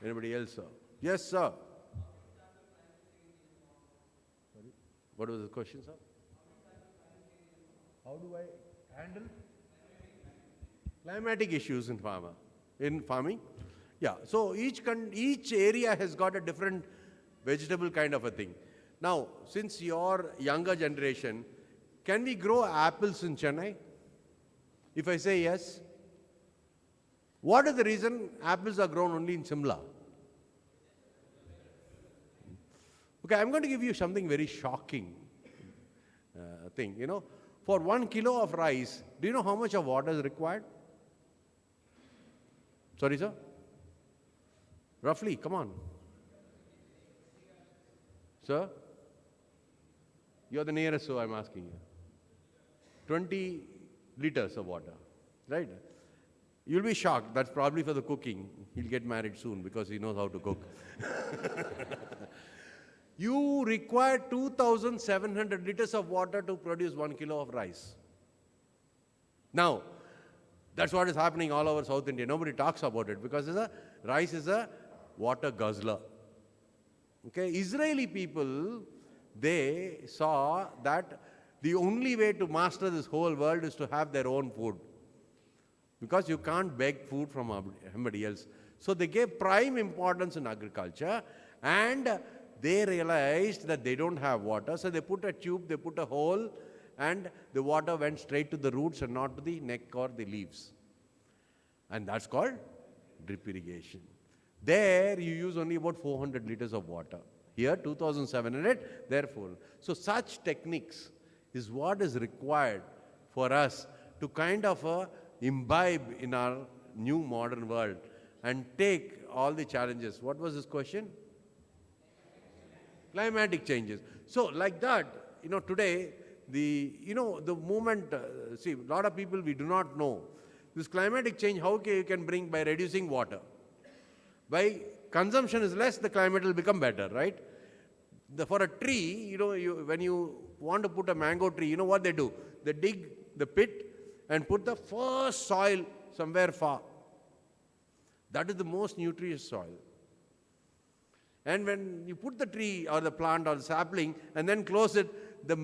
Anybody else, sir? Yes, sir. Sorry? What was the question, sir? How do I handle climatic issues in farming? Yeah, so each area has got a different vegetable kind of a thing. Now, since your younger generation, can we grow apples in Chennai? If I say yes, what is the reason apples are grown only in Simla? Okay, I'm going to give you something very shocking thing. You know, for 1 kilo of rice, do you know how much of water is required? Sorry, sir? Roughly, come on. Sir? You're the nearest, so I'm asking you. 20 liters of water, right? You'll be shocked. That's probably for the cooking. He'll get married soon because he knows how to cook. You require 2,700 liters of water to produce 1 kilo of rice. Now, that's what is happening all over South India. Nobody talks about it because rice is a water guzzler. Okay, Israeli people, they saw that the only way to master this whole world is to have their own food. Because you can't beg food from somebody else. So they gave prime importance in agriculture, and they realized that they don't have water. So they put a tube, they put a hole, and the water went straight to the roots and not to the neck or the leaves. And that's called drip irrigation. There you use only about 400 liters of water. Here 2,700, therefore. So such techniques is what is required for us to kind of imbibe in our new modern world and take all the challenges. What was this question? climatic changes. So like that, today, the movement, see, a lot of people, we do not know. This climatic change, how you can bring by reducing water. By consumption is less, the climate will become better, right? For a tree, when you want to put a mango tree, you know what they do? They dig the pit and put the first soil somewhere far. That is the most nutritious soil. And when you put the tree or the plant or the sapling and then close it, the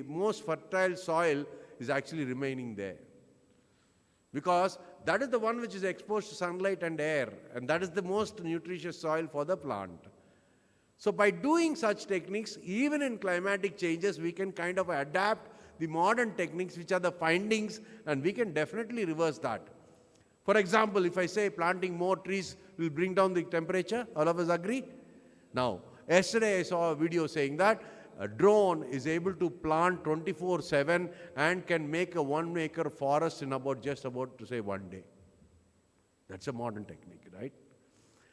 most fertile soil is actually remaining there. Because that is the one which is exposed to sunlight and air, and that is the most nutritious soil for the plant. So by doing such techniques, even in climatic changes, we can kind of adapt the modern techniques, which are the findings, and we can definitely reverse that. For example, if I say planting more trees will bring down the temperature, all of us agree? Now, yesterday I saw a video saying that a drone is able to plant 24/7 and can make a 1-acre forest in just about to say 1 day. That's a modern technique, right?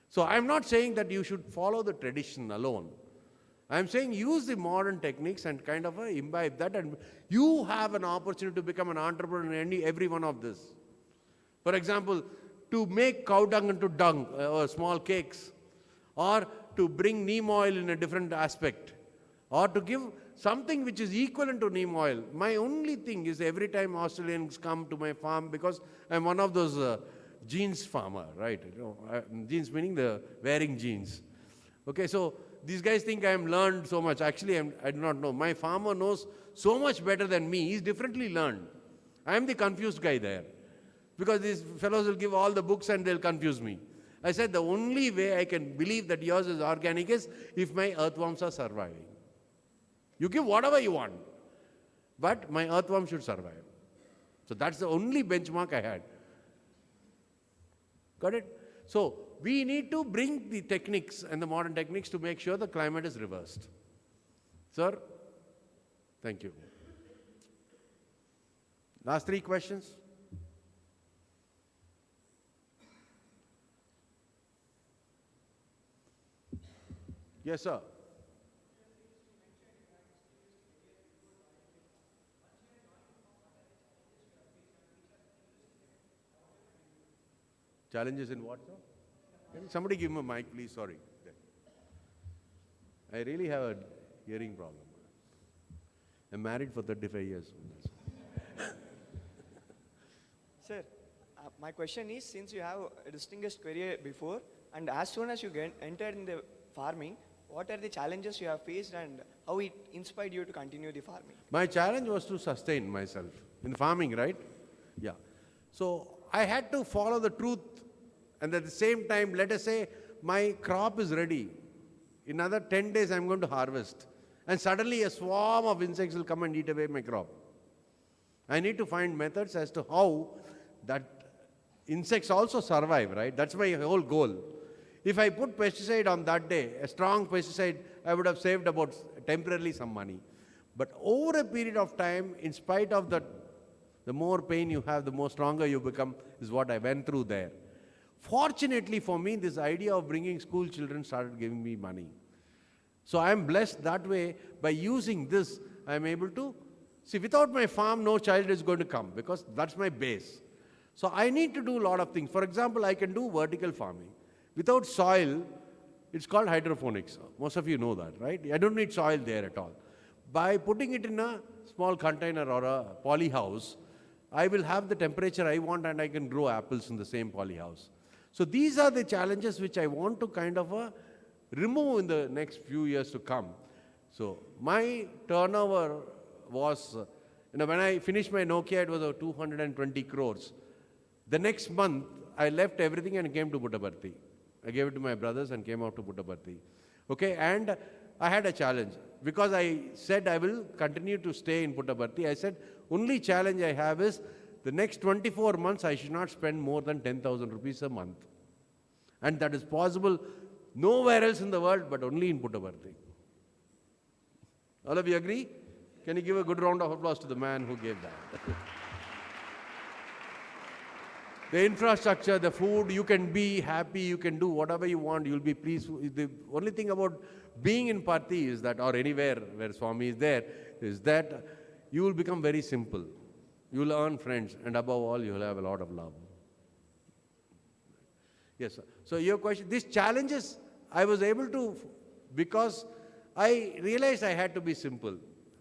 So I'm not saying that you should follow the tradition alone. I'm saying use the modern techniques and kind of imbibe that, and you have an opportunity to become an entrepreneur in every one of this. For example, to make cow dung into dung, or small cakes, or to bring neem oil in a different aspect, or to give something which is equivalent to neem oil. My only thing is every time Australians come to my farm, because I'm one of those jeans farmer, right? Jeans meaning the wearing jeans. Okay, so these guys think I am learned so much. Actually, I do not know. My farmer knows so much better than me. He's differently learned. I am the confused guy there. Because these fellows will give all the books and they'll confuse me. I said the only way I can believe that yours is organic is if my earthworms are surviving. You give whatever you want, but my earthworm should survive. So that's the only benchmark I had. Got it? So we need to bring the techniques and the modern techniques to make sure the climate is reversed. Sir? Thank you. Last 3 questions. Yes, sir. Challenges in what, sir? Can somebody give him a mic, please? Sorry. I really have a hearing problem. I'm married for 35 years. Sir, my question is, since you have a distinguished career before, and as soon as you entered in the farming, what are the challenges you have faced and how it inspired you to continue the farming? My challenge was to sustain myself in farming, right? Yeah. So I had to follow the truth, and at the same time, let us say my crop is ready. In another 10 days, I'm going to harvest. And suddenly a swarm of insects will come and eat away my crop. I need to find methods as to how that insects also survive, right? That's my whole goal. If I put pesticide on that day, a strong pesticide, I would have saved about temporarily some money. But over a period of time, in spite of that, the more pain you have, the more stronger you become, is what I went through there. Fortunately for me, this idea of bringing school children started giving me money. So I am blessed that way. By using this, I am able to, see, without my farm, no child is going to come, because that's my base. So I need to do a lot of things. For example, I can do vertical farming. Without soil, it's called hydroponics. Most of you know that, right? I don't need soil there at all. By putting it in a small container or a poly house, I will have the temperature I want and I can grow apples in the same poly house. So these are the challenges which I want to kind of remove in the next few years to come. So my turnover was, when I finished my Nokia, it was 220 crores. The next month, I left everything and came to Puttaparthi. I gave it to my brothers and came out to Puttaparthi. Okay, and I had a challenge. Because I said I will continue to stay in Puttaparthi, I said, only challenge I have is, the next 24 months, I should not spend more than 10,000 rupees a month. And that is possible nowhere else in the world, but only in Puttaparthi. All of you agree? Can you give a good round of applause to the man who gave that? The infrastructure, the food, you can be happy, you can do whatever you want, you'll be pleased. The only thing about being in Parthi is that, or anywhere where Swami is there, is that you will become very simple. You will earn friends, and above all, you will have a lot of love. Yes, sir. So your question, these challenges, I was able to, because I realized I had to be simple.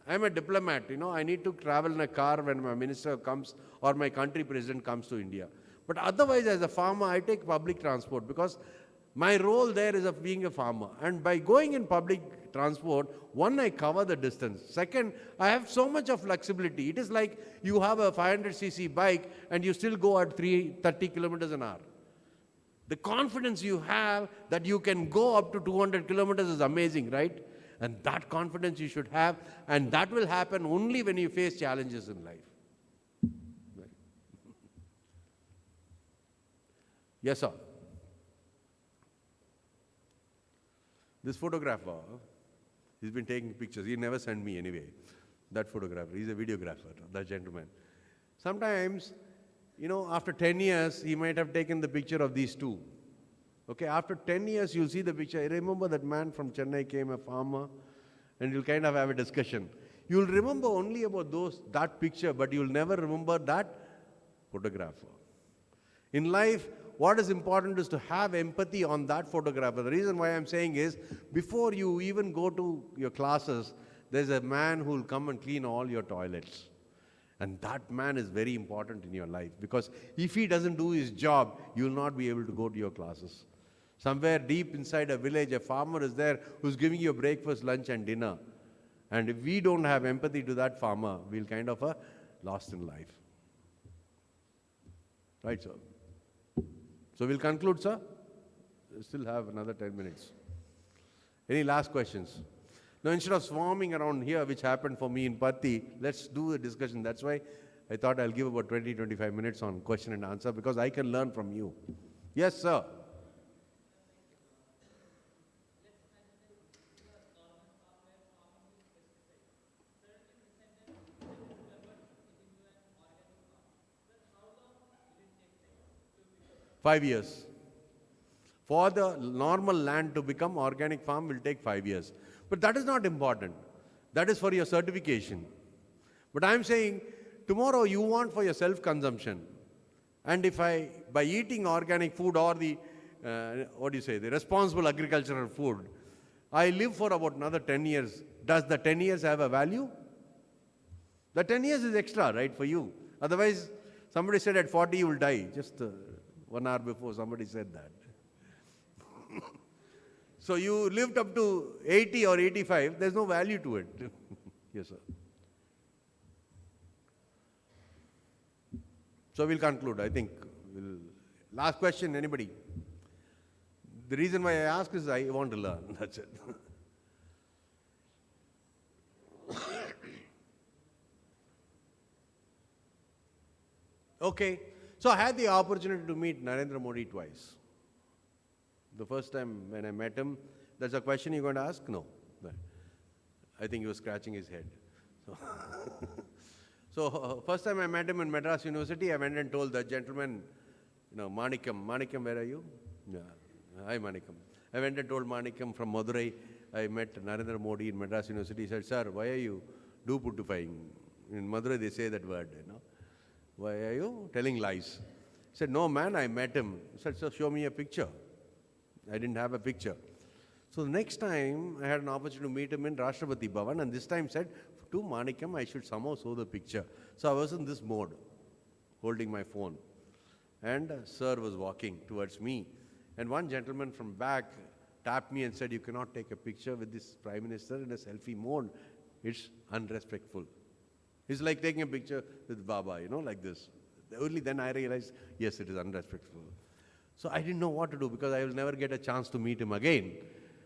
I'm a diplomat, I need to travel in a car when my minister comes or my country president comes to India. But otherwise, as a farmer, I take public transport because my role there is of being a farmer. And by going in public transport, one, I cover the distance. Second, I have so much of flexibility. It is like you have a 500cc bike and you still go at 30 kilometers an hour. The confidence you have that you can go up to 200 kilometers is amazing, right? And that confidence you should have, and that will happen only when you face challenges in life. Right. Yes, sir. This photographer, he's been taking pictures. He never sent me anyway. That photographer, he's a videographer, that gentleman. Sometimes, after 10 years, he might have taken the picture of these two. Okay, after 10 years, you'll see the picture. I remember that man from Chennai came, a farmer, and you'll kind of have a discussion. You'll remember only about that picture, but you'll never remember that photographer. In life, what is important is to have empathy on that photographer. The reason why I'm saying is, before you even go to your classes, there's a man who will come and clean all your toilets. And that man is very important in your life, because if he doesn't do his job, you will not be able to go to your classes. Somewhere deep inside a village, a farmer is there who's giving you breakfast, lunch and dinner. And if we don't have empathy to that farmer, we'll kind of lost in life. Right, sir? So we'll conclude, sir. We still have another 10 minutes. Any last questions? Now, instead of swarming around here, which happened for me in Patti, let's do a discussion. That's why I thought I'll give about 20-25 minutes on question and answer, because I can learn from you. Yes, sir. Five years. For the normal land to become organic farm will take 5 years. But that is not important. That is for your certification. But I'm saying, tomorrow you want for your self-consumption. And if by eating organic food or the responsible agricultural food, I live for about another 10 years. Does the 10 years have a value? The 10 years is extra, right, for you. Otherwise, somebody said at 40 you will die. Just 1 hour before somebody said that. So you lived up to 80 or 85, there's no value to it. Yes, sir. So we'll conclude, I think. Last question, anybody? The reason why I ask is I want to learn, that's it. Okay, so I had the opportunity to meet Narendra Modi twice. The first time when I met him, that's a question you're going to ask? No. I think he was scratching his head. So first time I met him in Madras University, I went and told the gentleman, Manikam. Manikam, where are you? Yeah. Hi, Manikam. I went and told Manikam from Madurai, I met Narendra Modi in Madras University. He said, sir, why are you do-puttufying? In Madurai, they say that word, Why are you telling lies? He said, no, man, I met him. He said, so show me a picture. I didn't have a picture. So the next time, I had an opportunity to meet him in Rashtrapati Bhavan, and this time said, to Manikam, I should somehow show the picture. So I was in this mode, holding my phone. And sir was walking towards me. And one gentleman from back tapped me and said, you cannot take a picture with this Prime Minister in a selfie mode. It's unrespectful. It's like taking a picture with Baba, like this. Only then I realized, yes, it is unrespectful. So I didn't know what to do, because I will never get a chance to meet him again.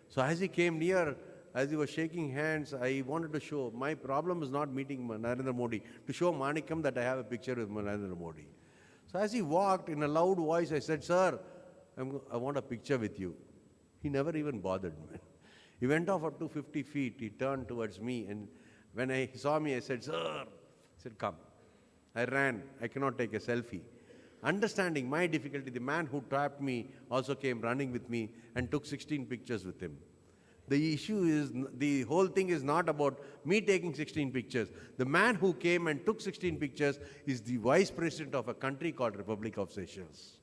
So as he came near, as he was shaking hands, I wanted to show, my problem is not meeting Narendra Modi, to show Manikam that I have a picture with Narendra Modi. So as he walked, in a loud voice, I said, sir, I want a picture with you. He never even bothered me. He went off up to 50 feet, he turned towards me, and when he saw me, I said, sir, he said, come. I ran, I cannot take a selfie. understanding my difficulty. The man who trapped me also came running with me and took 16 pictures with him. The issue is, the whole thing is not about me taking 16 pictures. The man who came and took 16 pictures is the vice president of a country called Republic of Seychelles.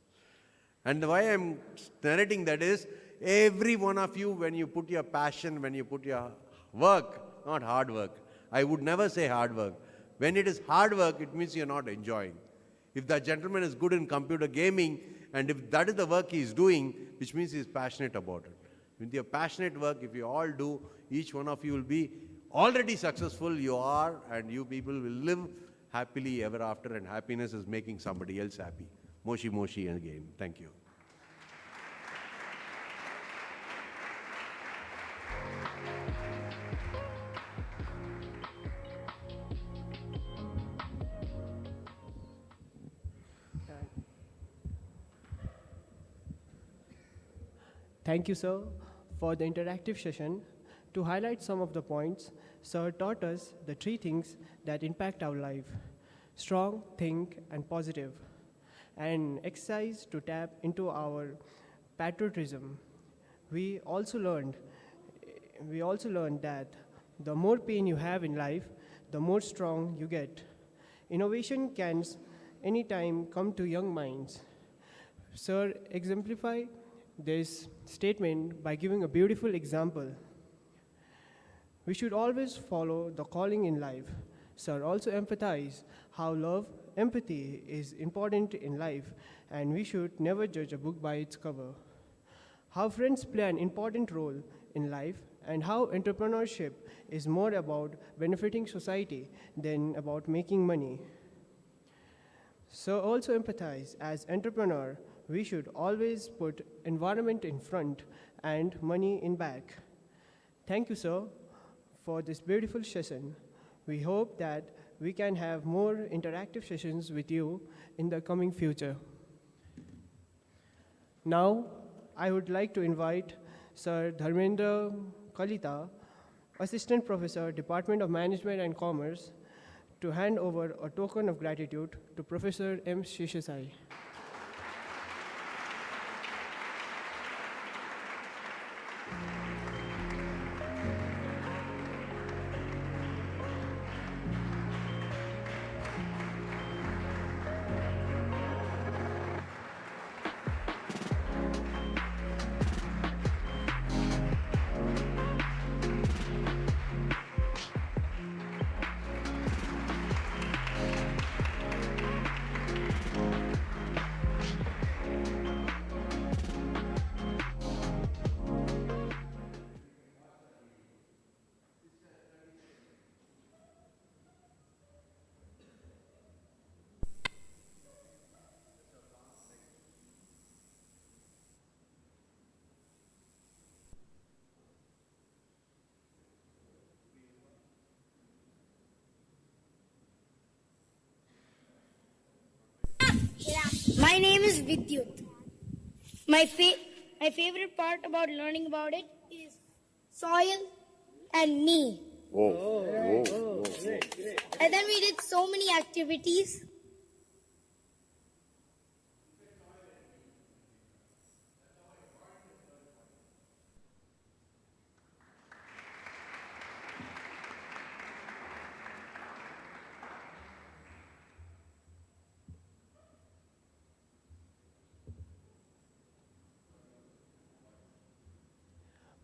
And why I'm narrating that is, every one of you, when you put your passion, when you put your work, not hard work. I would never say hard work. When it is hard work, it means you're not enjoying. If that gentleman is good in computer gaming, and if that is the work he is doing, which means he is passionate about it. With your passionate work, if you all do, each one of you will be already successful. You are, and you people will live happily ever after, and happiness is making somebody else happy. Moshi Moshi again. Thank you. Thank you, sir, for the interactive session. To highlight some of the points, sir taught us the three things that impact our life: strong, think, and positive, and exercise to tap into our patriotism. We also learned that the more pain you have in life, the more strong you get. Innovation can anytime come to young minds. Sir exemplify this statement by giving a beautiful example. We should always follow the calling in life. Sir also emphasize how love, empathy is important in life, and we should never judge a book by its cover. How friends play an important role in life, and how entrepreneurship is more about benefiting society than about making money. Sir also empathize as entrepreneur, we should always put environment in front and money in back. Thank you, sir, for this beautiful session. We hope that we can have more interactive sessions with you in the coming future. Now, I would like to invite Sir Dharmendra Kalita, Assistant Professor, Department of Management and Commerce, to hand over a token of gratitude to Professor M. Sathya Sai. My name is Vidyut. My favorite part about learning about it is soil and me. And then we did so many activities.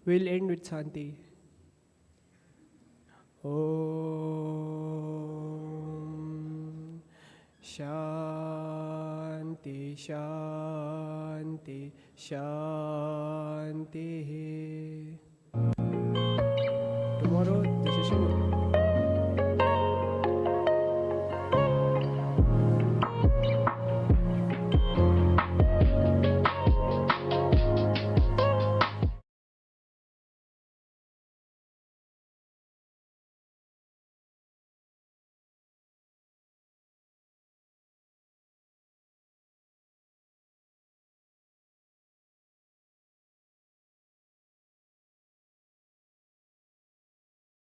We'll end with Shanti. Om Shanti Shanti Shanti.